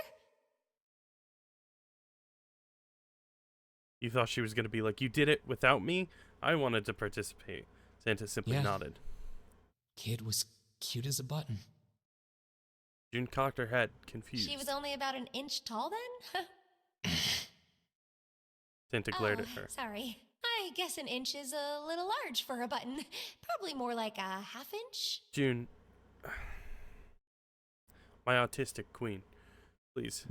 You thought she was going to be like, you did it without me? I wanted to participate. Santa simply nodded. Kid was cute as a button. June cocked her head, confused. She was only about an inch tall then? Santa glared at her. Sorry. I guess an inch is a little large for a button. Probably more like a half inch. June. My autistic queen. Please.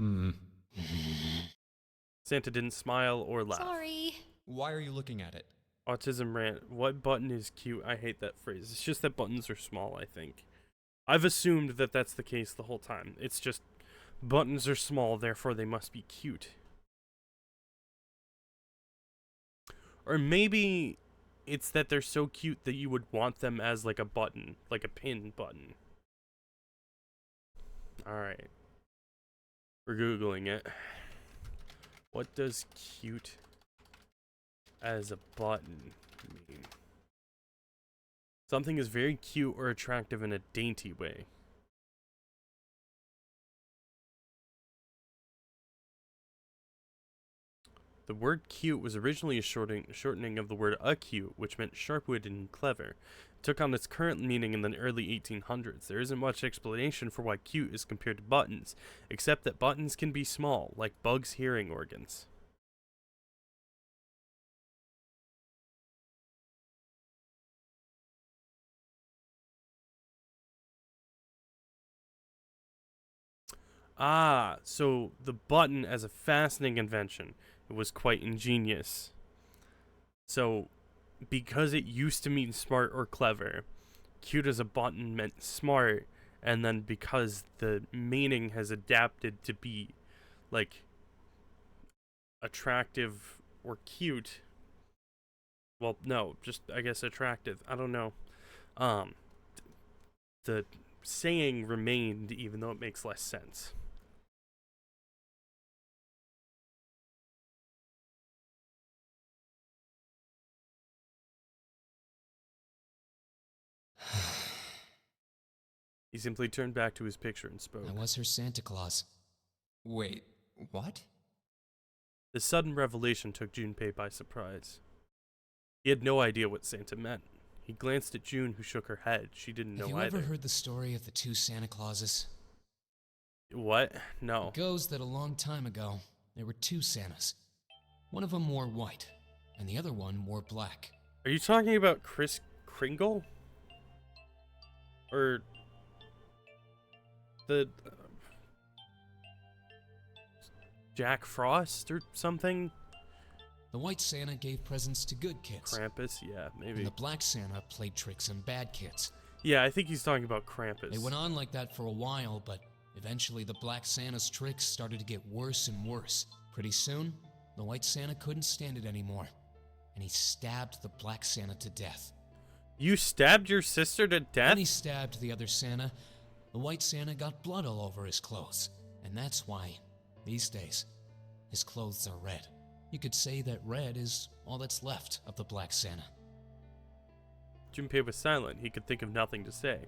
Santa didn't smile or laugh. Sorry. Why are you looking at it? Autism rant. What button is cute? I hate that phrase. It's just that buttons are small, I think. I've assumed that that's the case the whole time. It's just buttons are small, therefore they must be cute. Or maybe it's that they're so cute that you would want them as like a button, like a pin button. Alright. We're Googling it. What does cute as a button mean? Something is very cute or attractive in a dainty way. The word cute was originally a shortening of the word acute, which meant sharp-witted and clever. It took on its current meaning in the early 1800s. There isn't much explanation for why cute is compared to buttons, except that buttons can be small, like bugs' hearing organs. Ah, so the button as a fastening invention. It was quite ingenious. So, because it used to mean smart or clever, cute as a button meant smart, and then because the meaning has adapted to be, like, attractive or cute. Well, no, just, I guess, attractive. I don't know. The saying remained, even though it makes less sense. He simply turned back to his picture and spoke. I was her Santa Claus. Wait, what? The sudden revelation took Junpei by surprise. He had no idea what Santa meant. He glanced at June, who shook her head. She didn't know Have you either. ever heard the story of the two Santa Clauses? What? No. It goes that a long time ago, there were two Santas. One of them wore white, and the other one wore black. Are you talking about Kris Kringle? Or the Jack Frost or something? The White Santa gave presents to good kids. Krampus? Yeah, maybe. And the Black Santa played tricks on bad kids. Yeah, I think he's talking about Krampus. They went on like that for a while, but eventually the Black Santa's tricks started to get worse and worse. Pretty soon, the White Santa couldn't stand it anymore, and he stabbed the Black Santa to death. You stabbed your sister to death? When he stabbed the other Santa, the White Santa got blood all over his clothes, and that's why, these days, his clothes are red. You could say that red is all that's left of the Black Santa. Junpei was silent. He could think of nothing to say.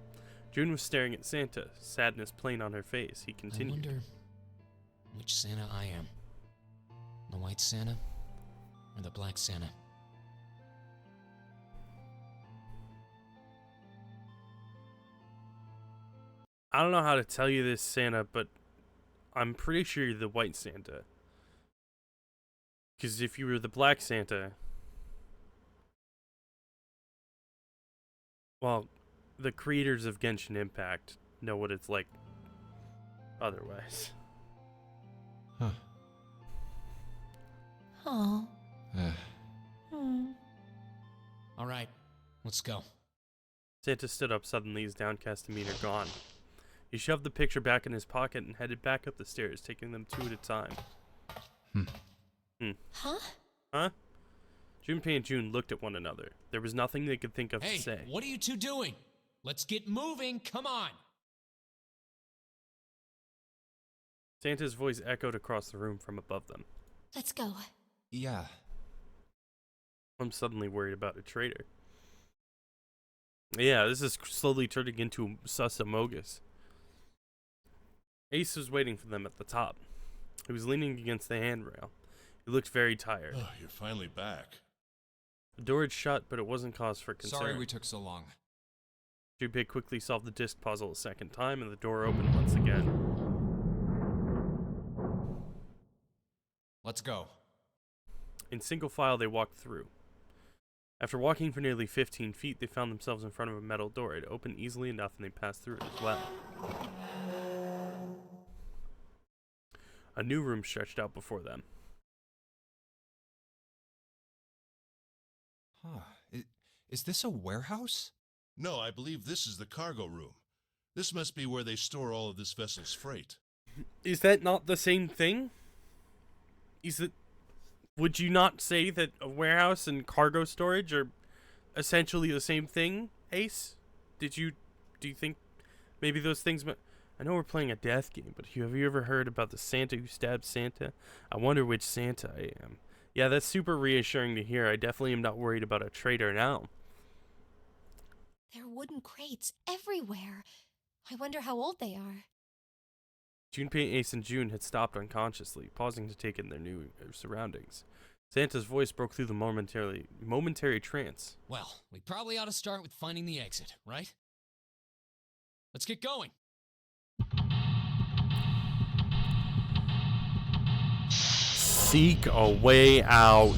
June was staring at Santa, sadness plain on her face. He continued. I wonder which Santa I am. The White Santa or the Black Santa? I don't know how to tell you this, Santa, but I'm pretty sure you're the White Santa. Because if you were the Black Santa, well, the creators of Genshin Impact know what it's like otherwise. Huh. Oh. All right, let's go. Santa stood up suddenly, his downcast demeanor gone. He shoved the picture back in his pocket and headed back up the stairs, taking them two at a time. Huh? Huh? Junpei and June looked at one another. There was nothing they could think of to say. Hey, what are you two doing? Let's get moving, come on! Santa's voice echoed across the room from above them. Let's go. Yeah. I'm suddenly worried about a traitor. Yeah, this is slowly turning into sus Amogus. Ace was waiting for them at the top. He was leaning against the handrail. He looked very tired. Oh, you're finally back. The door had shut, but it wasn't cause for concern. Sorry we took so long. Junpei quickly solved the disc puzzle a second time, and the door opened once again. Let's go. In single file, they walked through. After walking for nearly 15 feet, they found themselves in front of a metal door. It opened easily enough, and they passed through it as well. A new room stretched out before them. Huh. Is this a warehouse? No, I believe this is the cargo room. This must be where they store all of this vessel's freight. Is that not the same thing? Would you not say that a warehouse and cargo storage are essentially the same thing, Ace? Do you think maybe those things I know we're playing a death game, but have you ever heard about the Santa who stabbed Santa? I wonder which Santa I am. Yeah, that's super reassuring to hear. I definitely am not worried about a traitor now. There are wooden crates everywhere. I wonder how old they are. Junpei, Ace, and June had stopped unconsciously, pausing to take in their new surroundings. Santa's voice broke through the momentary trance. Well, we probably ought to start with finding the exit, right? Let's get going. Seek a way out.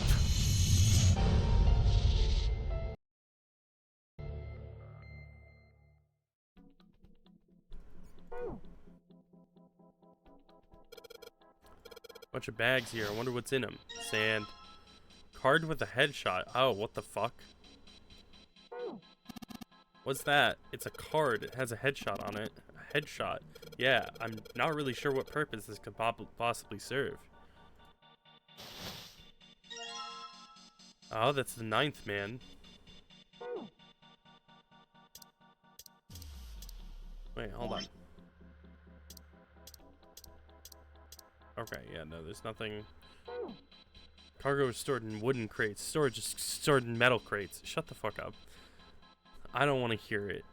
Bunch of bags here. I wonder what's in them. Sand. Card with a headshot. Oh, what the fuck? What's that? It's a card. It has a headshot on it. A headshot. Yeah, I'm not really sure what purpose this could possibly serve. Oh, that's the 9th man. Wait, hold on. Okay, yeah, no, there's nothing. Cargo is stored in wooden crates. Storage is stored in metal crates. Shut the fuck up. I don't want to hear it.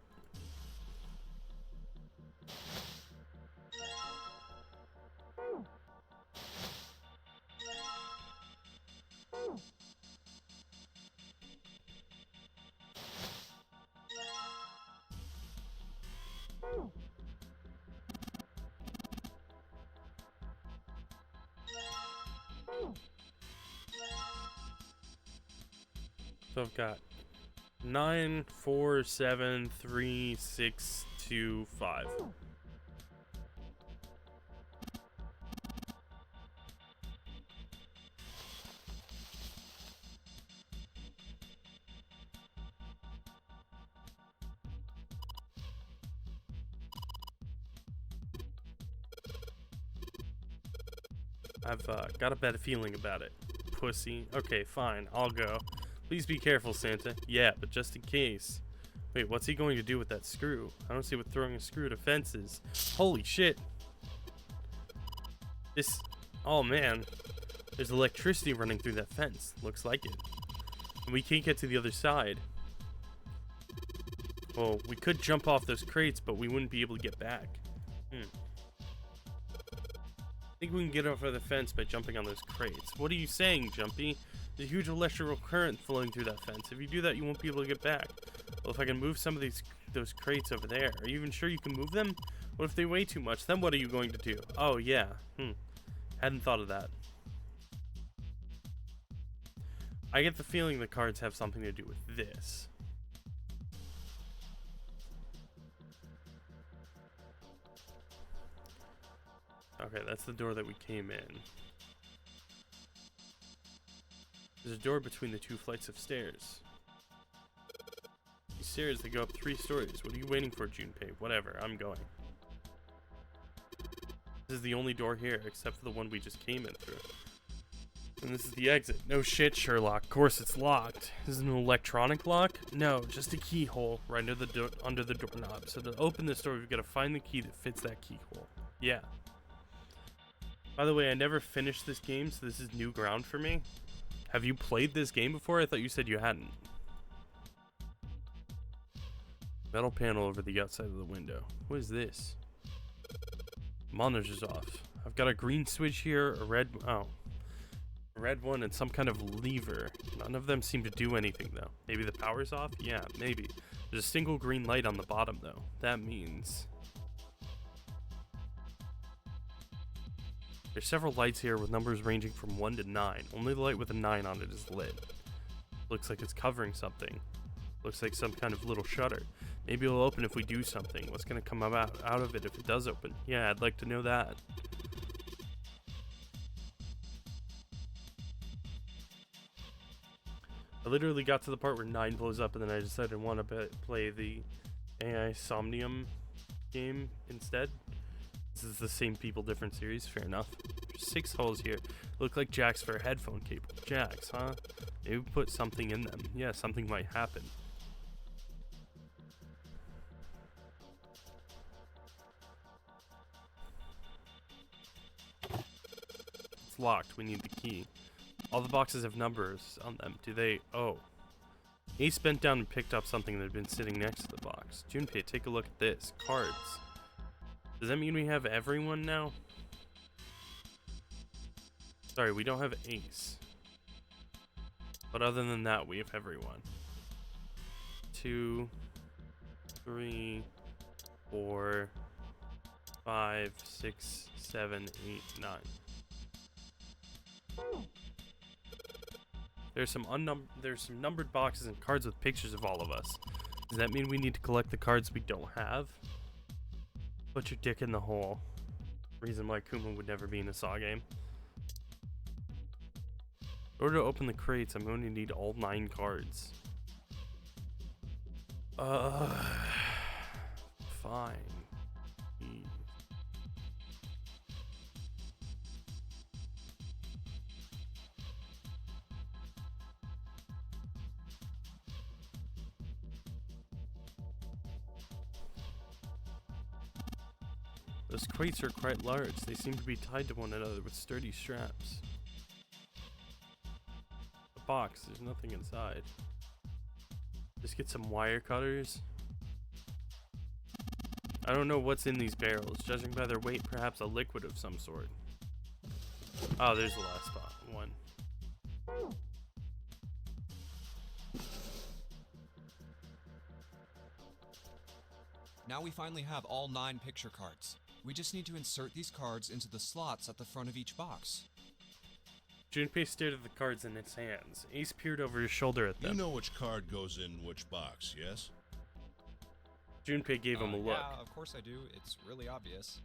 So I've got 9, 4, 7, 3, 6, 2, 5. I've got a bad feeling about it. Pussy. Okay, fine. I'll go. Please be careful, Santa. Yeah, but just in case. Wait, what's he going to do with that screw? I don't see what throwing a screw at a fence is. Holy shit. This... Oh, man. There's electricity running through that fence. Looks like it. And we can't get to the other side. Well, we could jump off those crates, but we wouldn't be able to get back. I think we can get over the fence by jumping on those crates. What are you saying, Jumpy? There's a huge electrical current flowing through that fence. If you do that, you won't be able to get back. Well, if I can move some of those crates over there, are you even sure you can move them? What if they weigh too much? Then what are you going to do? Oh, yeah. Hadn't thought of that. I get the feeling the cards have something to do with this. Okay, that's the door that we came in. There's a door between the 2 flights of stairs. These stairs, they go up 3 stories. What are you waiting for, Junpei? Whatever, I'm going. This is the only door here, except for the one we just came in through. And this is the exit. No shit, Sherlock. Of course it's locked. Is it an electronic lock? No, just a keyhole right under the doorknob. So to open this door, we've got to find the key that fits that keyhole. Yeah. By the way, I never finished this game, so this is new ground for me. Have you played this game before? I thought you said you hadn't. Metal panel over the outside of the window. What is this? Monitor's off. I've got a green switch here, a red... Oh. A red one and some kind of lever. None of them seem to do anything, though. Maybe the power's off? Yeah, maybe. There's a single green light on the bottom, though. That means... There's several lights here with numbers ranging from 1 to 9. Only the light with a 9 on it is lit. Looks like it's covering something. Looks like some kind of little shutter. Maybe it'll open if we do something. What's gonna come out of it if it does open? Yeah, I'd like to know that. I literally got to the part where 9 blows up and then I decided I want to play the AI Somnium game instead. This is the same people, different series. Fair enough. There's 6 holes here. Look like jacks for a headphone cable. Jacks, huh? Maybe put something in them. Yeah, something might happen. It's locked. We need the key. All the boxes have numbers on them. Do they? Oh. Ace bent down and picked up something that had been sitting next to the box. Junpei, take a look at this. Cards. Does that mean we have everyone now? Sorry, we don't have Ace. But other than that, we have everyone. 2, 3, 4, 5, 6, 7, 8, 9. There's some numbered boxes and cards with pictures of all of us. Does that mean we need to collect the cards we don't have? Put your dick in the hole. Reason why Kuma would never be in a Saw game. In order to open the crates, I'm going to need all 9 cards. Fine. Those crates are quite large. They seem to be tied to one another with sturdy straps. The box, there's nothing inside. Just get some wire cutters. I don't know what's in these barrels. Judging by their weight, perhaps a liquid of some sort. Oh, there's the last spot. 1. Now we finally have all 9 picture cards. We just need to insert these cards into the slots at the front of each box. Junpei stared at the cards in its hands. Ace peered over his shoulder at them. You know which card goes in which box, yes? Junpei gave him a look. Yeah, of course I do. It's really obvious.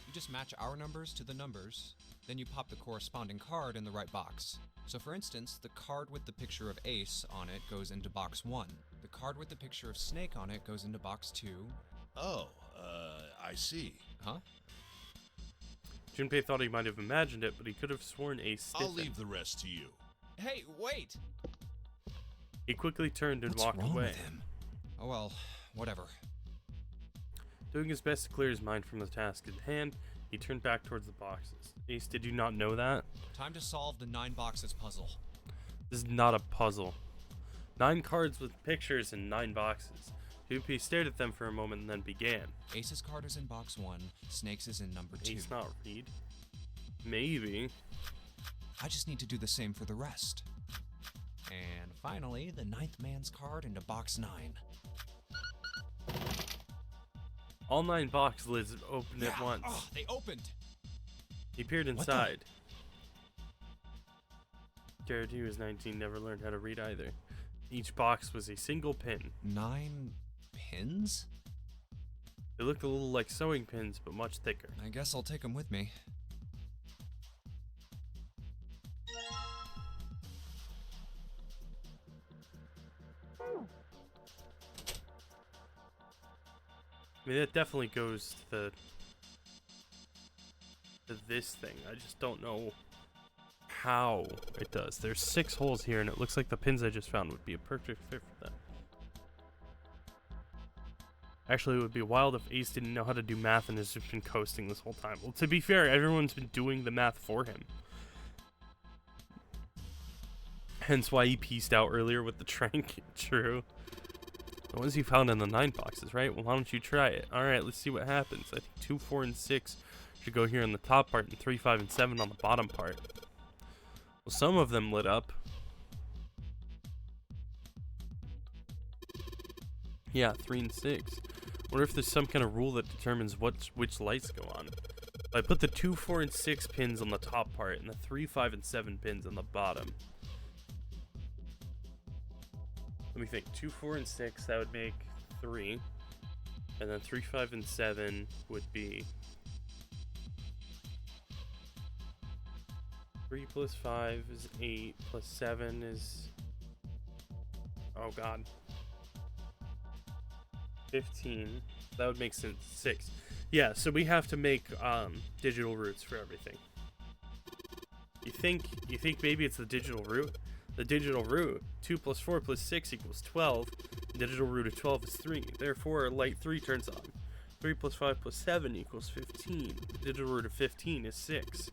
You just match our numbers to the numbers, then you pop the corresponding card in the right box. So for instance, the card with the picture of Ace on it goes into box 1. The card with the picture of Snake on it goes into box 2. Oh, I see. Huh? Junpei thought he might have imagined it, but he could have sworn Ace stiffened. I'll leave the rest to you. Hey, wait! He quickly turned and What's walked wrong away. with him? Oh well, whatever. Doing his best to clear his mind from the task at hand, he turned back towards the boxes. Ace, did you not know that? Time to solve the 9 boxes puzzle. This is not a puzzle. 9 cards with pictures and 9 boxes. Junpei stared at them for a moment and then began. Ace's card is in box 1, Snake's is in number 2. Ace not read? Maybe. I just need to do the same for the rest. And finally, the 9th man's card into box 9. All 9 box lids opened at once. Oh, they opened! He peered What the- inside. Jared, who was 19, never learned how to read either. Each box was a single pin. 9 pins? They looked a little like sewing pins, but much thicker. I guess I'll take them with me. I mean, that definitely goes to this thing. I just don't know how it does. There's 6 holes here, and it looks like the pins I just found would be a perfect fit for them. Actually, it would be wild if Ace didn't know how to do math and has just been coasting this whole time. Well, to be fair, everyone's been doing the math for him. Hence why he pieced out earlier with the trank. True. The ones you found in the 9 boxes, right? Well, why don't you try it? Alright, let's see what happens. I think 2, 4, and 6 should go here on the top part, and 3, 5, and 7 on the bottom part. Well, some of them lit up. Yeah, 3 and 6. Wonder if there's some kind of rule that determines which lights go on. I put the 2, 4, and 6 pins on the top part, and the 3, 5, and 7 pins on the bottom. Let me think. 2, 4, and 6, that would make 3. And then 3, 5, and 7 would be 3 plus 5 is 8, plus 7 is... Oh god. 15. That would make sense. 6. Yeah, so we have to make digital roots for everything. You think maybe it's the digital root? The digital root, 2 plus 4 plus 6 equals 12. The digital root of 12 is 3. Therefore, light 3 turns on. 3 plus 5 plus 7 equals 15. The digital root of 15 is 6.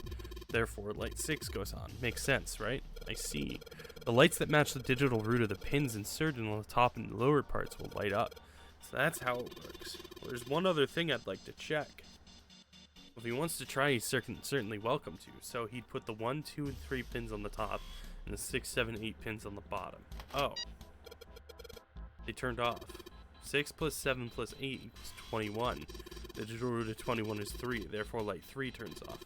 Therefore, light 6 goes on. Makes sense, right? I see. The lights that match the digital root of the pins inserted on the top and lower parts will light up. So that's how it works. Well, there's one other thing I'd like to check. If he wants to try, he's certainly welcome to. So he'd put the 1, 2, and 3 pins on the top, and the 6, 7, 8 pins on the bottom. Oh. They turned off. 6 plus 7 plus 8 equals 21. The digital root of 21 is 3, therefore light 3 turns off.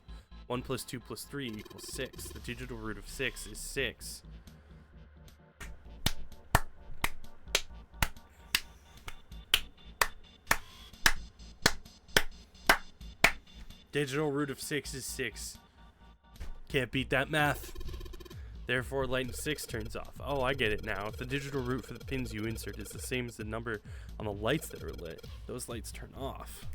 1 plus 2 plus 3 equals 6. The digital root of 6 is 6. Digital root of 6 is 6. Can't beat that math. Therefore, light 6 turns off. Oh, I get it now. If the digital root for the pins you insert is the same as the number on the lights that are lit, those lights turn off.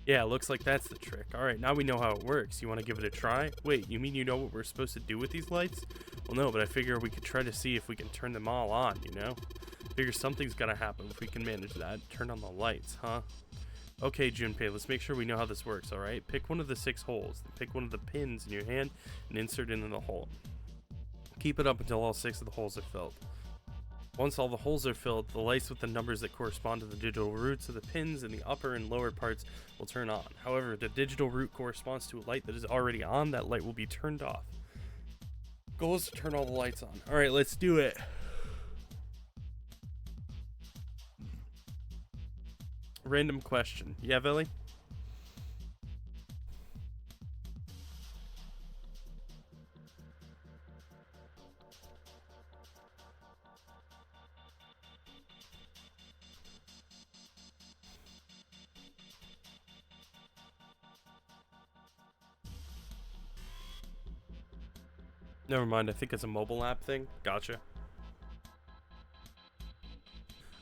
Yeah, looks like that's the trick. Alright, now we know how it works. You want to give it a try? Wait, you mean you know what we're supposed to do with these lights? Well, no, but I figure we could try to see if we can turn them all on, you know? Figure something's gonna happen if we can manage that. Turn on the lights, huh? Okay, Junpei, let's make sure we know how this works, alright? Pick one of the 6 holes, then pick one of the pins in your hand and insert it in the hole. Keep it up until all 6 of the holes are filled. Once all the holes are filled, the lights with the numbers that correspond to the digital roots of the pins in the upper and lower parts will turn on. However, if the digital root corresponds to a light that is already on, that light will be turned off. Goal is to turn all the lights on. Alright, let's do it. Random question. Yeah, Billy? Never mind, I think it's a mobile app thing. Gotcha.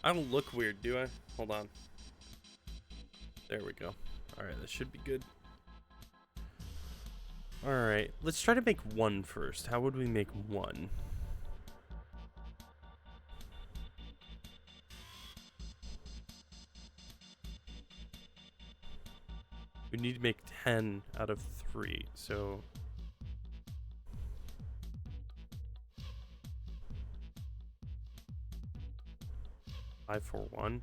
I don't look weird, do I? Hold on. There we go. Alright, that should be good. Alright, let's try to make 1 first. How would we make 1? We need to make 10 out of 3, so... Five, 4, 1.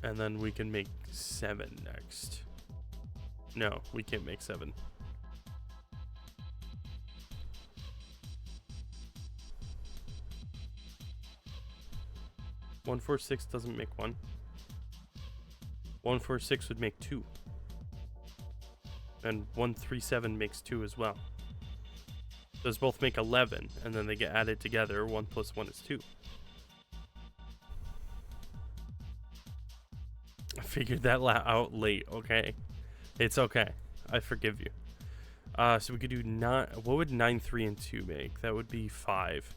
And then we can make 7 next. No, we can't make 7. One, 4, 6 doesn't make 1. 1, 4, 6 would make 2. And 1, 3, 7 makes 2 as well. Those both make 11, and then they get added together. 1 plus 1 is 2. I figured that out late, okay? It's okay. I forgive you. So we could do 9. What would 9, 3, and 2 make? That would be 5.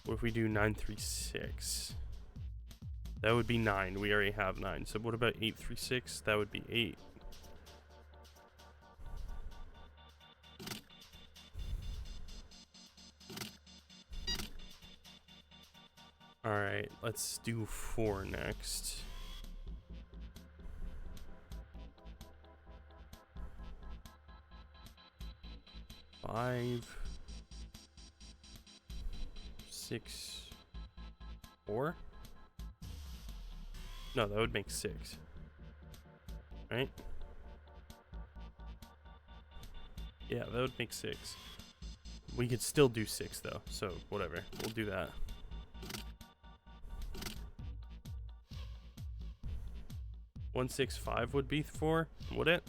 What if we do 9, 3, 6? That would be 9. We already have 9. So what about 8, 3, 6? That would be 8. Alright, let's do 4 next. Five, 6, 4? No, that would make 6. Right? Yeah, that would make 6. We could still do 6 though, so whatever. We'll do that. One, 6, 5 would be 4, would it?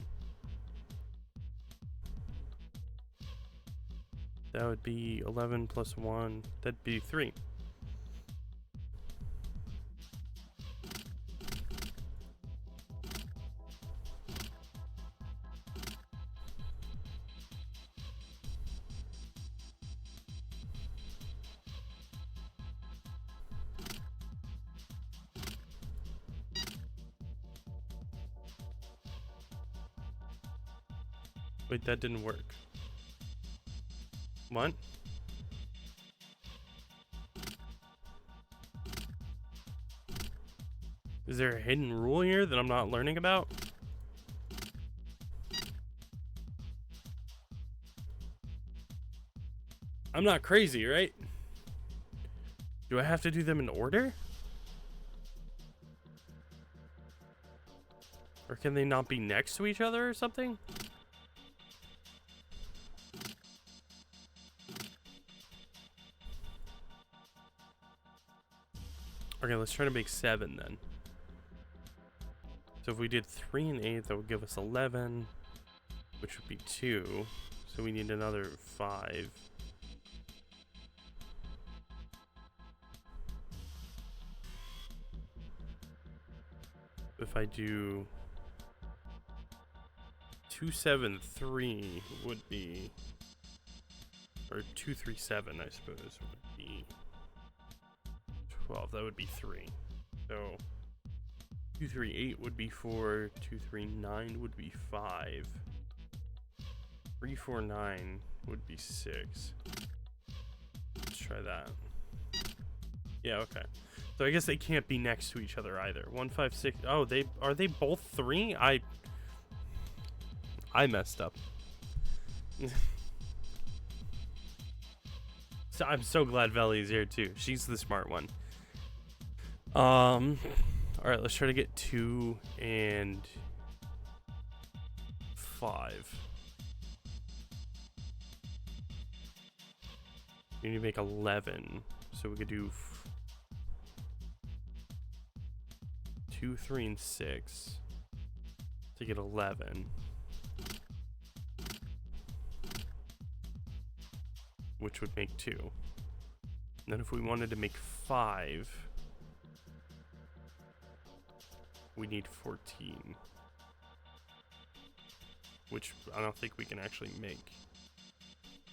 That would be 11 plus 1. That'd be 3. Wait, that didn't work. What? Is there a hidden rule here that I'm not learning about? I'm not crazy, right? Do I have to do them in order? Or can they not be next to each other or something? Okay, let's try to make 7 then. So if we did 3 and 8, that would give us 11, which would be 2. So we need another 5. If I do 2, 7, 3 would be, or 2, 3, 7, I suppose would be 12. That would be 3. So 2, 3, 8 would be 4. 2, 3, 9 would be 5. 3, 4, 9 would be 6. Let's try that. Yeah, okay. So I guess they can't be next to each other either. 1, 5, 6. Oh, are they both 3? I messed up. So I'm so glad Veli's here too. She's the smart one. All right, let's try to get 2 and 5. We need to make 11, so we could do 2, 3, and 6 to get 11, which would make 2. And then if we wanted to make 5, we need 14, which I don't think we can actually make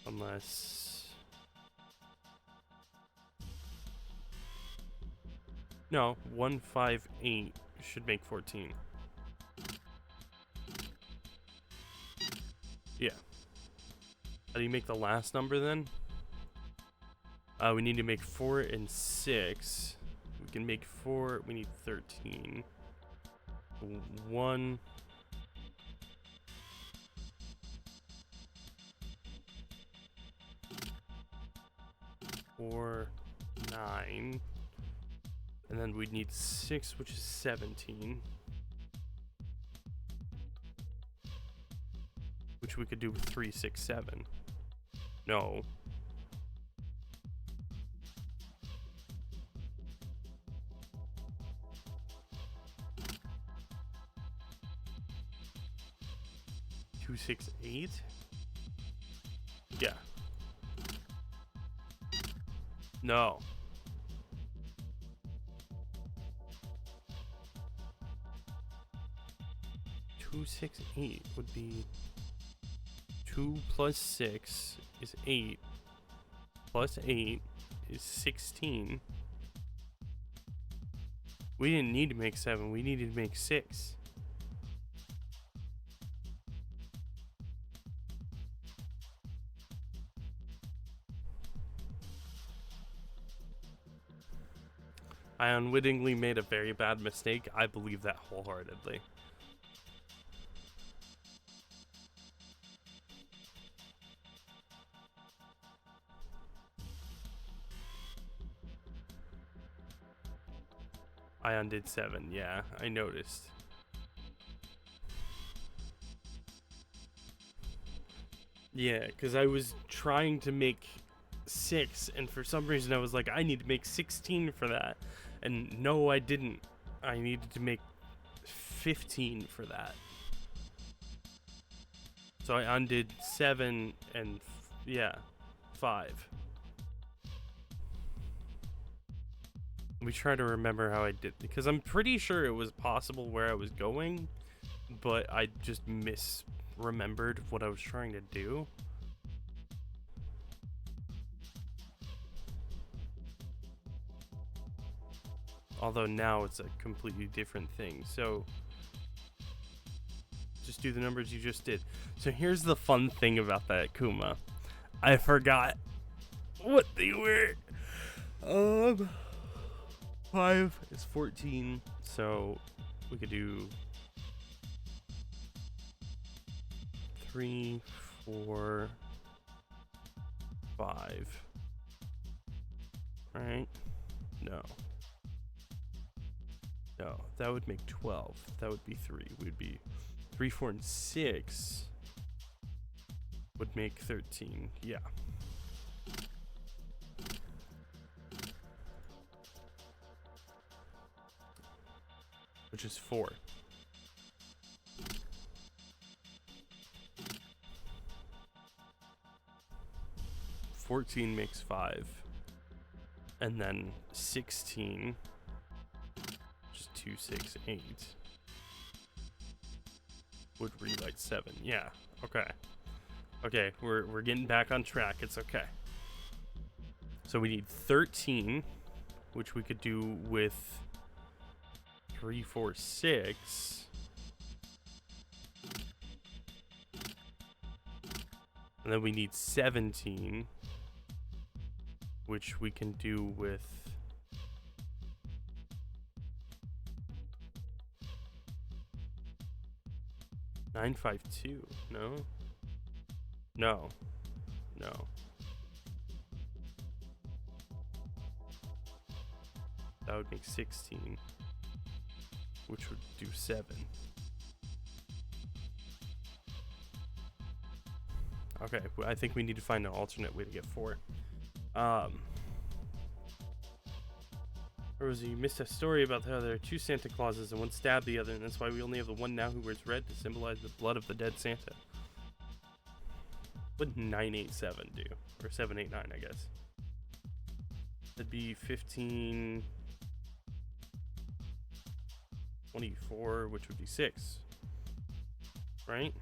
unless, no, 1, 5, 8 should make 14. Yeah. How do you make the last number then? We need to make 4 and 6. We can make 4. We need 13. 1. 4, 9. And then we'd need 6, which is 17. Which we could do with 3, 6, 7. No. Two, 6, 8? Yeah. No. Two, 6, 8 would be 2 plus 6 is 8. Plus 8 is 16. We didn't need to make 7. We needed to make 6. I unwittingly made a very bad mistake. I believe that wholeheartedly. I undid 7, yeah, I noticed. Yeah, because I was trying to make 6, and for some reason I was like, I need to make 16 for that. And no, I didn't. I needed to make 15 for that. So I undid 7 and, yeah, 5. Let me try to remember how I did, because I'm pretty sure it was possible where I was going, but I just misremembered what I was trying to do. Although now it's a completely different thing. So just do the numbers you just did. So here's the fun thing about that, Kuma. I forgot what they were. 5 is 14, so we could do 3, 4, 5. Right? No. No, that would make 12. That would be 3. We'd be 3, 4, and 6 would make 13. Yeah. Which is 4. $14 makes 5. And then 16, which is 2, 6, 8, would rewrite 7. Yeah, okay. Okay, we're getting back on track. It's okay. So we need 13, which we could do with 3, 4, 6. And then we need 17, which we can do with 9, 5, 2. No? No. No. That would make 16, which would do 7. Okay, I think we need to find an alternate way to get 4. Rosie, you missed a story about how there are 2 Santa Clauses and one stabbed the other, and that's why we only have the one now who wears red to symbolize the blood of the dead Santa. What would 987 do? Or 789, I guess. That'd be 15... 24, which would be 6. Right?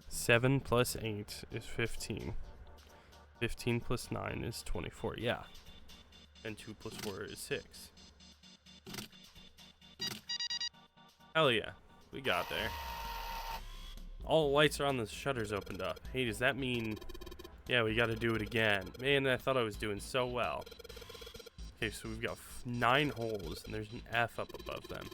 7 plus 8 is 15. 15 plus 9 is 24. Yeah. And 2 plus 4 is 6. Hell yeah. We got there. All the lights are on, the shutters opened up. Hey, does that mean... Yeah, we gotta do it again. Man, I thought I was doing so well. Okay, so we've got 9 holes, and there's an F up above them.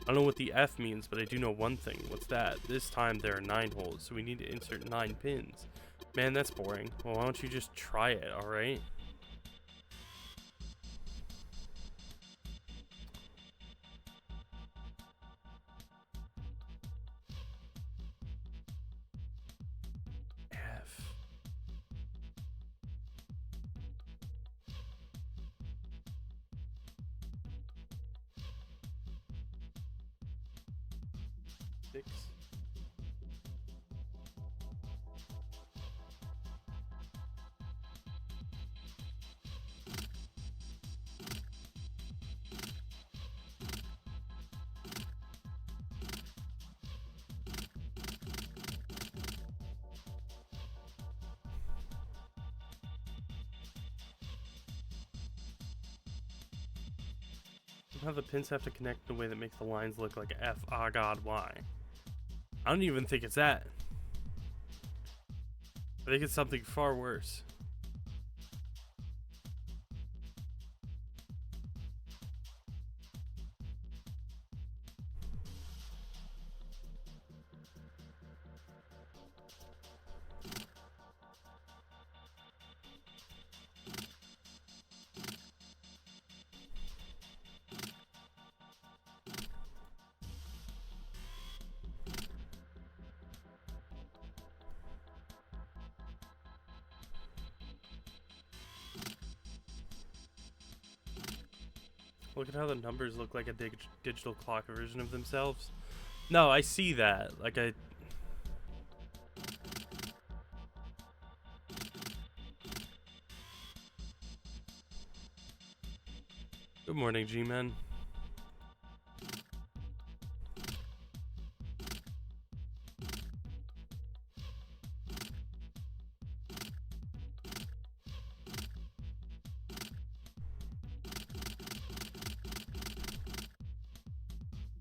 I don't know what the F means, but I do know one thing. What's that? This time there are 9 holes, so we need to insert 9 pins. Man, that's boring. Well, why don't you just try it, alright? F. Six. Somehow the pins have to connect in a way that makes the lines look like F, ah god, Y. I don't even think it's that. I think it's something far worse. Look at how the numbers look like a digital clock version of themselves. No, I see that. Like, I... Good morning, G-Men.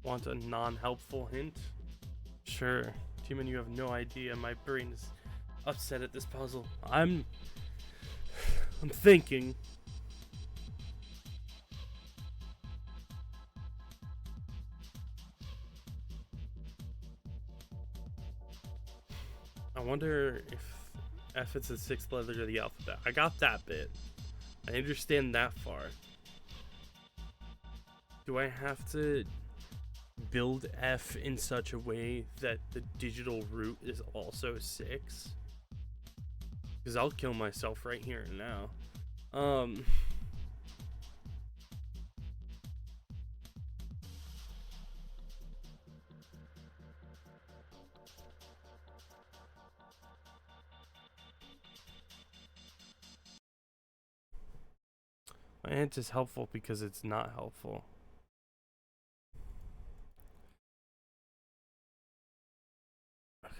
Want a non-helpful hint? Sure. T-Man, you have no idea. My brain is upset at this puzzle. I'm thinking. I wonder if F is the 6th letter of the alphabet. I got that bit. I understand that far. Do I have to build F in such a way that the digital root is also 6? Because I'll kill myself right here and now. My hint is helpful because it's not helpful.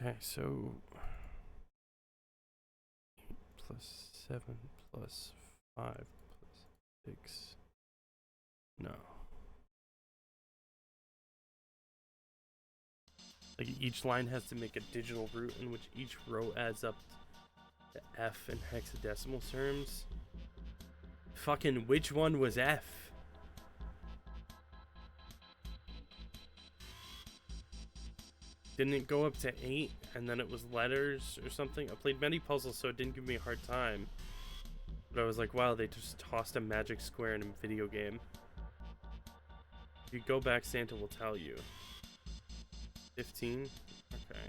Okay, so 8 plus 7 plus 5 plus 6. No. Like each line has to make a digital root in which each row adds up to F in hexadecimal terms. Fucking which one was F? Didn't it go up to 8 and then it was letters or something? I played many puzzles so it didn't give me a hard time. But I was like, wow, they just tossed a magic square in a video game. If you go back, Santa will tell you. 15? Okay.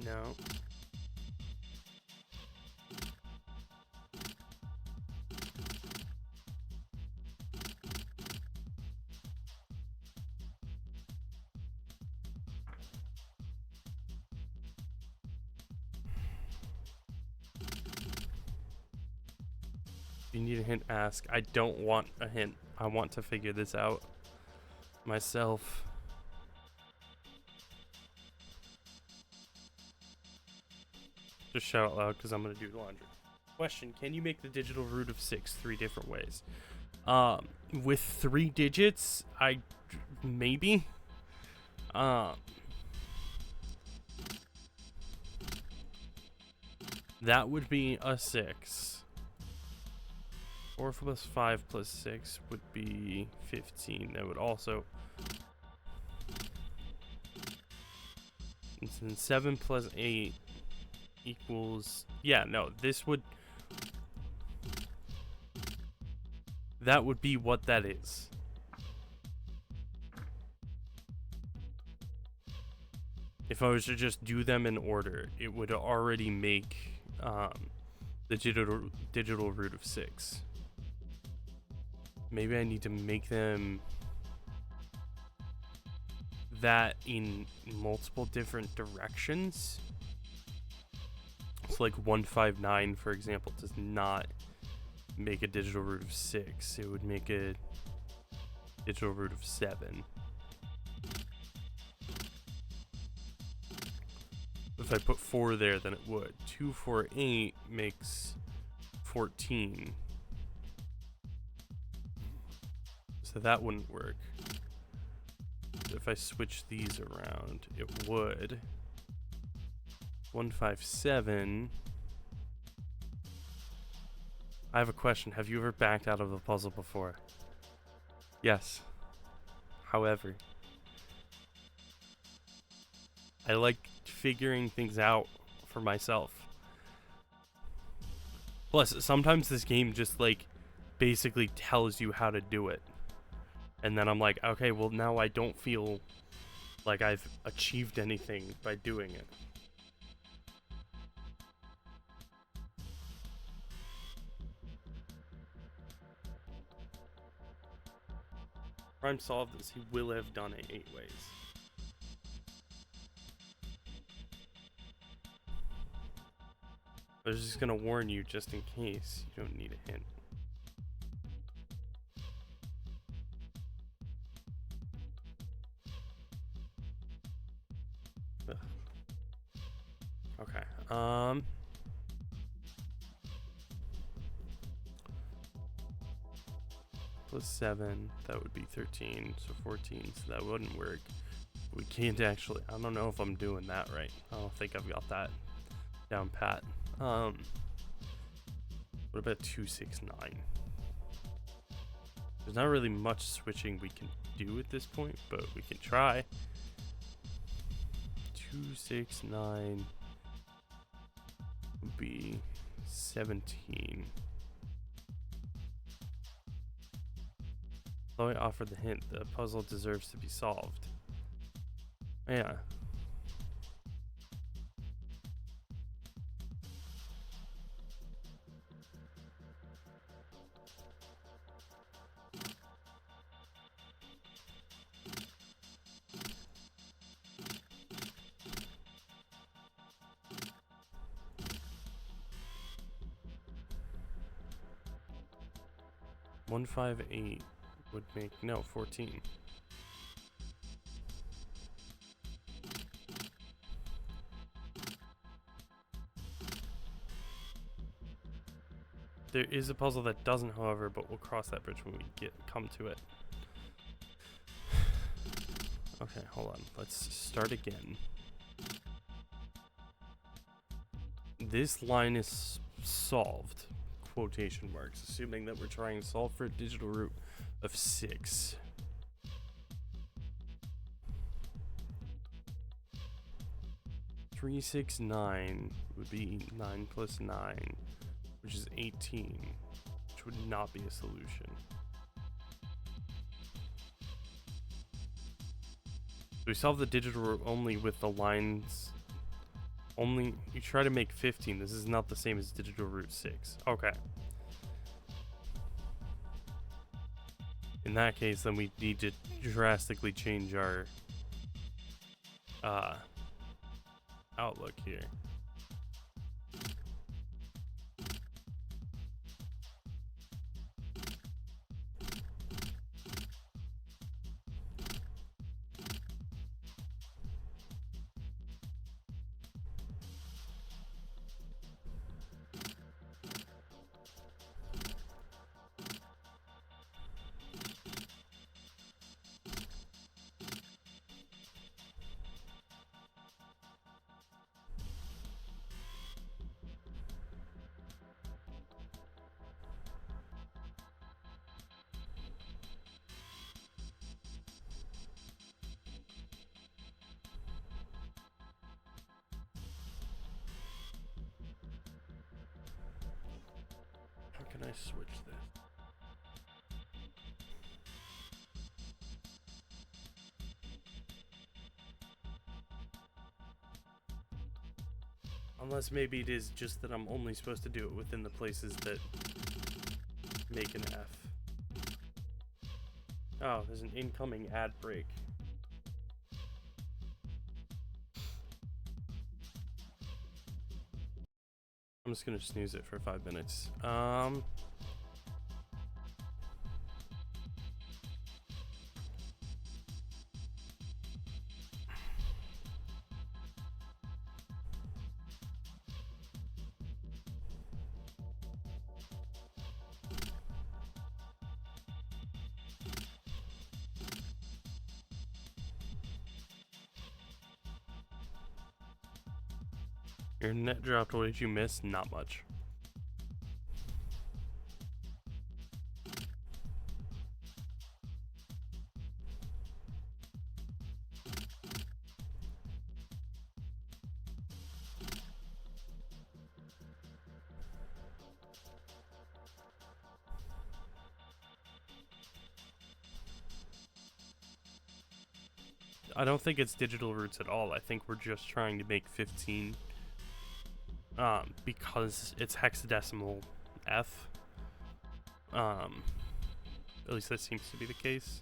No. If you need a hint, ask. I don't want a hint. I want to figure this out myself. Just shout out loud because I'm going to do the laundry. Question: can you make the digital root of 6 3 different ways? With 3 digits, maybe. That would be a 6. 4 plus 5 plus 6 would be 15. That would also. And then 7 plus 8 equals. Yeah, no, this would. That would be what that is. If I was to just do them in order, it would already make the digital root of 6. Maybe I need to make them that in multiple different directions. So like 159, for example, does not make a digital root of 6. It would make a digital root of 7. If I put 4 there, then it would. 2, 4, 8 makes 14. So that wouldn't work. If I switch these around, it would. 157. I have a question. Have you ever backed out of a puzzle before? Yes. However, I like figuring things out for myself. Plus, sometimes this game just like basically tells you how to do it. And then I'm like, okay, well now I don't feel like I've achieved anything by doing it. Prime solved this, he will have done it 8 ways. I was just gonna warn you just in case you don't need a hint. Ugh. Okay, plus 7, that would be 13, so 14, so that wouldn't work. We can't actually, I don't know if I'm doing that right. I don't think I've got that down pat. What about 269? There's not really much switching we can do at this point, but we can try. 269 would be 17. Chloe offered the hint. The puzzle deserves to be solved. Yeah. One, 5, 8 would make 14. There is a puzzle that doesn't, however, but we'll cross that bridge when we come to it. Okay, hold on. Let's start again. This line is solved. Quotation marks, assuming that we're trying to solve for a digital root of 6. Three, 6, 9 would be 9 plus 9, which is 18, which would not be a solution. We solve the digital root only with the lines Only you try to make 15. This is not the same as Digital Route 6. Okay. In that case, then we need to drastically change our outlook here. How can I switch this? Unless maybe it is just that I'm only supposed to do it within the places that make an F. Oh, there's an incoming ad break. I'm just gonna snooze it for 5 minutes. Your net dropped. What did you miss? Not much. I don't think it's digital roots at all. I think we're just trying to make 15 because it's hexadecimal F. At least that seems to be the case.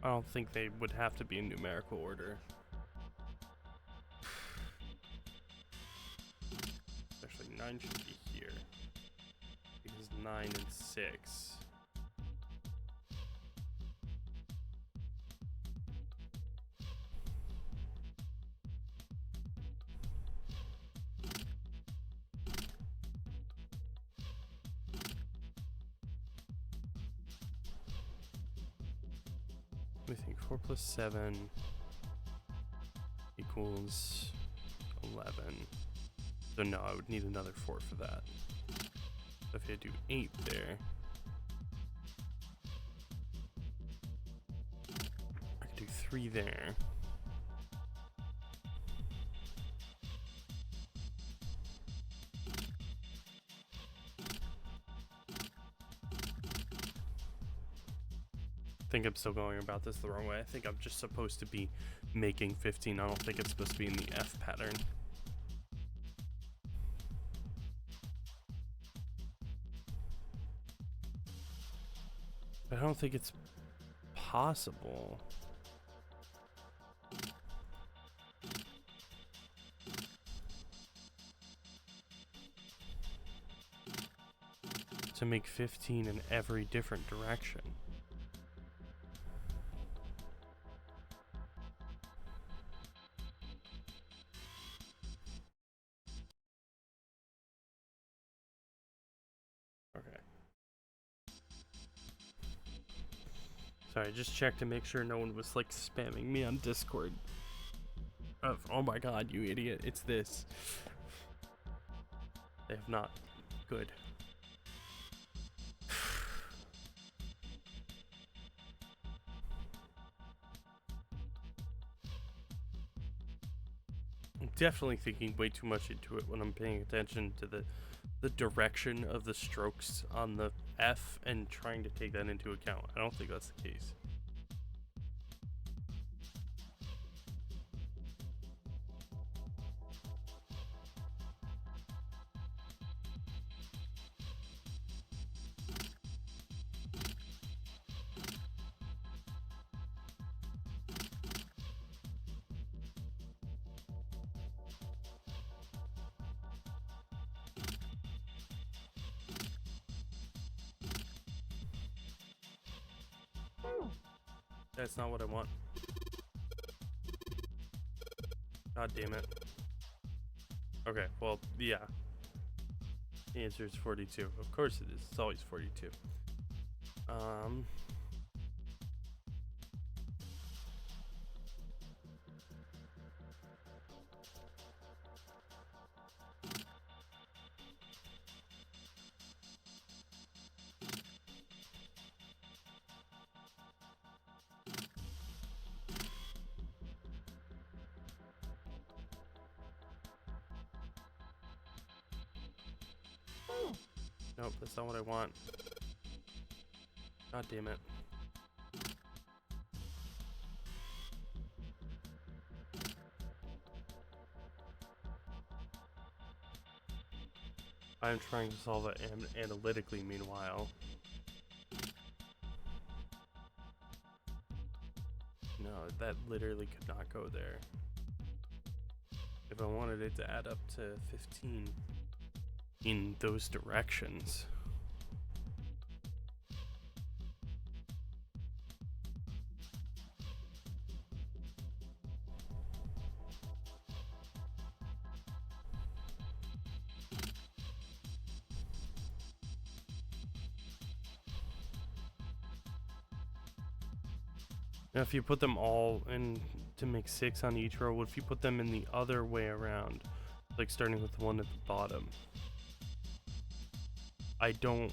I don't think they would have to be in numerical order. Actually, 9 should be here. Because 9 and 6. I think 4 plus 7 equals 11. So no, I would need another 4 for that. So if I do 8 there, I could do 3 there. I think I'm still going about this the wrong way. I think I'm just supposed to be making 15. I don't think it's supposed to be in the F pattern. I don't think it's possible. To make 15 in every different direction. Sorry, just checked to make sure no one was like spamming me on Discord. Oh my god, you idiot, it's this. They have not. Good. I'm definitely thinking way too much into it when I'm paying attention to the direction of the strokes on the F and trying to take that into account. I don't think that's the case. That's not what I want. God damn it. Okay, well, yeah. The answer is 42. Of course it is. It's always 42. Nope, that's not what I want. God damn it. I'm trying to solve it analytically meanwhile. No, that literally could not go there. If I wanted it to add up to 15 in those directions. Now, if you put them all in to make 6 on each row, what if you put them in the other way around? Like starting with the one at the bottom. I don't...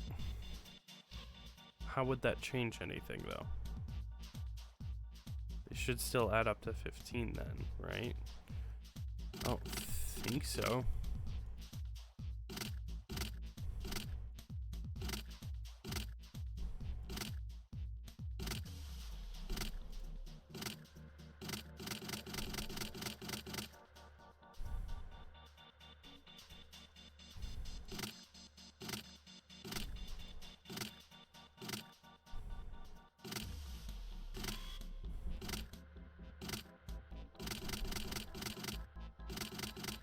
How would that change anything, though? It should still add up to 15 then, right? I don't think so.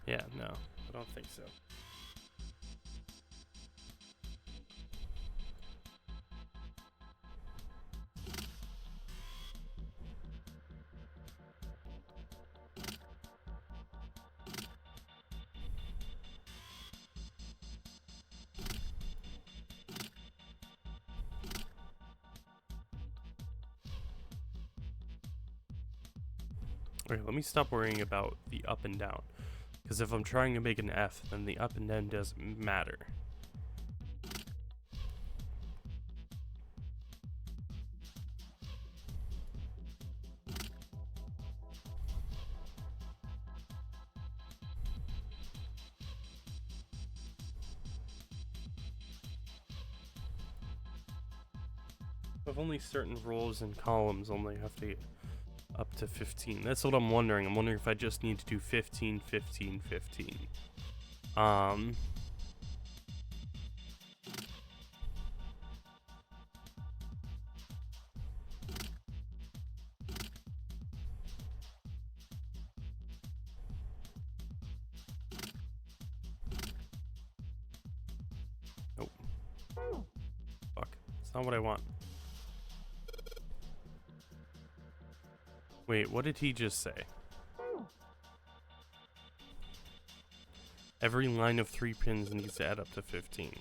Yeah, no, I don't think so. Okay, let me stop worrying about the up and down. Because if I'm trying to make an F, then the up and down doesn't matter. If only certain rows and columns only have to get up to 15. That's what I'm wondering. I'm wondering if I just need to do 15, 15, 15. Nope. Fuck. It's not what I want. Wait, what did he just say? Every line of 3 pins needs to add up to 15.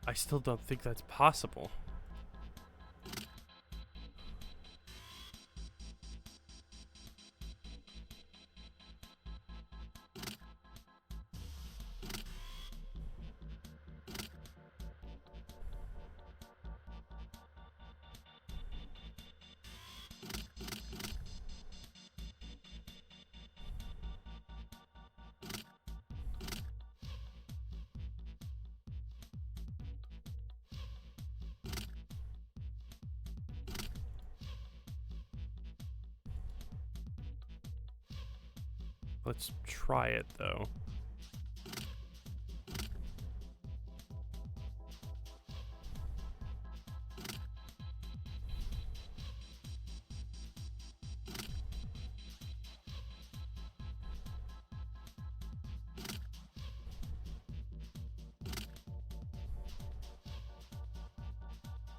I still don't think that's possible. Let's try it though.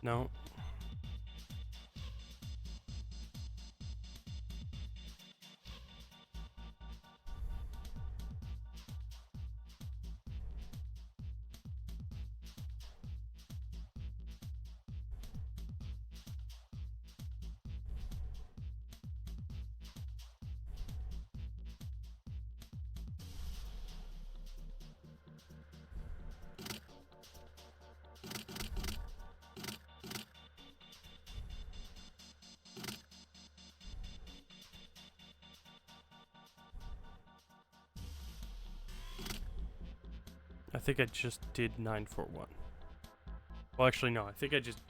No. I think I just did 941. Well, actually, no. I think I just...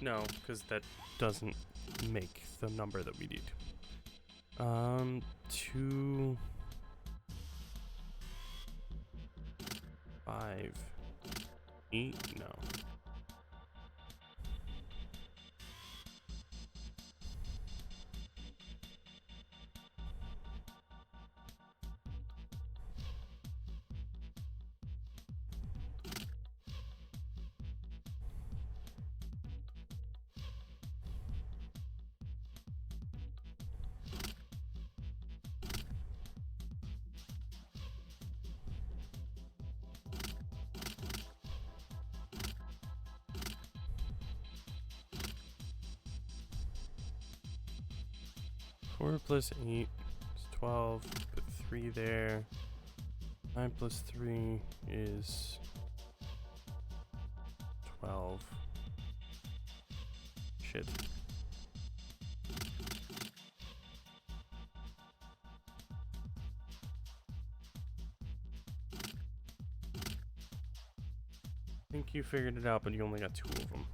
No, because that doesn't make the number that we need. 2... 5... 8? No. Four plus 8 is 12. Put 3 there. 9 plus 3 is 12. Shit. I think you figured it out, but you only got 2 of them.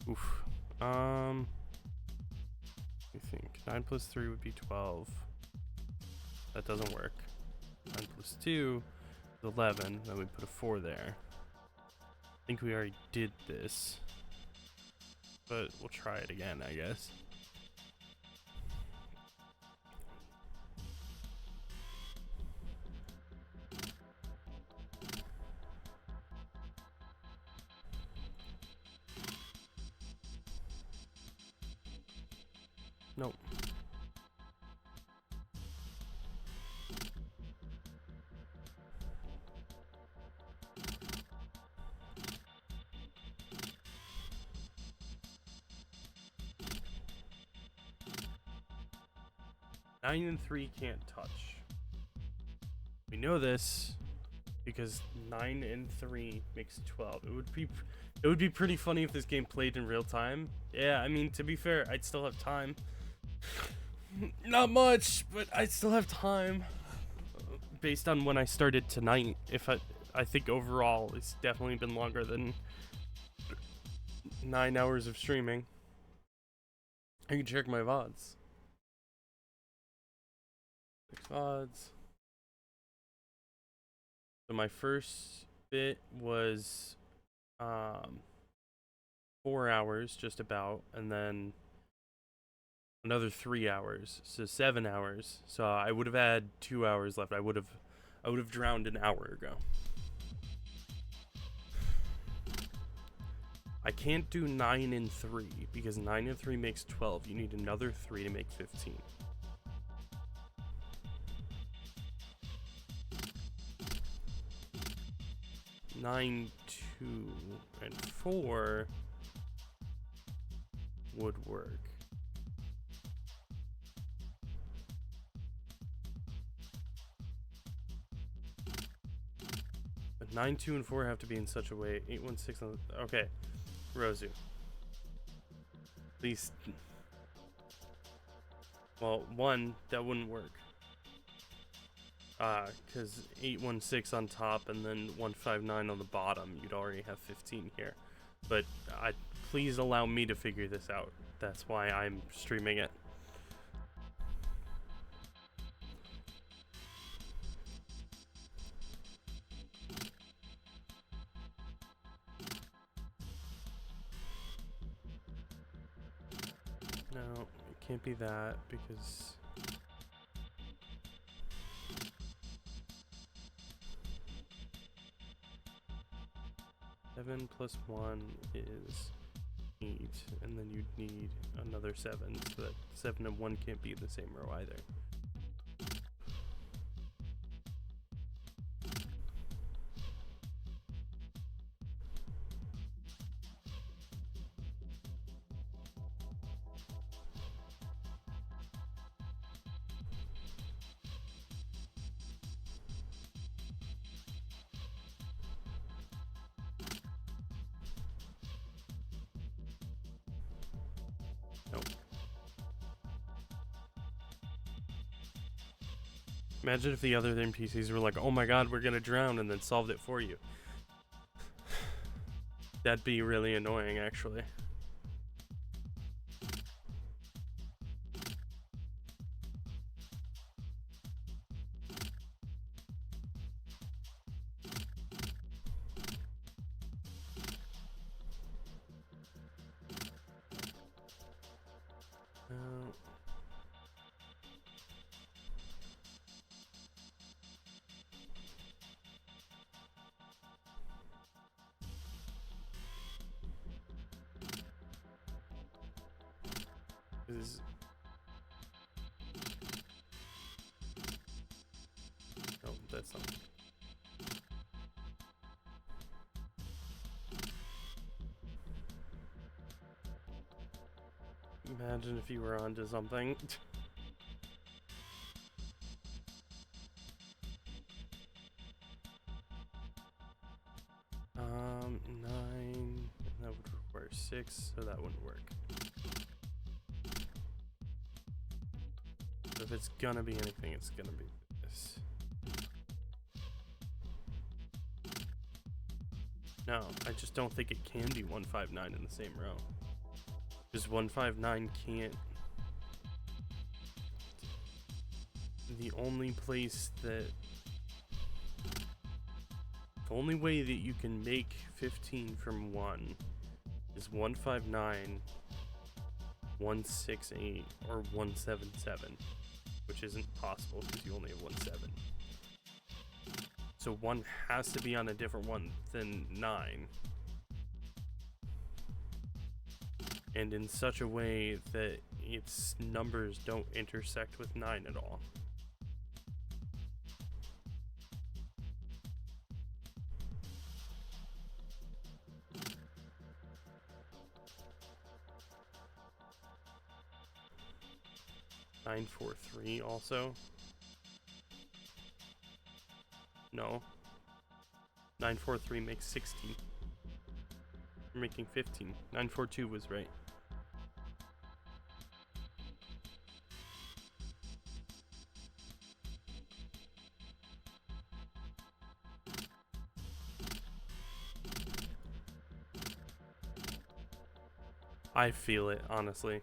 Oof. I think 9 plus 3 would be 12. That doesn't work. 9 plus 2 is 11. Then we put a 4 there. I think we already did this, but we'll try it again, I guess. Nope. Nine and 3 can't touch. We know this because 9 and 3 makes 12. It would be pretty funny if this game played in real time. Yeah, I mean, to be fair, I'd still have time. Not much, but I still have time. Based on when I started tonight, I think overall it's definitely been longer than 9 hours of streaming. I can check my VODs. 6 VODs. So my first bit was 4 hours just about, and then another 3 hours, so 7 hours. So I would have had 2 hours left. I would have drowned an hour ago. I can't do 9 and 3 because 9 and 3 makes 12. You need another 3 to make 15. Nine, 2, and 4 would work. But 9, 2, and 4 have to be in such a way. 8, 1, 6. Okay, Rosu. Please. Well, 1, that wouldn't work. Because 8, 1, 6 on top and then 1, 5, 9 on the bottom, you'd already have 15 here. But please allow me to figure this out. That's why I'm streaming it. No, it can't be that because... Seven plus 1 is 8, and then you'd need another 7, so that 7 and 1 can't be in the same row either. Imagine if the other NPCs were like, oh my god, we're gonna drown, and then solved it for you. That'd be really annoying, actually. Is no, that's not. Imagine if you were onto something. 9. That would require 6, so that wouldn't work. If it's gonna be anything, it's gonna be this. No, I just don't think it can be 159 in the same row. Because 159 can't. The only place that. The only way that you can make 15 from 1 is 159, 168, or 177. Which isn't possible because you only have 17. So 1 has to be on a different one than 9. And in such a way that its numbers don't intersect with 9 at all. Nine, 4, 3 also. No. 9, 4, 3 makes 16. You're making 15. 9, 4, 2 was right. I feel it, honestly.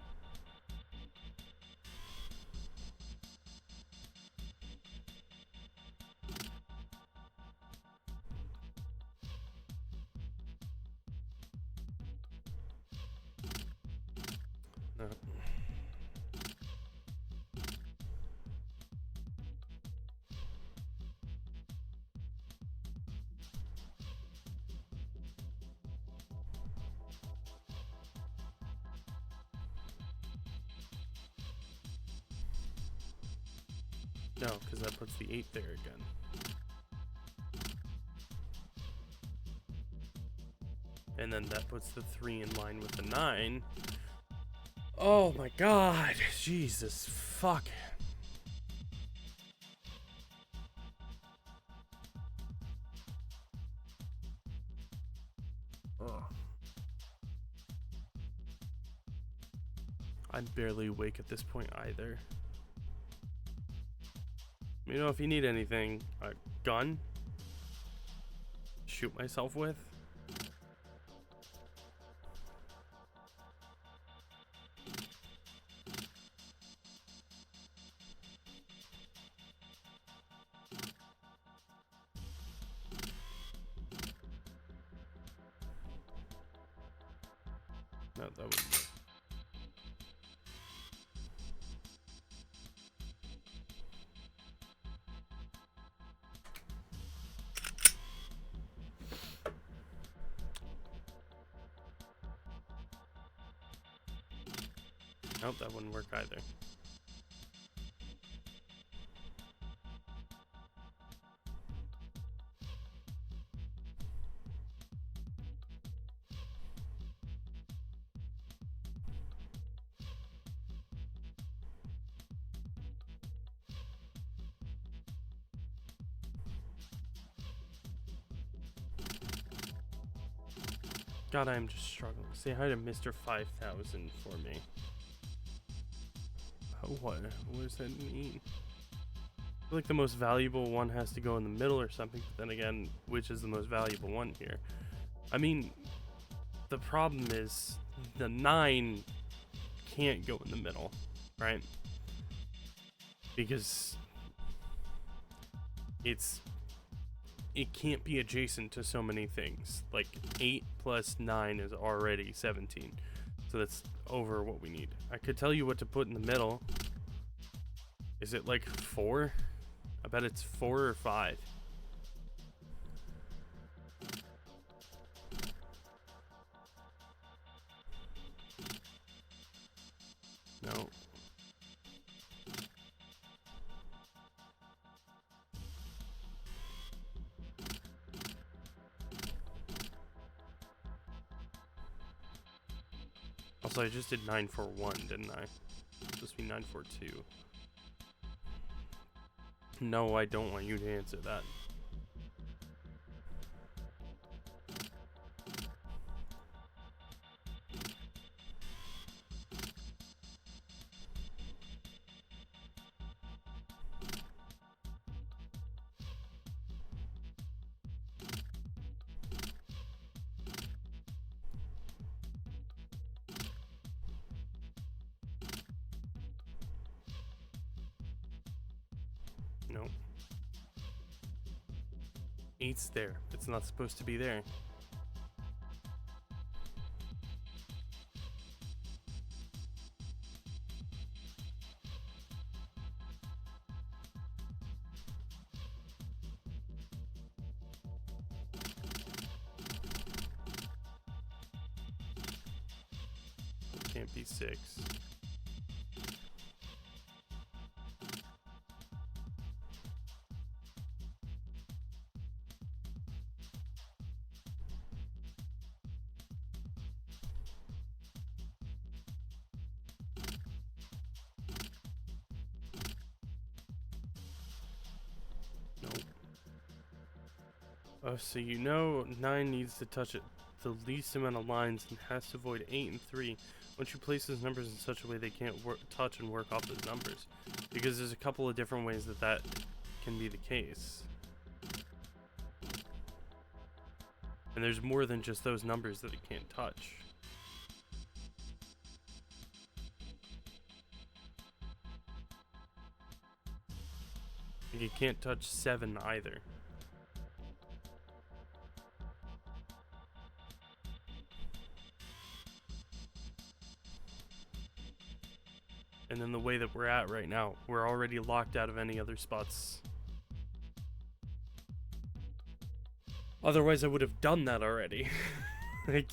No, because that puts the 8 there again. And then that puts the 3 in line with the 9. Oh my god! Jesus fuck. Ugh. I'm barely awake at this point either. You know, if you need anything, a gun? Shoot myself with? No, that would. Nope, that wouldn't work either. God, I'm just struggling. Say hi to Mr. 5000 for me. What? What does that mean? I feel like the most valuable one has to go in the middle or something, but then again, which is the most valuable one here? I mean, the problem is the 9 can't go in the middle, right? Because it can't be adjacent to so many things. Like 8 plus 9 is already 17. So that's over what we need. I could tell you what to put in the middle. Is it like 4? I bet it's 4 or 5. No. Also, I just did 941, didn't I? It's supposed to be 942. No, I don't want you to answer that. No. 8's there. It's not supposed to be there. It can't be 6. Oh, so you know 9 needs to touch it the least amount of lines and has to avoid 8 and 3. Once you place those numbers in such a way they can't touch and work off those numbers. Because there's a couple of different ways that that can be the case. And there's more than just those numbers that it can't touch. Like it can't touch 7 either. And then the way that we're at right now, we're already locked out of any other spots. Otherwise, I would have done that already. Like,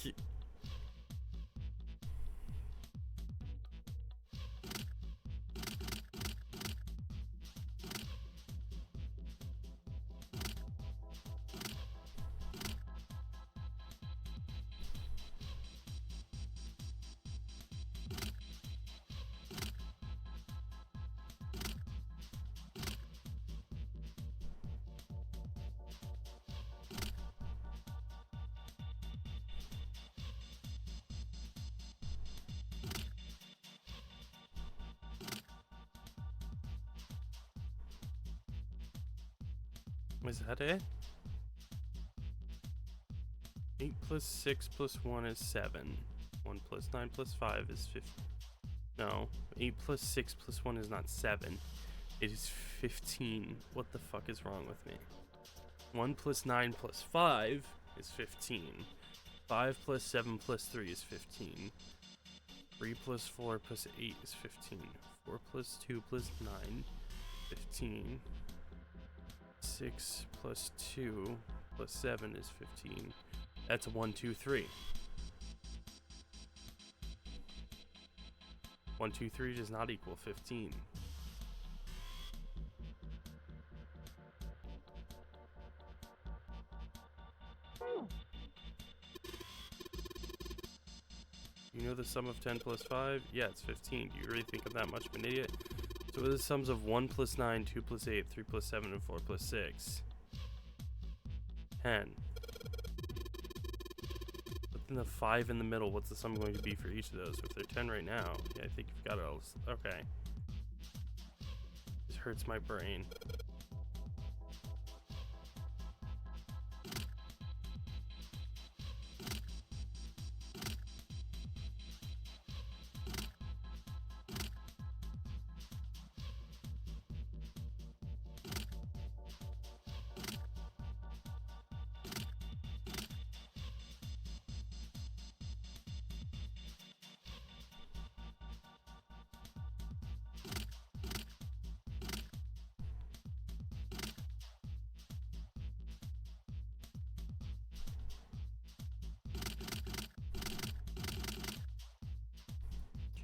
is that it? 8 plus 6 plus 1 is 7. 1 plus 9 plus 5 is 15. No, 8 plus 6 plus 1 is not 7. It is 15. What the fuck is wrong with me? 1 plus 9 plus 5 is 15. 5 plus 7 plus 3 is 15. 3 plus 4 plus 8 is 15. 4 plus 2 plus 9, 15. 6 plus 2 plus 7 is 15. That's a 1, 2, 3. 1, 2, 3 does not equal 15. You know the sum of 10 plus 5? Yeah, it's 15. Do you really think I'm that much of an idiot? So what are the sums of 1 plus 9, 2 plus 8, 3 plus 7, and 4 plus 6? 10. But then the 5 in the middle, what's the sum going to be for each of those? If they're 10 right now, yeah, I think you've got it all. Okay. This hurts my brain.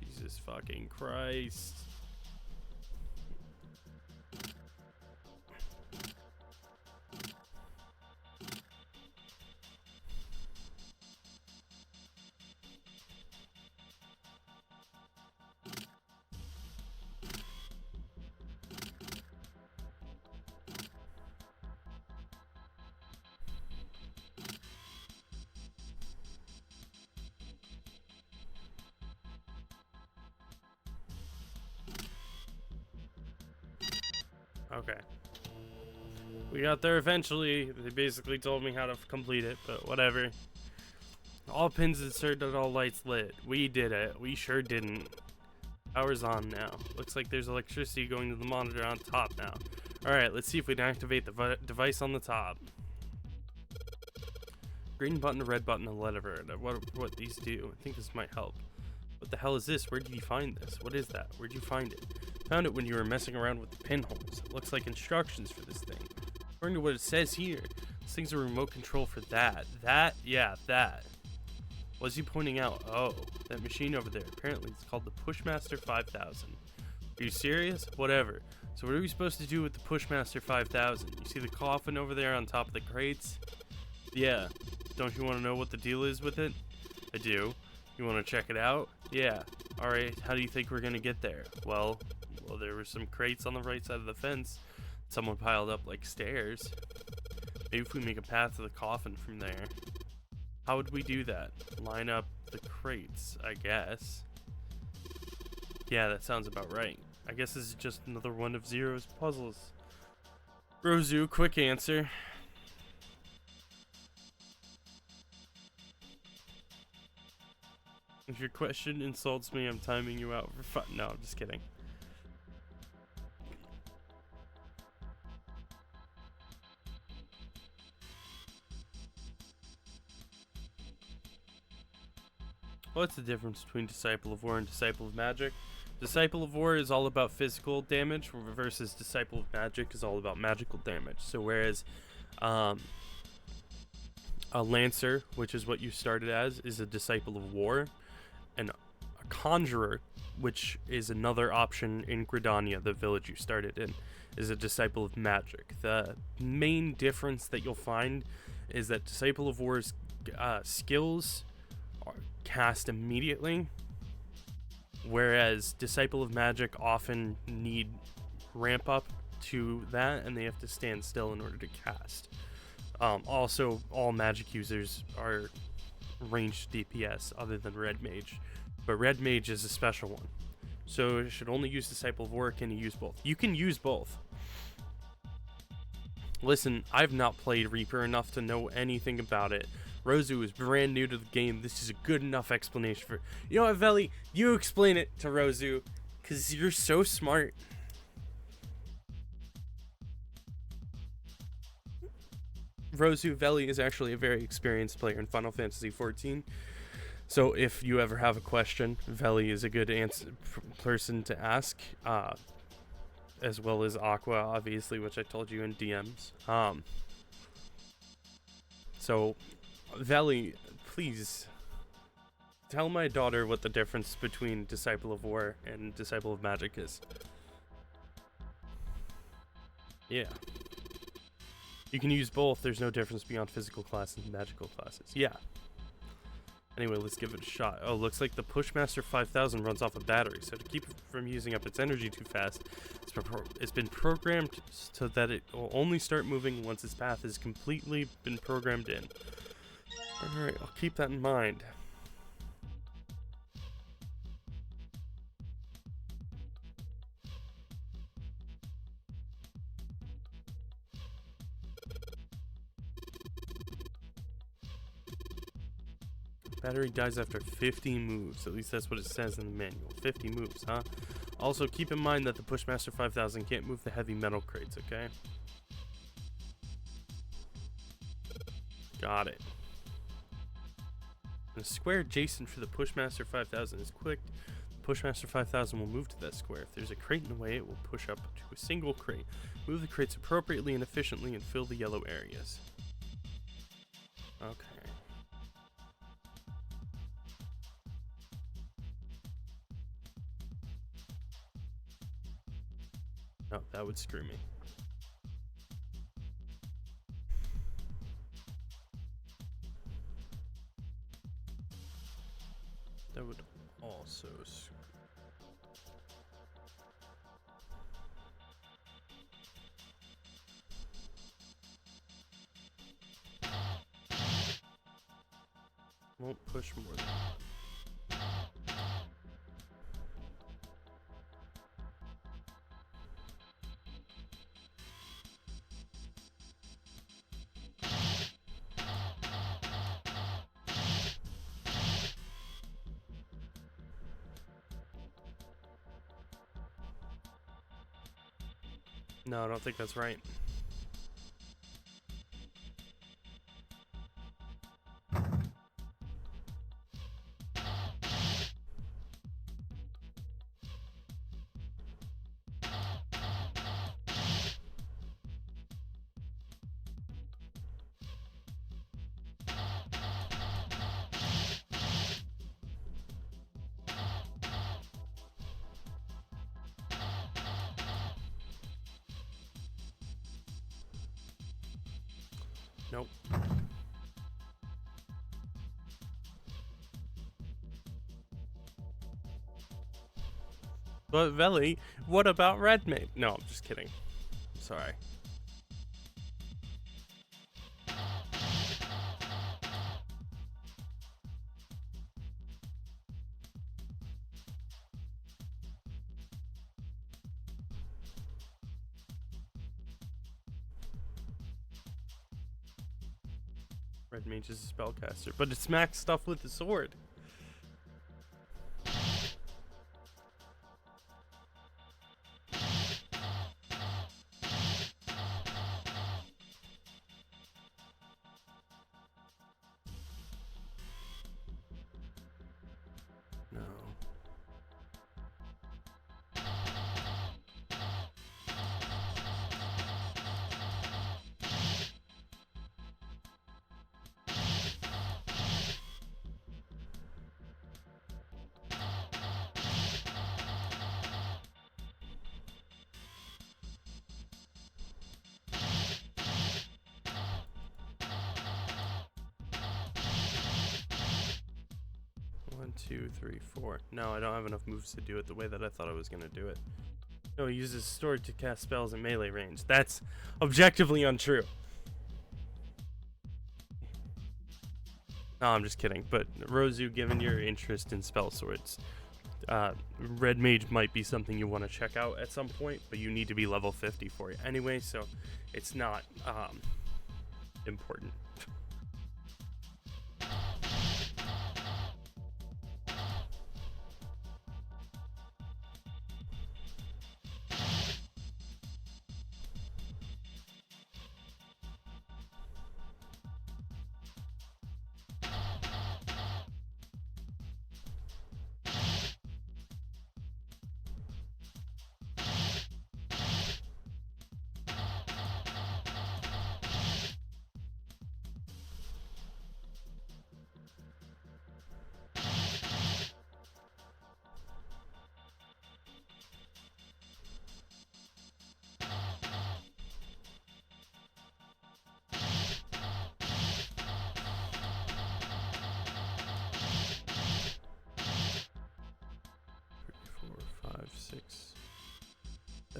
Jesus fucking Christ. Okay. We got there eventually. They basically told me how to complete it, but whatever. All pins inserted, all lights lit. We did it. We sure didn't. Power's on now. Looks like there's electricity going to the monitor on top now. Alright, let's see if we can activate the device on the top. Green button, red button, and lever. What these do. I think this might help. What the hell is this? Where did you find this? What is that? Where'd you find it? Found it when you were messing around with the pinholes. It looks like instructions for this thing. According to what it says here, this thing's a remote control for that. Yeah, that. What's he pointing out? Oh, that machine over there. Apparently it's called the Pushmaster 5000. Are you serious? Whatever. So what are we supposed to do with the Pushmaster 5000? You see the coffin over there on top of the crates? Yeah. Don't you want to know what the deal is with it? I do. You want to check it out? Yeah. Alright, how do you think we're gonna get there? Well, there were some crates on the right side of the fence. Someone piled up like stairs. Maybe if we make a path to the coffin from there. How would we do that? Line up the crates, I guess. Yeah, that sounds about right. I guess this is just another one of Zero's puzzles. Rozu, quick answer. If your question insults me, I'm timing you out for fun. No, I'm just kidding. What's the difference between Disciple of War and Disciple of Magic? Disciple of War is all about physical damage versus Disciple of Magic is all about magical damage. So whereas a Lancer, which is what you started as, is a Disciple of War, and a Conjurer, which is another option in Gridania, the village you started in, is a Disciple of Magic. The main difference that you'll find is that Disciple of War's skills are cast immediately, whereas Disciple of Magic often need ramp up to that, and they have to stand still in order to cast. Also, all magic users are ranged DPS other than Red Mage, but Red Mage is a special one, so it should only use Disciple of War. Can you use both? You can use both. Listen, I've not played Reaper enough to know anything about it. Rozu is brand new to the game. This is a good enough explanation for... You know what, Veli? You explain it to Rozu, because you're so smart. Rozu, Veli is actually a very experienced player in Final Fantasy XIV. So if you ever have a question, Veli is a good person to ask. As well as Aqua, obviously, which I told you in DMs. So... Veli, please Tell my daughter what the difference between Disciple of War and Disciple of Magic is. Yeah. You can use both. There's no difference beyond physical classes and magical classes. Yeah. Anyway, let's give it a shot. Oh, looks like the Pushmaster 5000 runs off a battery, so to keep it from using up its energy too fast, it's been programmed so that it will only start moving once its path has completely been programmed in. Alright, I'll keep that in mind. Battery dies after 50 moves. At least that's what it says in the manual. 50 moves, huh? Also, keep in mind that the Pushmaster 5000 can't move the heavy metal crates, okay? Got it. And a square adjacent for the Pushmaster 5000 is clicked. The Pushmaster 5000 will move to that square. If there's a crate in the way, it will push up to a single crate. Move the crates appropriately and efficiently and fill the yellow areas. Okay. Oh, that would screw me. That would also won't push more than No, I don't think that's right. Nope. But Veli, what about Redmage? No, I'm just kidding. Sorry. Redmage is a spellcaster, but it smacks stuff with the sword. No. One, two, three, four. No, I don't have enough moves to do it the way that I thought I was going to do it. No, he uses sword to cast spells in melee range. That's objectively untrue. No, I'm just kidding. But Rozu, given your interest in spell swords, Red Mage might be something you want to check out at some point, but you need to be level 50 for it anyway, so it's not important.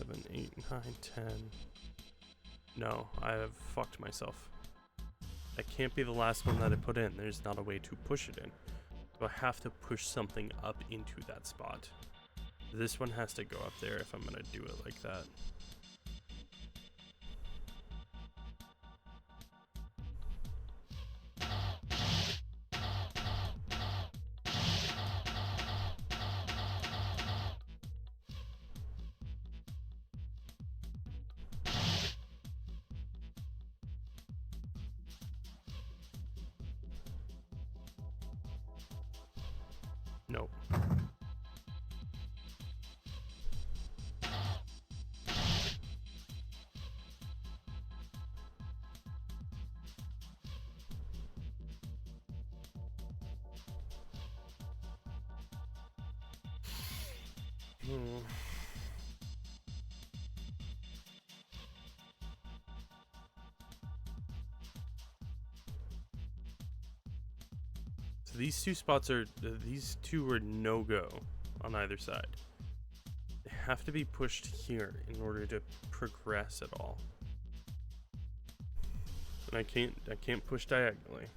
7, 8, 9, 10. No, I have fucked myself. That can't be the last one that I put in. There's not a way to push it in. So I have to push something up into that spot. This one has to go up there if I'm gonna do it like that. Nope. So these two spots are, these two are no-go on either side. They have to be pushed here in order to progress at all. And I can't push diagonally.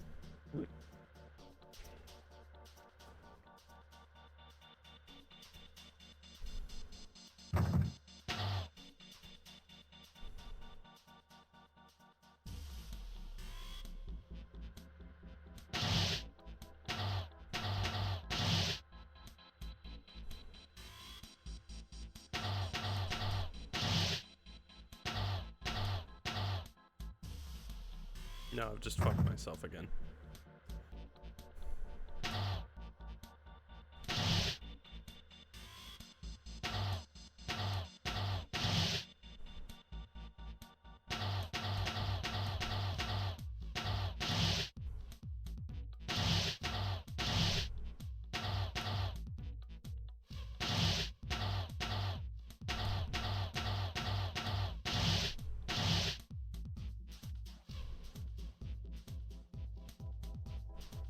No, I've just fucked myself again.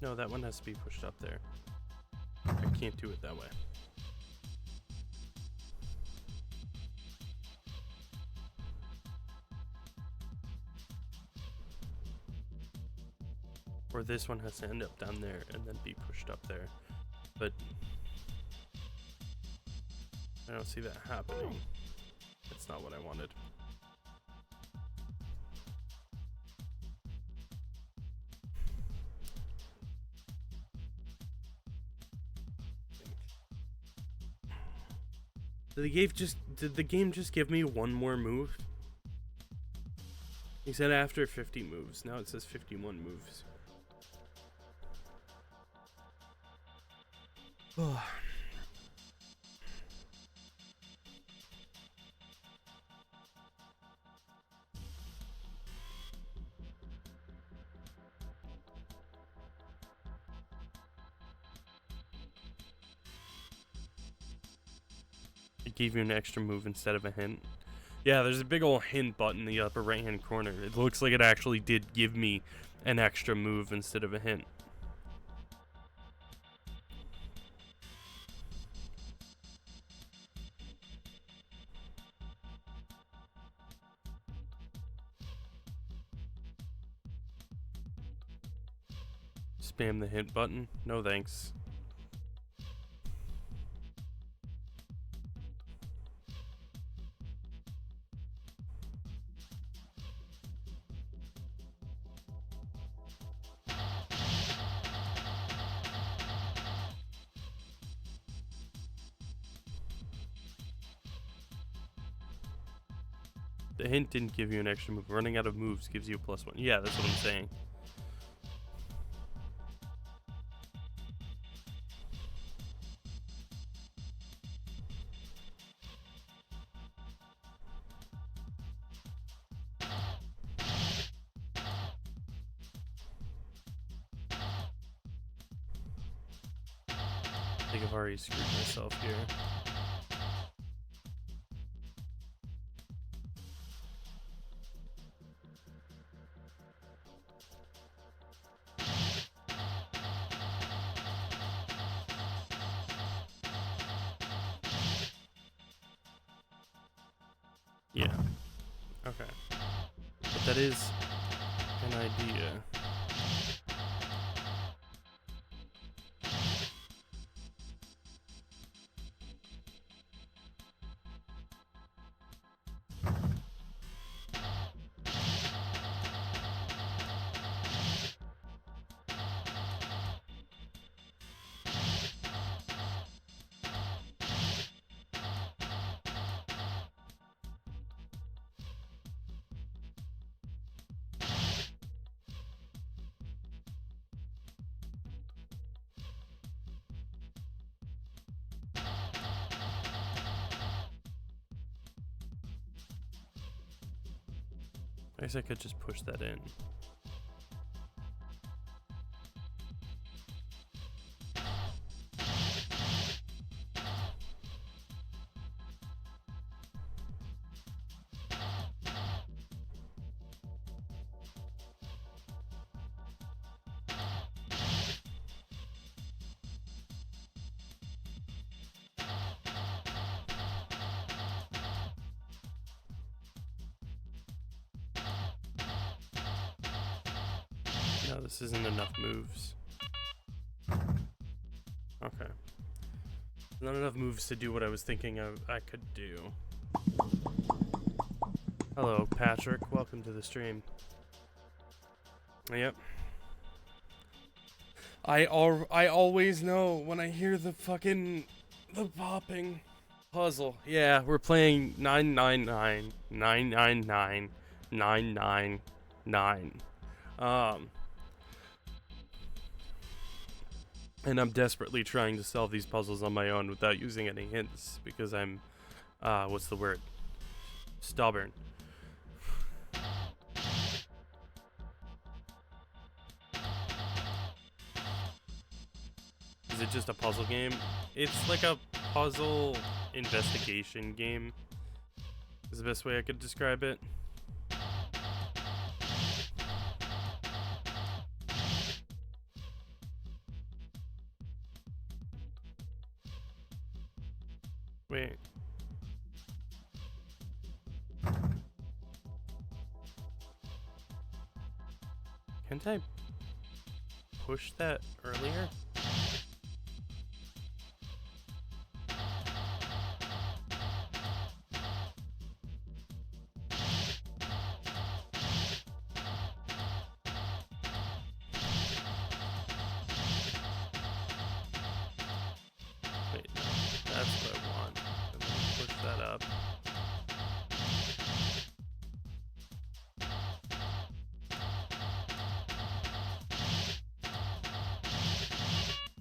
No, that one has to be pushed up there. I can't do it that way. Or this one has to end up down there and then be pushed up there. But I don't see that happening. That's not what I wanted. Did the game just give me one more move? He said after 50 moves. Now it says 51 moves. Oh. It gave you an extra move instead of a hint. Yeah, there's a big old hint button in the upper right hand corner. It looks like it actually did give me an extra move instead of a hint. Spam the hint button? No thanks. The hint didn't give you an extra move. Running out of moves gives you a +1. Yeah, that's what I'm saying. I think I've already screwed myself here. Yeah. Okay. But that is an idea. I guess I could just push that in. No, this isn't enough moves. Okay. Not enough moves to do what I was thinking I could do. Hello, Patrick. Welcome to the stream. Yep. I always know when I hear the popping puzzle. Yeah, we're playing 999 999 999. And I'm desperately trying to solve these puzzles on my own without using any hints because I'm, what's the word? Stubborn. Is it just a puzzle game? It's like a puzzle investigation game, is the best way I could describe it. Wait. Can't I push that earlier? Wait, no, that's what I want. I'm gonna push that up.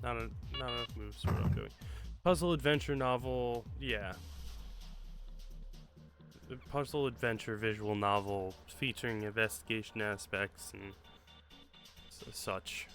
Not enough moves for what I'm doing. Puzzle adventure novel, yeah. The puzzle adventure visual novel featuring investigation aspects and such.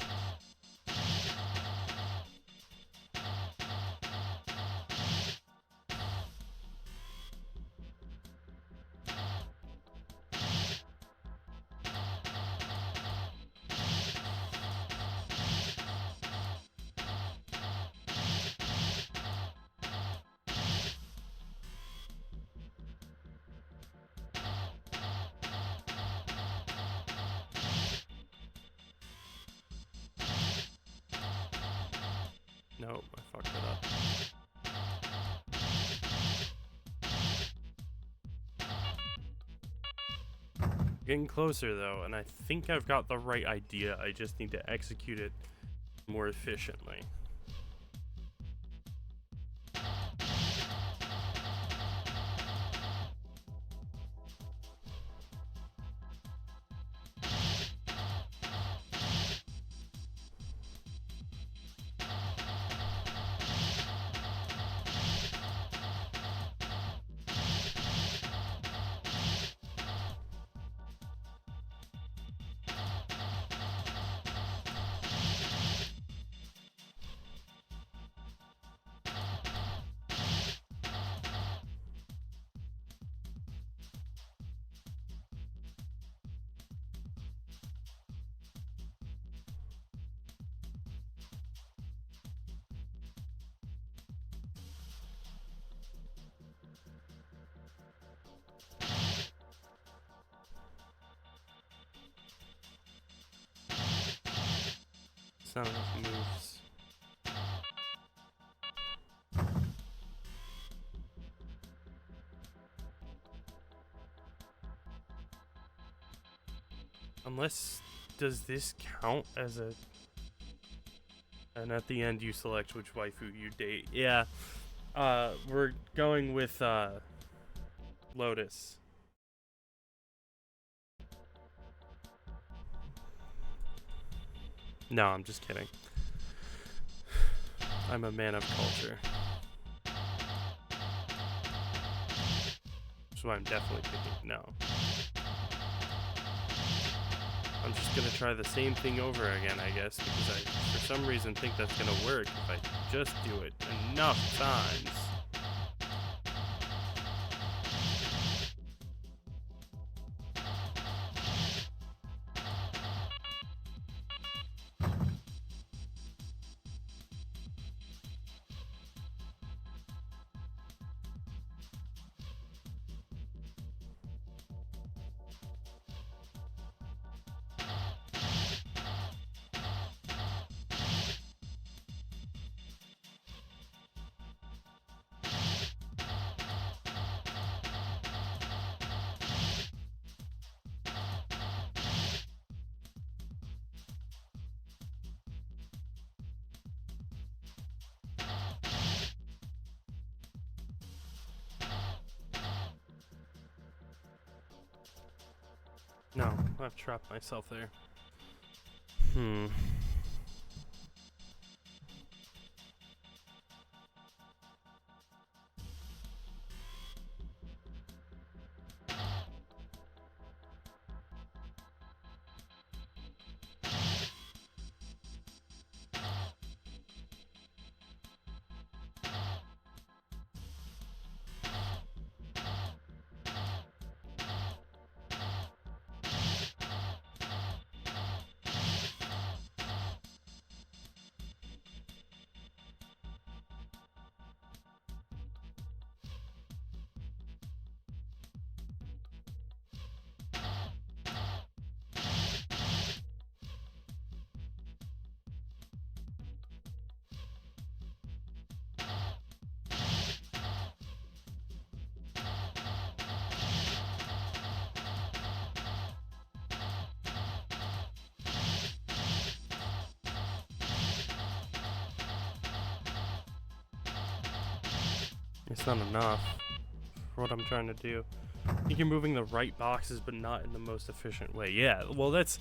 Nope, I fucked it up. Getting closer though, and I think I've got the right idea. I just need to execute it more efficiently. It's not enough moves. Unless, does this count as a... And at the end you select which waifu you date. Yeah. We're going with, Lotus. No, I'm just kidding. I'm a man of culture. So I'm definitely picking no. I'm just gonna try the same thing over again, I guess, because I, for some reason, think that's gonna work if I just do it enough times. No, I've trapped myself there. It's not enough for what I'm trying to do. I think you're moving the right boxes, but not in the most efficient way. Yeah, well, that's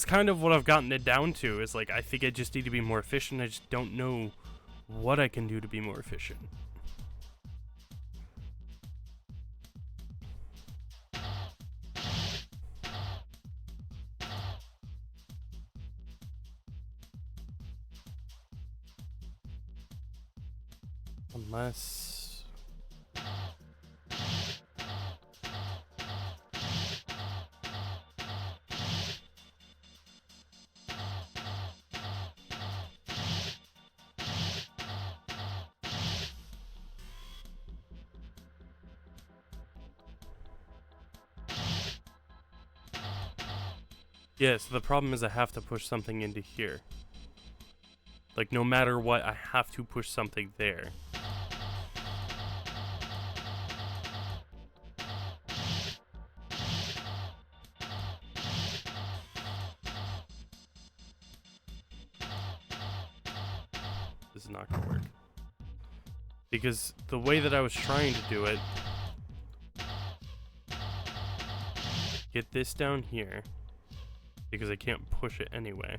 kind of what I've gotten it down to. Is like, I think I just need to be more efficient. I just don't know what I can do to be more efficient. Unless... Yeah, so the problem is I have to push something into here. Like, no matter what, I have to push something there. This is not gonna work. Because the way that I was trying to do it... Get this down here. Because I can't push it anyway.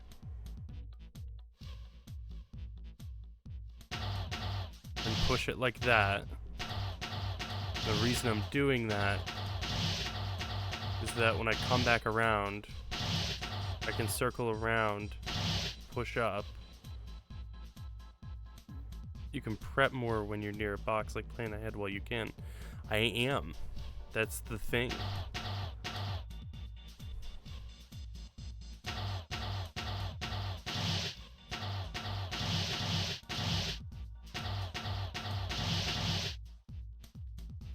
And push it like that. The reason I'm doing that is that when I come back around, I can circle around, push up. You can prep more when you're near a box, like plan ahead while you can. I am. That's the thing.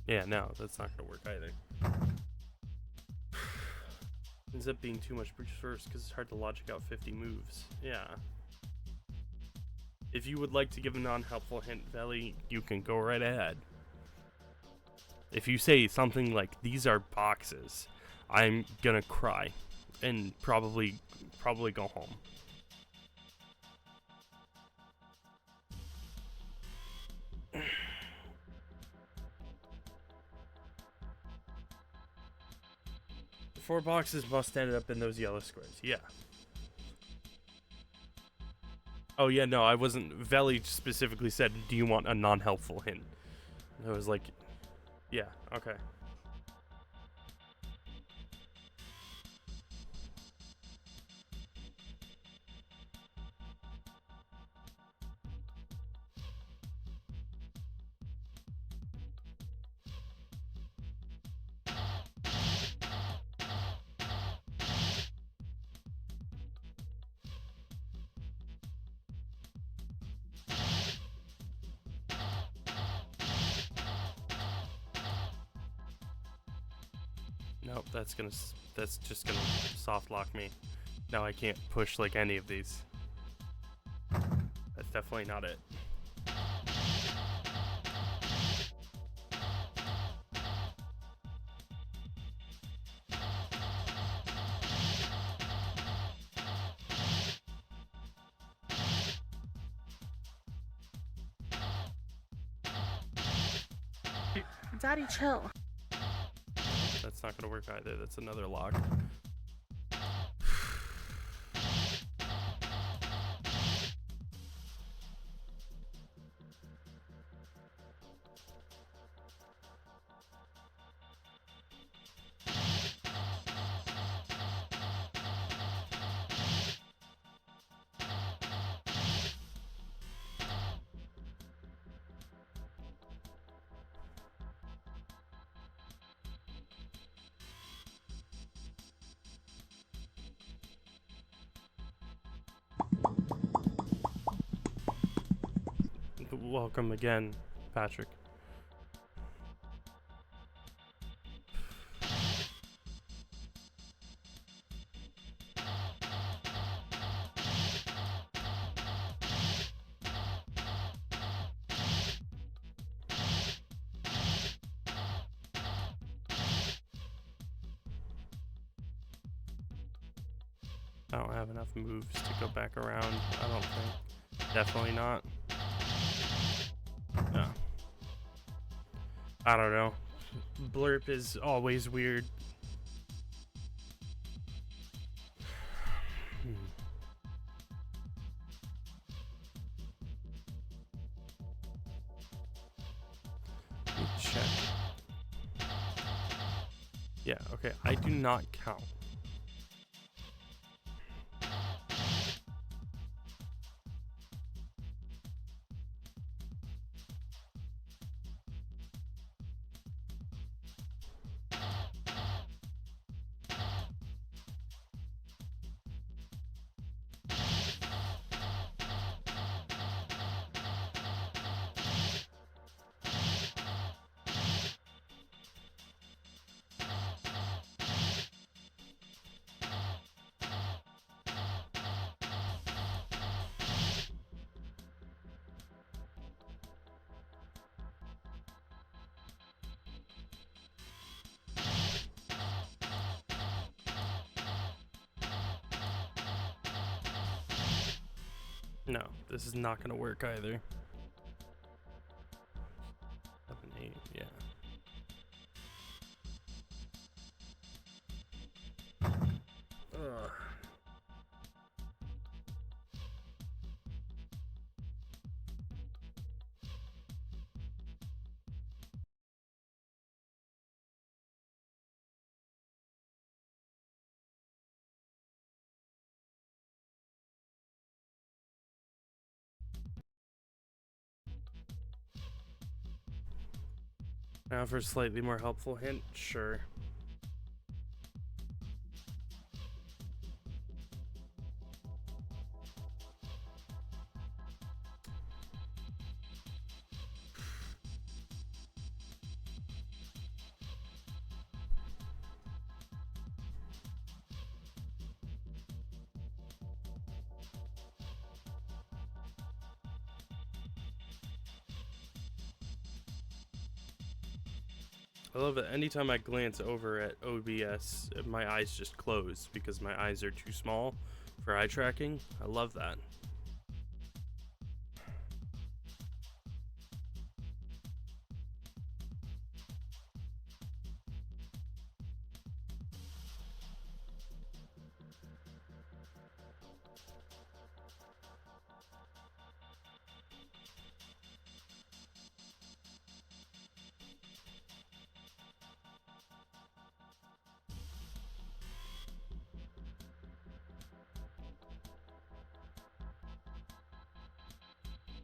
Yeah, no, that's not gonna work either. Ends up being too much brute first because it's hard to logic out 50 moves. Yeah. If you would like to give a non-helpful hint, Veli, you can go right ahead. If you say something like, these are boxes, I'm gonna cry and probably go home. The 4 boxes must end up in those yellow squares. Yeah. Oh yeah, no, I wasn't. Veli specifically said, do you want a non-helpful hint? I was like, yeah, okay. Nope, that's just gonna soft lock me. Now I can't push like any of these. That's definitely not it. Daddy, chill. That's not gonna work either. That's another lock. Welcome again, Patrick. I don't have enough moves to go back around, I don't think. Definitely not. No. I don't know. Blurp is always weird. Let me check. Yeah, okay. I do not count. No, this is not gonna work either. 7, 8, yeah. Ugh. Now for a slightly more helpful hint, sure. I love that anytime I glance over at OBS, my eyes just close because my eyes are too small for eye tracking. I love that.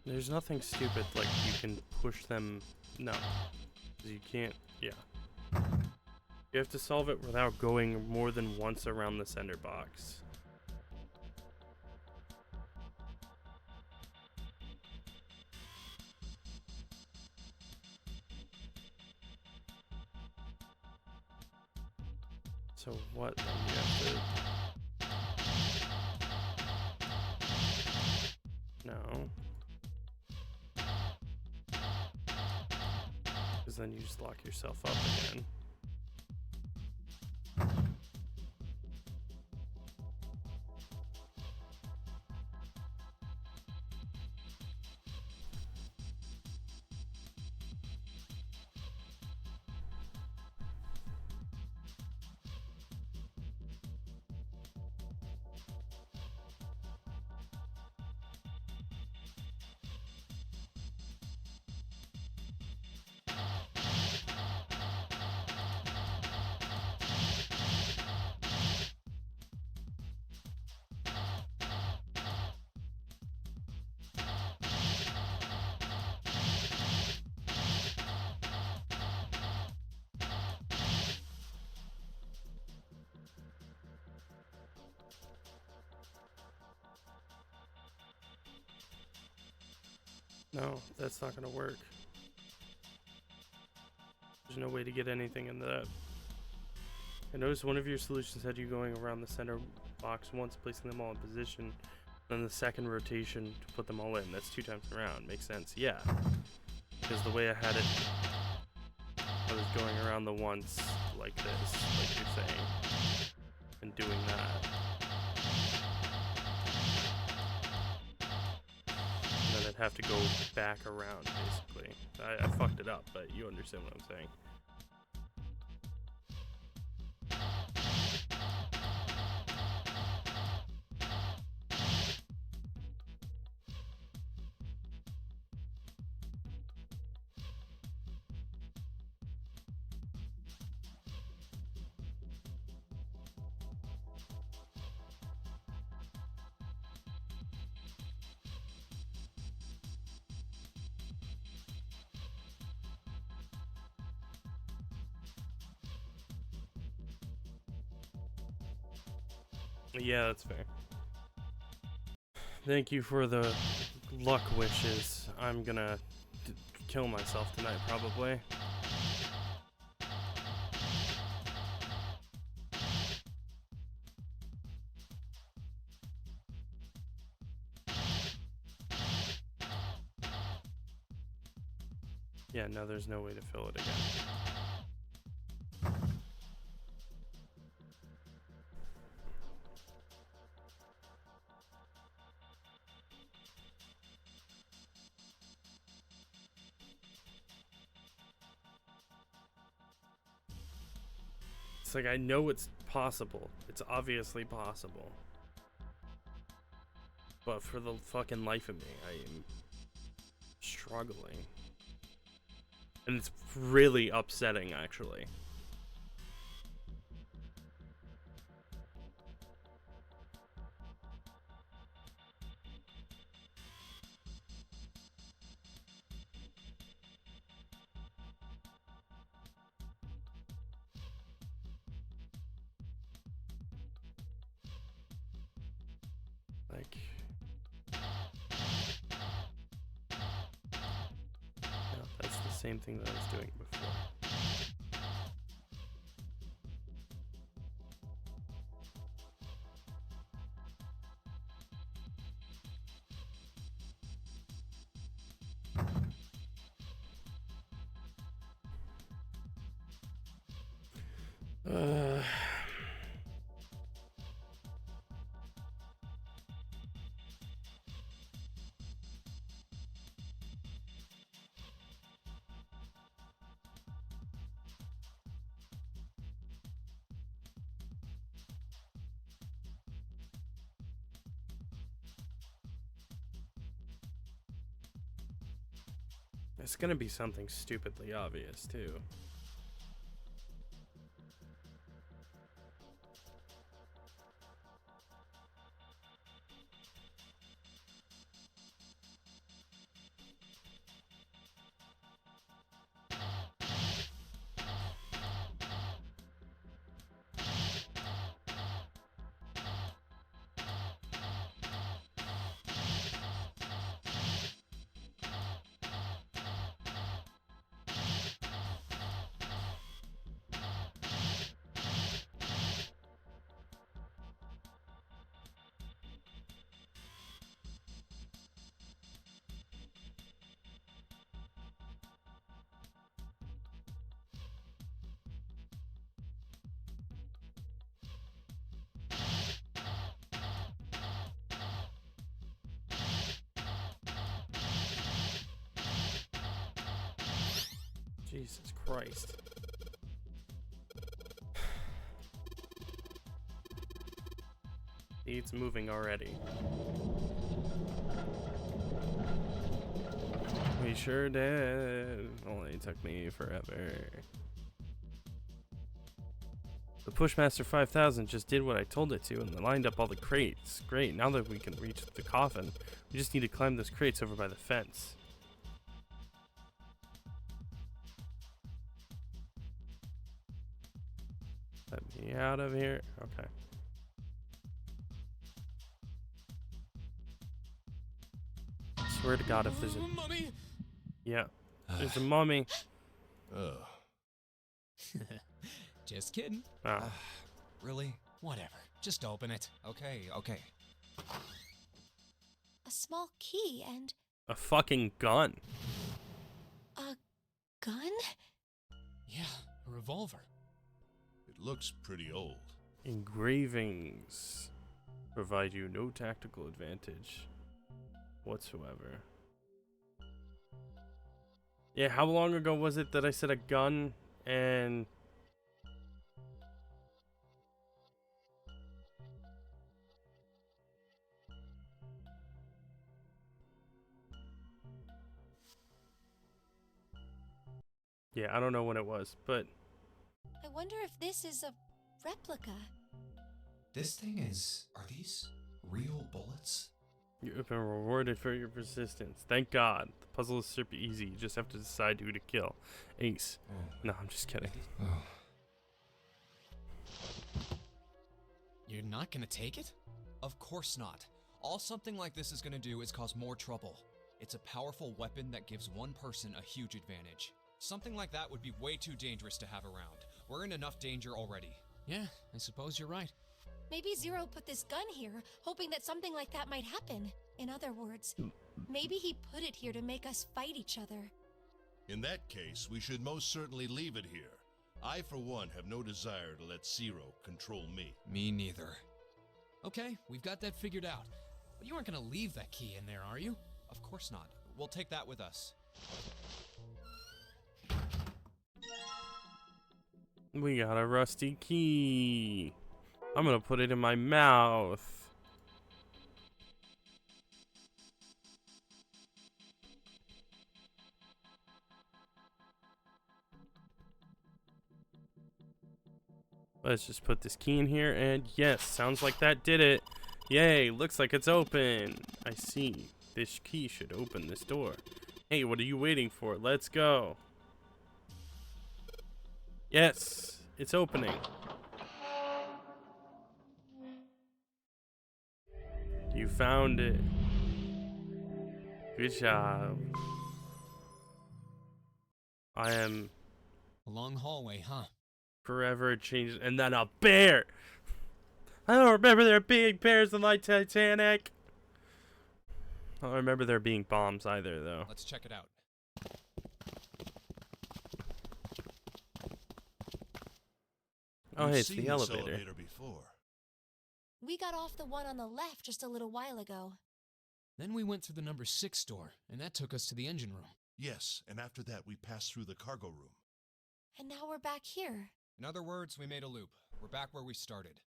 There's nothing stupid like you can push them. No. 'Cause you can't. Yeah. You have to solve it without going more than once around the center box. So what? Then you have to. No. Because then you just lock yourself up again. No, that's not gonna work. There's no way to get anything into that. I noticed one of your solutions had you going around the center box once, placing them all in position, then the second rotation to put them all in. That's 2 times around. Makes sense. Yeah. Because the way I had it, I was going around the once like this, like you're saying, and doing that. And then I'd have to go back around, basically. I fucked it up, but you understand what I'm saying. Yeah, that's fair. Thank you for the luck wishes. I'm gonna kill myself tonight, probably. Yeah, no, there's no way to fill it again. It's like, I know it's possible. It's obviously possible. But for the fucking life of me, I am struggling. And it's really upsetting, actually. Like, no, that's the same thing that I was doing before. It's gonna be something stupidly obvious, too. Jesus Christ. It's moving already. We sure did. Only took me forever. The Pushmaster 5000 just did what I told it to and lined up all the crates. Great, now that we can reach the coffin, we just need to climb those crates over by the fence. Let me out of here. Okay. I swear to God, if there's a mummy. Yeah, there's a mummy. Just kidding. Ah. Really? Whatever. Just open it. Okay, okay. A small key and A fucking gun. a gun? Yeah, a revolver. It looks pretty old. Engravings provide you no tactical advantage whatsoever. Yeah, how long ago was it that I said a gun and... Yeah, I don't know when it was, but... I wonder if this is a replica. This thing is... Are these real bullets? You've been rewarded for your persistence. Thank God. The puzzle is super easy. You just have to decide who to kill. Ace. Oh. No, I'm just kidding. Oh. You're not gonna take it? Of course not. All something like this is gonna do is cause more trouble. It's a powerful weapon that gives one person a huge advantage. Something like that would be way too dangerous to have around. We're in enough danger already. Yeah, I suppose you're right. Maybe Zero put this gun here, hoping that something like that might happen. In other words, maybe he put it here to make us fight each other. In that case, we should most certainly leave it here. I, for one, have no desire to let Zero control me. Me neither. Okay, we've got that figured out. But you aren't gonna leave that key in there, are you? Of course not. We'll take that with us. We got a rusty key. I'm gonna put it in my mouth. Let's just put this key in here, and yes, sounds like that did it. Yay, looks like it's open. I see. This key should open this door. Hey, what are you waiting for? Let's go. Yes, it's opening. You found it. Good job. I am A long hallway, huh? forever changed. And then a bear. I don't remember there being bears in like Titanic. I don't remember there being bombs either, though. Let's check it out. Oh, We've hey, it's seen the this elevator. before. We got off the one on the left just a little while ago. Then we went through the number 6 door, and that took us to the engine room. Yes, and after that we passed through the cargo room. And now we're back here. In other words, we made a loop. We're back where we started.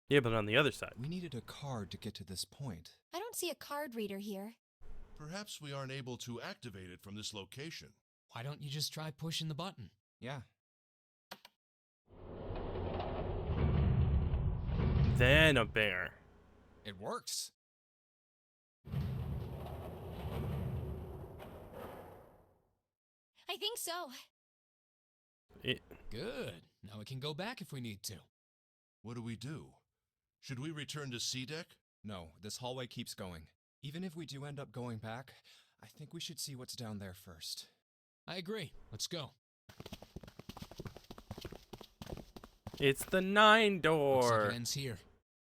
Yeah, but on the other side. We needed a card to get to this point. I don't see a card reader here. Perhaps we aren't able to activate it from this location. Why don't you just try pushing the button? Yeah. Then a bear. It works. I think so. Good. Now we can go back if we need to. What do we do? Should we return to C deck? No, this hallway keeps going. Even if we do end up going back, I think we should see what's down there first. I agree. Let's go. It's the 9 Looks door. like it ends here.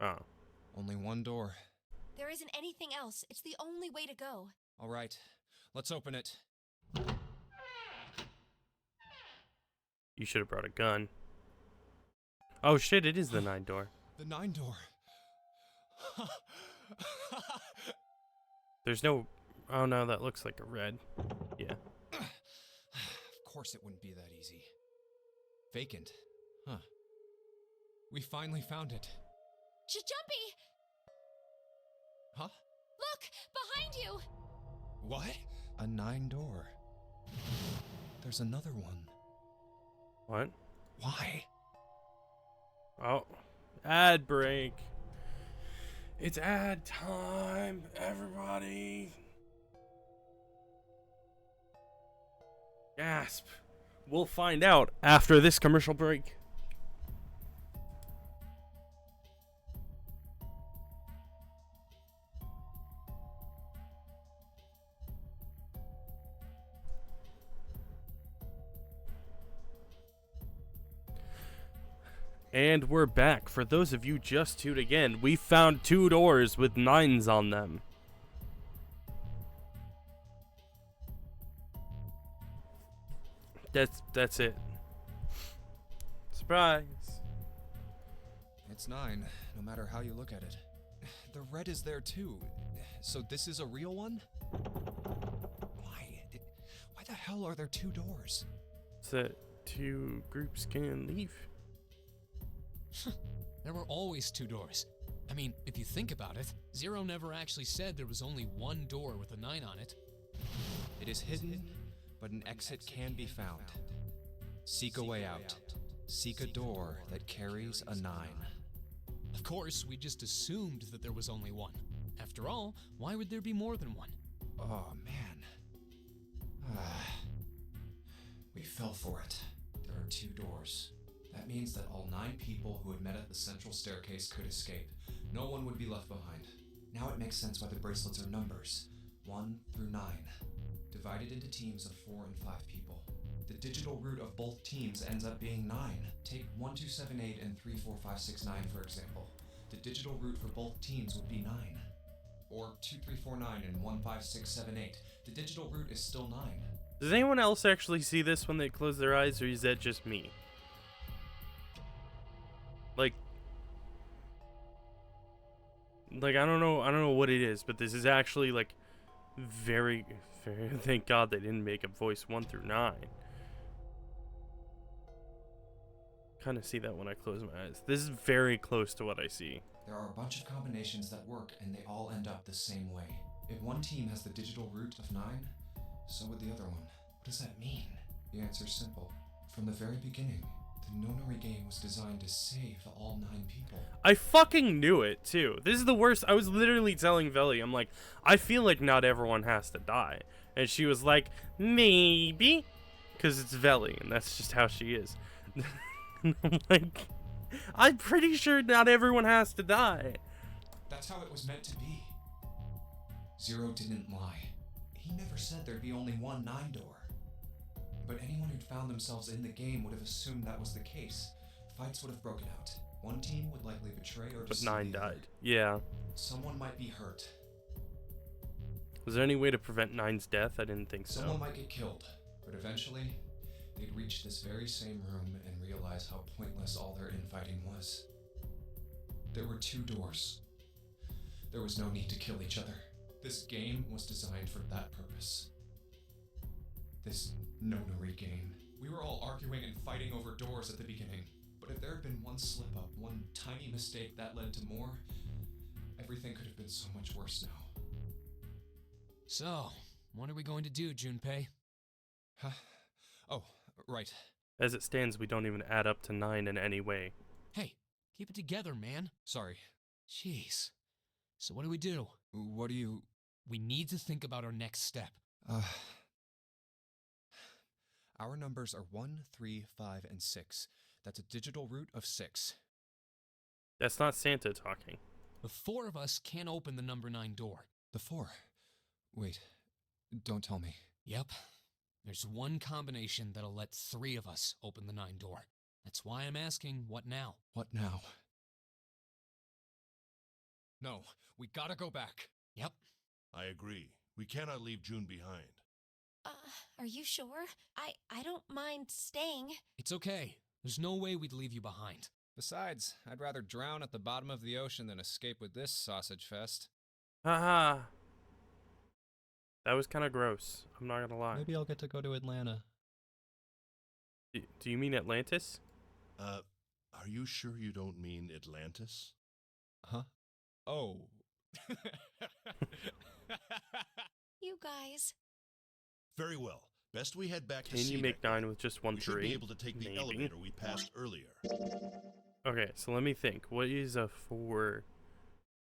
Oh. Only one door. There isn't anything else. It's the only way to go. All right, let's open it. You should have brought a gun. Oh shit, it is the 9 door. The 9 door. There's no... Oh no, that looks like a red. Yeah. Of course it wouldn't be that easy. Vacant. Huh. We finally found it. Jumpy! Huh? Look! Behind you! What? A 9 door. There's another one. What? Why? Oh. Ad break. It's ad time, everybody. Gasp. We'll find out after this commercial break. And we're back. For those of you just tuned again, we found 2 doors with 9s on them. That's it. Surprise. It's 9, no matter how you look at it. The red is there too. So this is a real one? Why? Why the hell are there 2 doors? So that 2 groups can leave. There were always 2 doors. I mean, if you think about it, Zero never actually said there was only 1 door with a 9 on it. It is hidden, but an exit can be found. Seek a way out. Seek a door that carries a 9. Of course, we just assumed that there was only 1. After all, why would there be more than 1? Oh, man. We fell for it. There are 2 doors. That means that all 9 people who had met at the central staircase could escape. No one would be left behind. Now it makes sense why the bracelets are numbers. 1 through 9. Divided into teams of 4 and 5 people. The digital root of both teams ends up being 9. Take 1, 2, 7, 8 and 3, 4, 5, 6, 9 for example. The digital root for both teams would be 9. Or 2, 3, 4, 9 and 1, 5, 6, 7, 8. The digital root is still 9. Does anyone else actually see this when they close their eyes, or is that just me? Like I don't know what it is, but this is actually like very thank God they didn't make a voice 1 through 9. Kind of see that when I close my eyes. This is very close to what I see. There are a bunch of combinations that work and they all end up the same way. If one team has the digital root of 9, so would the other one. What does that mean? The answer's simple. From the very beginning, the Nonori game was designed to save all 9 people. I fucking knew it too. This is the worst. I was literally telling Veli, I'm like, I feel like not everyone has to die. And she was like, maybe. Because it's Veli, and that's just how she is. And I'm like, I'm pretty sure not everyone has to die. That's how it was meant to be. Zero didn't lie. He never said there'd be only one 9 door. But anyone who'd found themselves in the game would have assumed that was the case. Fights would have broken out. One team would likely betray or But deceive 9 the other. died. Yeah. Someone might be hurt. Was there any way to prevent 9's death? I didn't think so. Someone might get killed. But eventually, they'd reach this very same room and realize how pointless all their infighting was. There were 2 doors. There was no need to kill each other. This game was designed for that purpose. This Nonori game. We were all arguing and fighting over doors at the beginning. But if there had been one slip up, one tiny mistake that led to more, everything could have been so much worse now. So, what are we going to do, Junpei? Huh? Oh, right. As it stands, we don't even add up to 9 in any way. Hey, keep it together, man. Sorry. Jeez. So what do we do? What do you... We need to think about our next step. Our numbers are 1, 3, 5, and 6. That's a digital root of 6. That's not Santa talking. The 4 of us can't open the number 9 door. The 4. Wait, don't tell me. Yep. There's one combination that'll let 3 of us open the 9 door. That's why I'm asking, what now? What now? No, we gotta go back. Yep. I agree. We cannot leave June behind. Are you sure? I don't mind staying. It's okay. There's no way we'd leave you behind. Besides, I'd rather drown at the bottom of the ocean than escape with this sausage fest. Haha. That was kind of gross. I'm not gonna lie. Maybe I'll get to go to Atlanta. Do you mean Atlantis? Are you sure you don't mean Atlantis? Huh? Oh. You guys. Very well. Best we head back to Can you SeaDeck. make 9 with just one We 3? should be able to take the Maybe. elevator we passed earlier. Okay, so let me think. What is a 4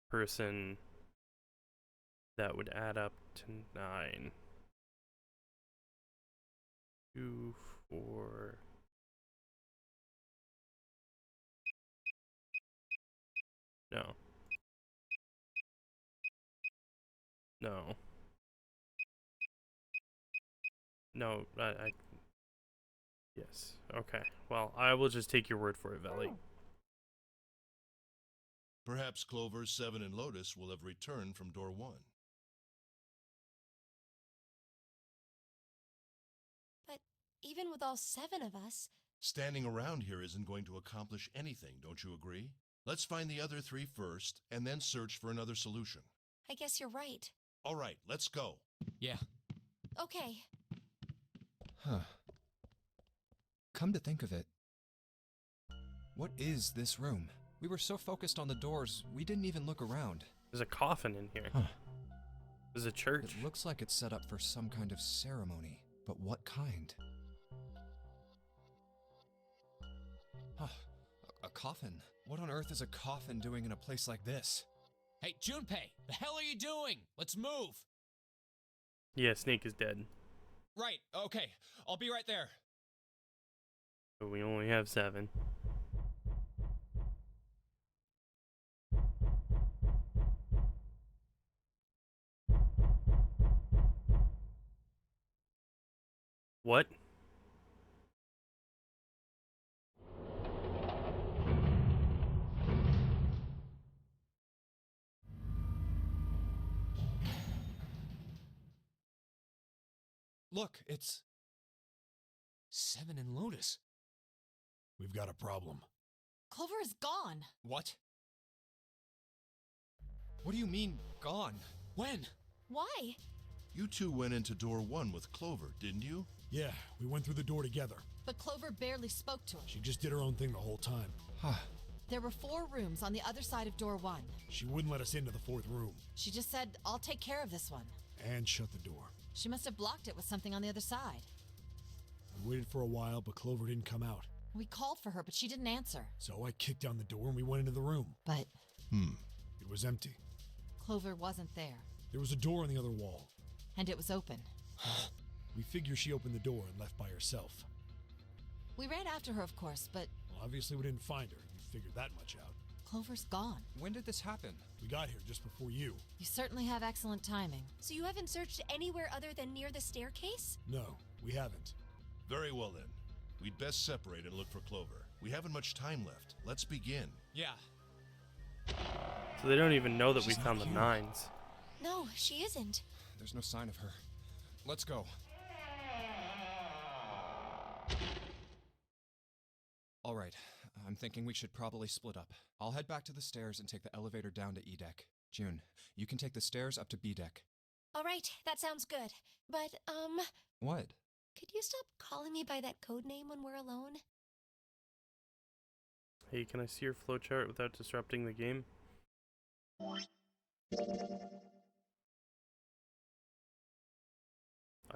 person that would add up to 9? 2, 4. No. No. No, I yes. Okay. Well, I will just take your word for it, Valley. Perhaps Clover, 7, and Lotus will have returned from door 1. But even with all 7 of us, Standing around here isn't going to accomplish anything, don't you agree? Let's find the other 3 first, and then search for another solution. I guess you're right. All right, let's go. Yeah. Okay. Huh. Come to think of it, what is this room? We were so focused on the doors, we didn't even look around. There's a coffin in here. Huh. There's a church. It looks like it's set up for some kind of ceremony, but what kind? Huh. A coffin? What on earth is a coffin doing in a place like this? Hey, Junpei, the hell are you doing? Let's move. Yeah, Snake is dead. Right, okay. I'll be right there. But we only have 7. What? Look, it's... 7 and Lotus. We've got a problem. Clover is gone. What? What do you mean, gone? When? Why? You 2 went into door 1 with Clover, didn't you? Yeah, we went through the door together. But Clover barely spoke to her. She just did her own thing the whole time. Huh. There were 4 rooms on the other side of door 1. She wouldn't let us into the 4th room. She just said, I'll take care of this one. And shut the door. She must have blocked it with something on the other side. We waited for a while, but Clover didn't come out. We called for her, but she didn't answer. So I kicked down the door and we went into the room. But It was empty. Clover wasn't there. There was a door on the other wall. And it was open. We figure she opened the door and left by herself. We ran after her, of course, but Well, obviously we didn't find her. You figured that much out. Clover's gone. When did this happen? We got here just before you. You certainly have excellent timing. So you haven't searched anywhere other than near the staircase? No, we haven't. Very well then. We'd best separate and look for Clover. We haven't much time left. Let's begin. Yeah. So they don't even know that we She's found not the here. 9s. No, she isn't. There's no sign of her. Let's go. All right. I'm thinking we should probably split up. I'll head back to the stairs and take the elevator down to E deck. June, you can take the stairs up to B deck. All right, that sounds good. But, What? could you stop calling me by that code name when we're alone? Hey, can I see your flowchart without disrupting the game?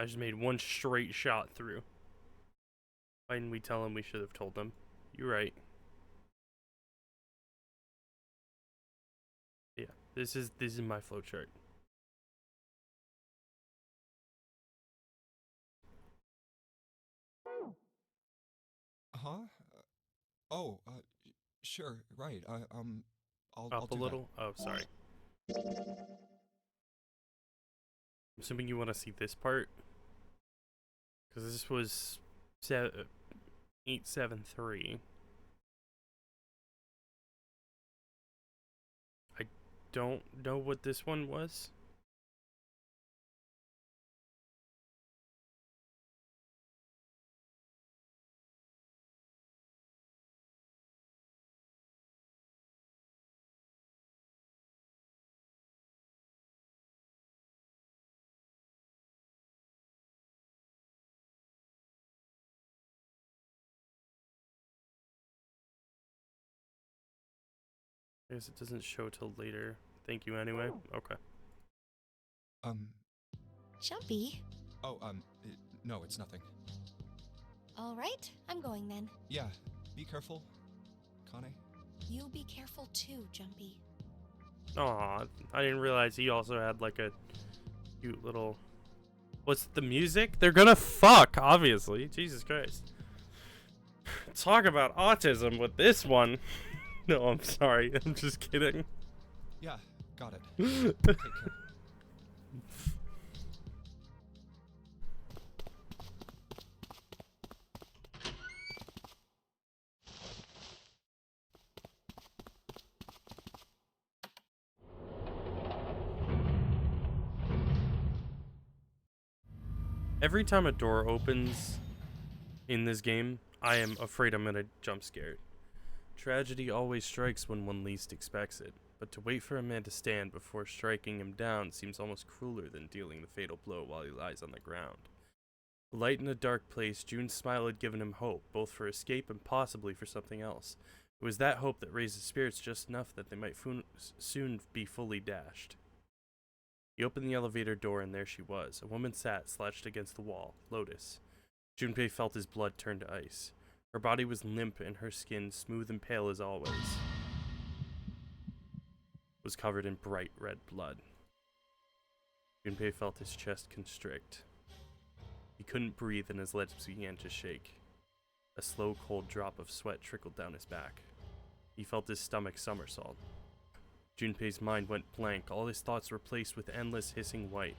I just made one straight shot through. Why didn't we tell him? We should have told them. You're right. Yeah, this is my flowchart. Huh? Sure, right. I'll Up do a little? Oh, sorry. I'm assuming you want to see this part? Because this was 873. I don't know what this one was. I guess it doesn't show till later. Thank you anyway. Okay. Jumpy. Oh, no, it's nothing. All right, I'm going then. Yeah, be careful, Kane. You be careful too, Jumpy. Aw, I didn't realize he also had like a cute little... What's the music? They're gonna fuck, obviously. Jesus Christ. Talk about autism with this one. No, I'm sorry. I'm just kidding. Yeah, got it. Take care. Every time a door opens in this game, I am afraid I'm gonna jump scared. Tragedy always strikes when one least expects it, but to wait for a man to stand before striking him down seems almost crueler than dealing the fatal blow while he lies on the ground. Light in a dark place, June's smile had given him hope, both for escape and possibly for something else. It was that hope that raised his spirits just enough that they might soon be fully dashed. He opened the elevator door and there she was. A woman sat, slouched against the wall, Lotus. Junpei felt his blood turn to ice. Her body was limp and her skin, smooth and pale as always, was covered in bright red blood. Junpei felt his chest constrict. He couldn't breathe and his legs began to shake. A slow, cold drop of sweat trickled down his back. He felt his stomach somersault. Junpei's mind went blank, all his thoughts replaced with endless hissing white.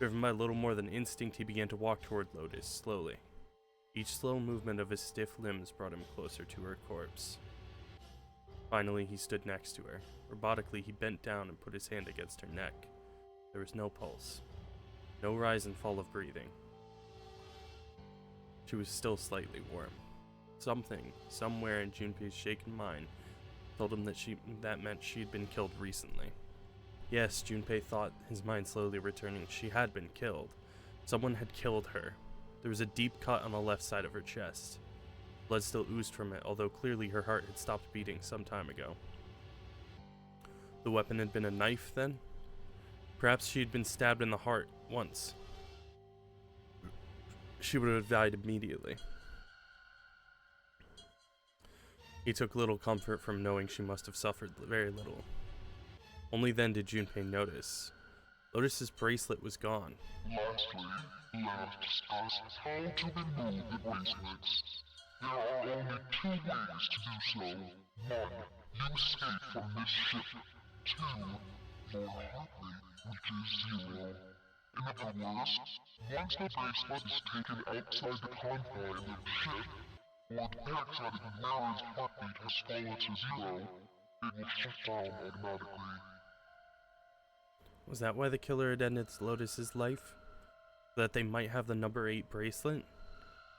Driven by little more than instinct, he began to walk toward Lotus, slowly. Each slow movement of his stiff limbs brought him closer to her corpse. Finally, he stood next to her. Robotically, he bent down and put his hand against her neck. There was no pulse. No rise and fall of breathing. She was still slightly warm. Something, somewhere in Junpei's shaken mind, told him that meant she had been killed recently. Yes, Junpei thought, his mind slowly returning. She had been killed. Someone had killed her. There was a deep cut on the left side of her chest. Blood still oozed from it, although clearly her heart had stopped beating some time ago. The weapon had been a knife, then? Perhaps she had been stabbed in the heart once. She would have died immediately. He took little comfort from knowing she must have suffered very little. Only then did Junpei notice. Lotus's bracelet was gone. Lastly, let us discuss how to remove the bracelets. There are only two ways to do so. One, you escape from this ship. Two, your heart rate reaches 0. In other words, once the bracelet is taken outside the confines of the ship, or the parasite wearer's heartbeat has fallen to 0, it will shut down automatically. Was that why the killer had ended Lotus's life? So that they might have the number 8 bracelet?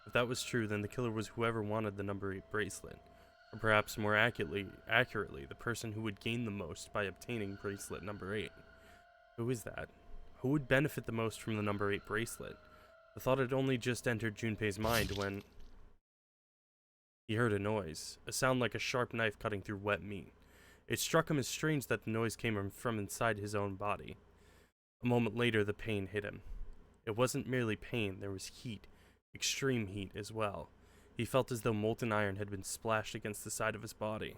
If that was true, then the killer was whoever wanted the number 8 bracelet. Or perhaps more accurately, the person who would gain the most by obtaining bracelet number 8. Who is that? Who would benefit the most from the number 8 bracelet? The thought had only just entered Junpei's mind when he heard a noise, a sound like a sharp knife cutting through wet meat. It struck him as strange that the noise came from inside his own body. A moment later, the pain hit him. It wasn't merely pain, there was heat, extreme heat as well. He felt as though molten iron had been splashed against the side of his body.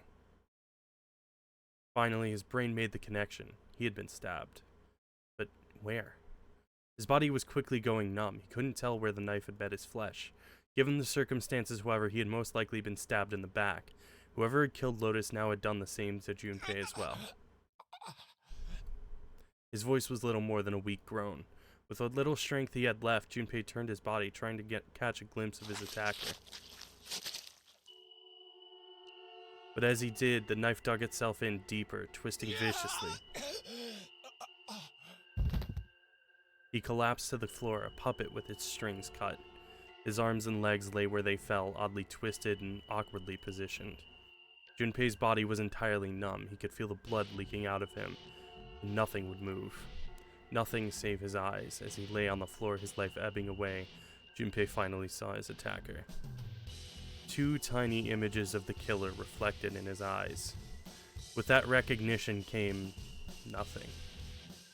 Finally, his brain made the connection. He had been stabbed. But where? His body was quickly going numb. He couldn't tell where the knife had met his flesh. Given the circumstances, however, he had most likely been stabbed in the back. Whoever had killed Lotus now had done the same to Junpei as well. His voice was little more than a weak groan. With what little strength he had left, Junpei turned his body, trying to catch a glimpse of his attacker. But as he did, the knife dug itself in deeper, twisting viciously. He collapsed to the floor, a puppet with its strings cut. His arms and legs lay where they fell, oddly twisted and awkwardly positioned. Junpei's body was entirely numb. He could feel the blood leaking out of him. Nothing would move. Nothing save his eyes. As he lay on the floor, his life ebbing away, Junpei finally saw his attacker. 2 tiny images of the killer reflected in his eyes. With that recognition came nothing.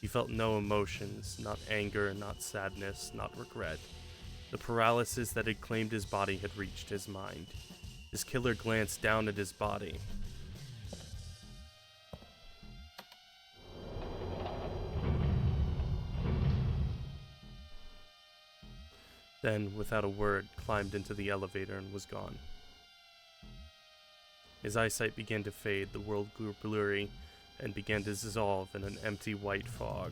He felt no emotions, not anger, not sadness, not regret. The paralysis that had claimed his body had reached his mind. His killer glanced down at his body. Then, without a word, climbed into the elevator and was gone. His eyesight began to fade, the world grew blurry, and began to dissolve in an empty white fog.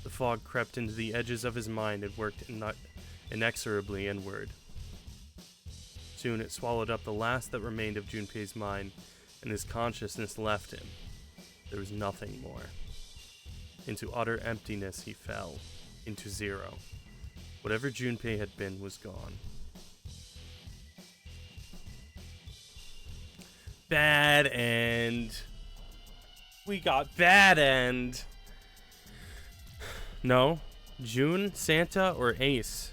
The fog crept into the edges of his mind and worked inexorably inward. Soon it swallowed up the last that remained of Junpei's mind, and his consciousness left him. There was nothing more. Into utter emptiness he fell, into zero. Whatever Junpei had been was gone. Bad end. We got bad end. No. June, Santa, or Ace.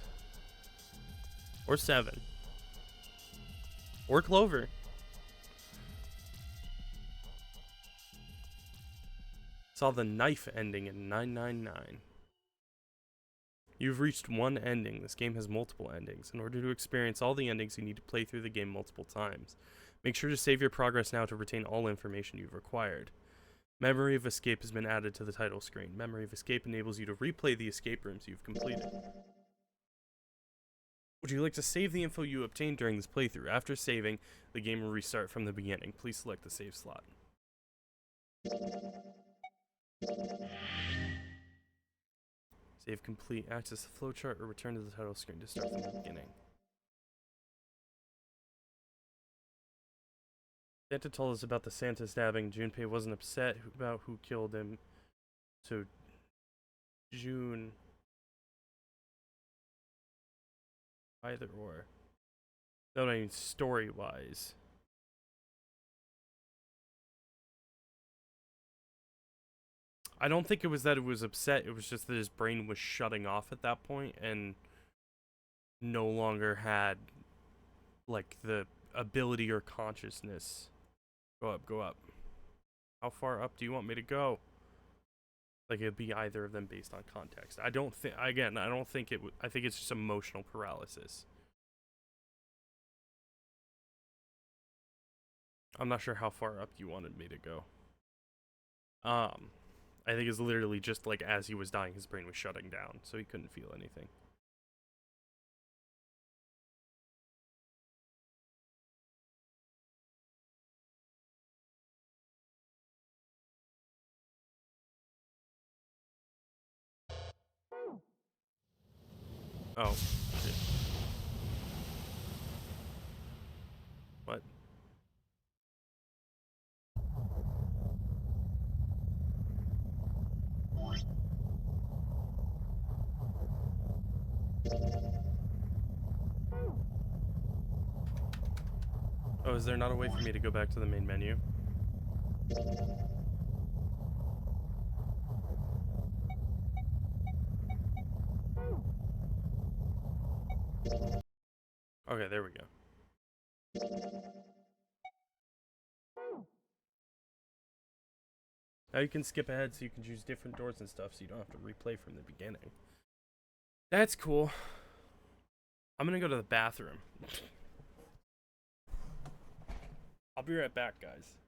Or 7. Or Clover. Saw the knife ending in 999. You've reached one ending. This game has multiple endings. In order to experience all the endings, you need to play through the game multiple times. Make sure to save your progress now to retain all information you've acquired. Memory of Escape has been added to the title screen. Memory of Escape enables you to replay the escape rooms you've completed. Would you like to save the info you obtained during this playthrough? After saving, the game will restart from the beginning. Please select the save slot. Save complete. Access the flowchart or return to the title screen to start from the beginning. Santa told us about the Santa stabbing. Junpei wasn't upset about who killed him. So, June. Either or. No, I mean story-wise. I don't think it was that it was upset. It was just that his brain was shutting off at that point and no longer had, like, the ability or consciousness. Go up, go up. How far up do you want me to go? Like, it'd be either of them based on context. I don't think, again, I don't think it would, I think it's just emotional paralysis. I'm not sure how far up you wanted me to go. I think it's literally just like as he was dying, his brain was shutting down, so he couldn't feel anything. Oh, shit. What? Oh, is there not a way for me to go back to the main menu? Okay, there we go. Now you can skip ahead so you can choose different doors and stuff so you don't have to replay from the beginning. That's cool. I'm gonna go to the bathroom. I'll be right back, guys.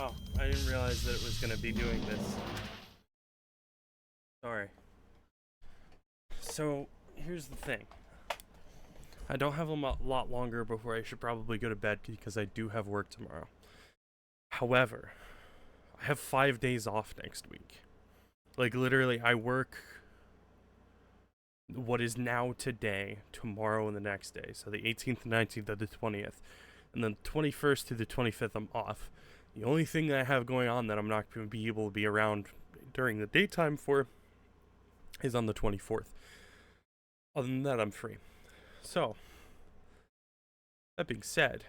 Oh, I didn't realize that it was going to be doing this. Sorry. So, here's the thing. I don't have a lot longer before I should probably go to bed because I do have work tomorrow. However, I have 5 days off next week. Like, literally, I work what is now today, tomorrow, and the next day. So the 18th, 19th, and the 20th. And then 21st to the 25th, I'm off. The only thing that I have going on that I'm not going to be able to be around during the daytime for is on the 24th. Other than that, I'm free. So, that being said,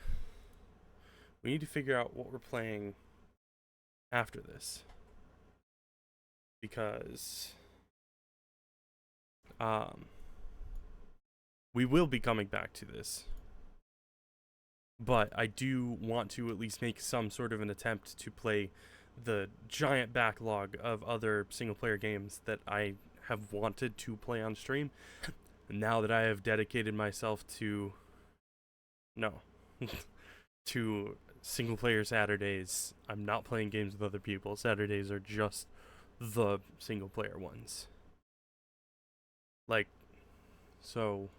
we need to figure out what we're playing after this. Because we will be coming back to this. But I do want to at least make some sort of an attempt to play the giant backlog of other single-player games that I have wanted to play on stream. Now that I have dedicated myself to... No. to single-player Saturdays, I'm not playing games with other people. Saturdays are just the single-player ones. Like, so...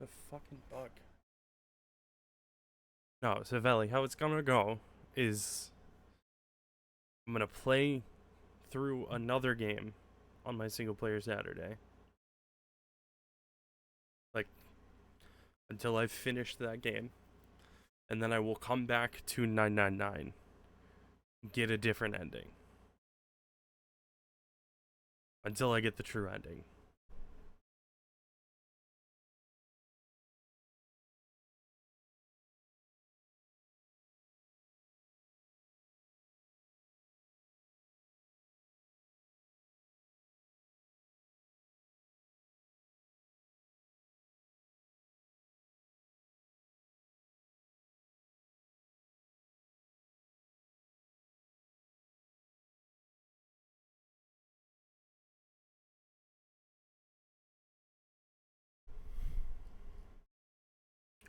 The fucking bug. No, so Veli, how it's gonna go is I'm gonna play through another game on my single player Saturday. Like, until I've finished that game. And then I will come back to 999. Get a different ending. Until I get the true ending.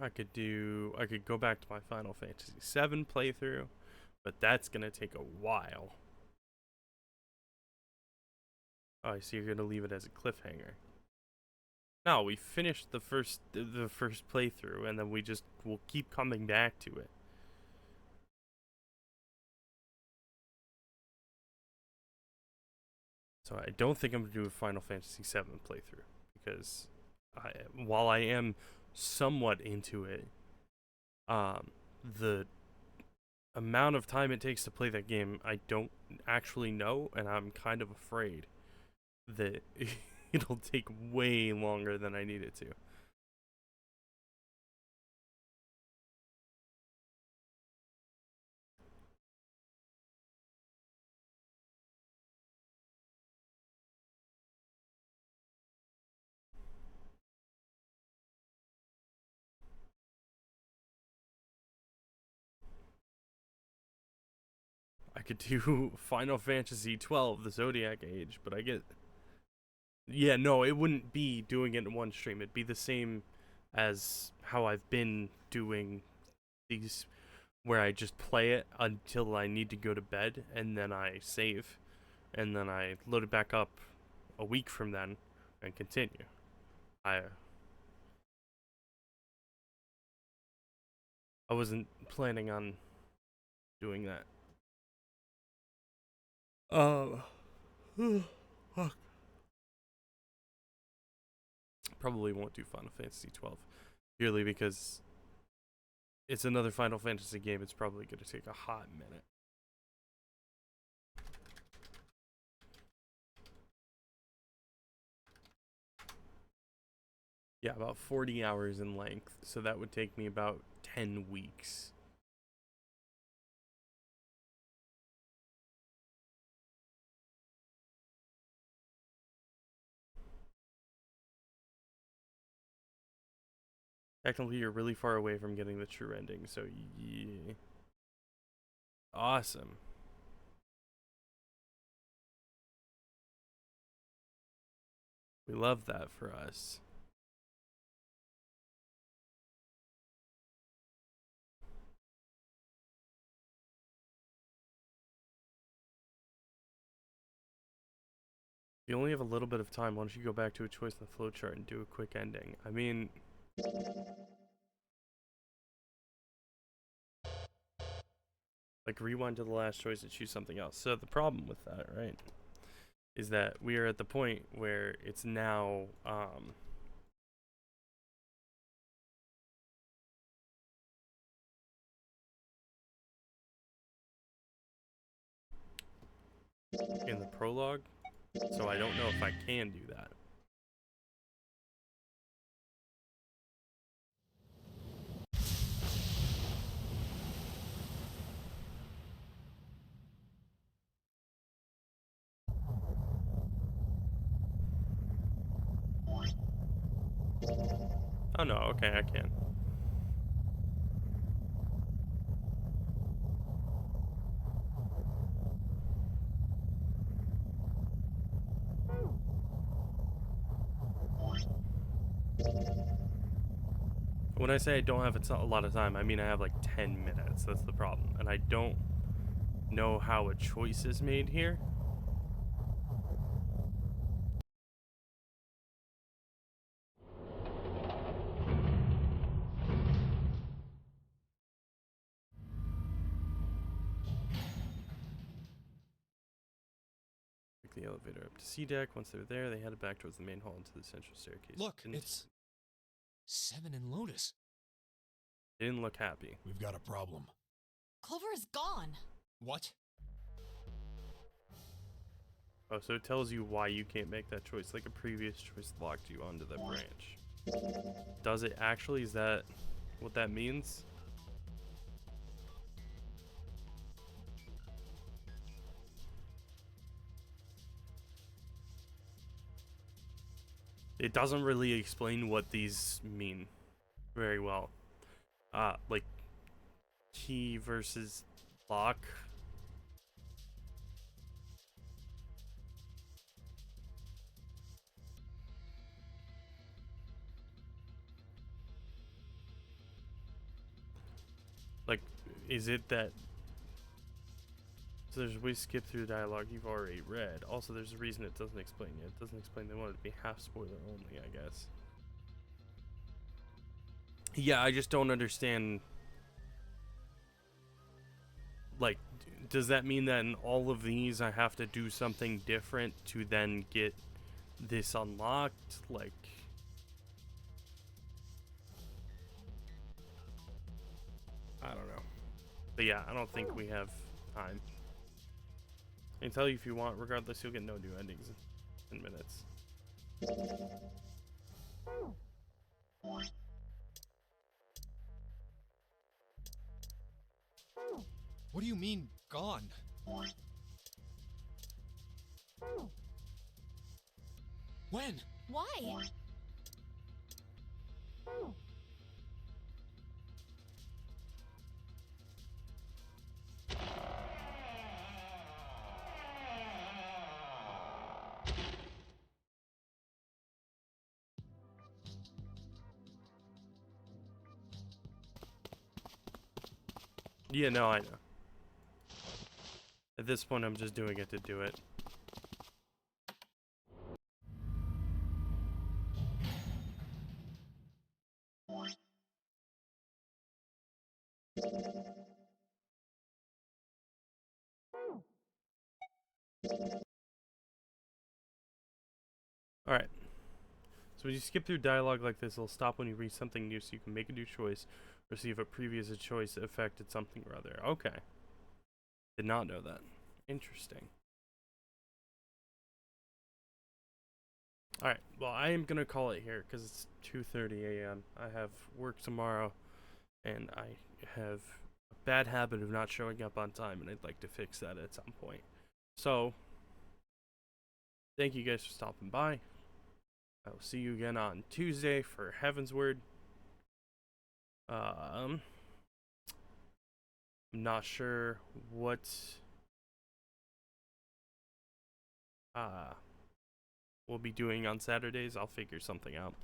I could go back to my Final Fantasy VII playthrough, but that's gonna take a while. Oh, I see you're gonna leave it as a cliffhanger. No, we finished the first playthrough, and then we'll keep coming back to it. So I don't think I'm gonna do a Final Fantasy VII playthrough because while I am somewhat into it, the amount of time it takes to play that game I don't actually know, and I'm kind of afraid that it'll take way longer than I need it to. I could do Final Fantasy 12, the Zodiac Age, but yeah, no, it wouldn't be doing it in one stream. It'd be the same as how I've been doing these, where I just play it until I need to go to bed, and then I save, and then I load it back up a week from then, and continue. I wasn't planning on doing that. Fuck. Probably won't do Final Fantasy 12, purely because it's another Final Fantasy game. It's probably going to take a hot minute. Yeah, about 40 hours in length, so that would take me about 10 weeks. Technically, you're really far away from getting the true ending, so yeah. Awesome. We love that for us. You only have a little bit of time. Why don't you go back to a choice in the flowchart and do a quick ending? I mean, like rewind to the last choice and choose something else. So the problem with that, right, is that we are at the point where it's now in the prologue, so I don't know if I can do that. Oh no, okay, I can. When I say I don't have a lot of time, I mean I have like 10 minutes. That's the problem. And I don't know how a choice is made here. Take the elevator up to C deck. Once they're there, they headed back towards the main hall into the central staircase. Look, it's 7 and Lotus. They didn't look happy. We've got a problem. Clover is gone. What? Oh, so it tells you why you can't make that choice, like a previous choice locked you onto that branch. Does it actually? Is that what that means? It doesn't really explain what these mean very well. Like key versus lock. Like, is it that... So there's a way to skip through the dialogue you've already read. Also, there's a reason it doesn't explain it. It doesn't explain they want it to be half spoiler only, I guess. Yeah, I just don't understand. Like, does that mean that in all of these I have to do something different to then get this unlocked? Like... I don't know. But yeah, I don't think we have time. I can tell you if you want, regardless, you'll get no new endings in minutes. What do you mean, gone? When? Why? Yeah, no, I know. At this point, I'm just doing it to do it. Alright. So when you skip through dialogue like this, it'll stop when you read something new so you can make a new choice or see if a previous choice affected something or other. Okay. Did not know that. Interesting. Alright, well, I am going to call it here because it's 2:30 a.m. I have work tomorrow, and I have a bad habit of not showing up on time, and I'd like to fix that at some point. So, thank you guys for stopping by. I will see you again on Tuesday for Heavensward. I'm not sure what we'll be doing on Saturdays. I'll figure something out.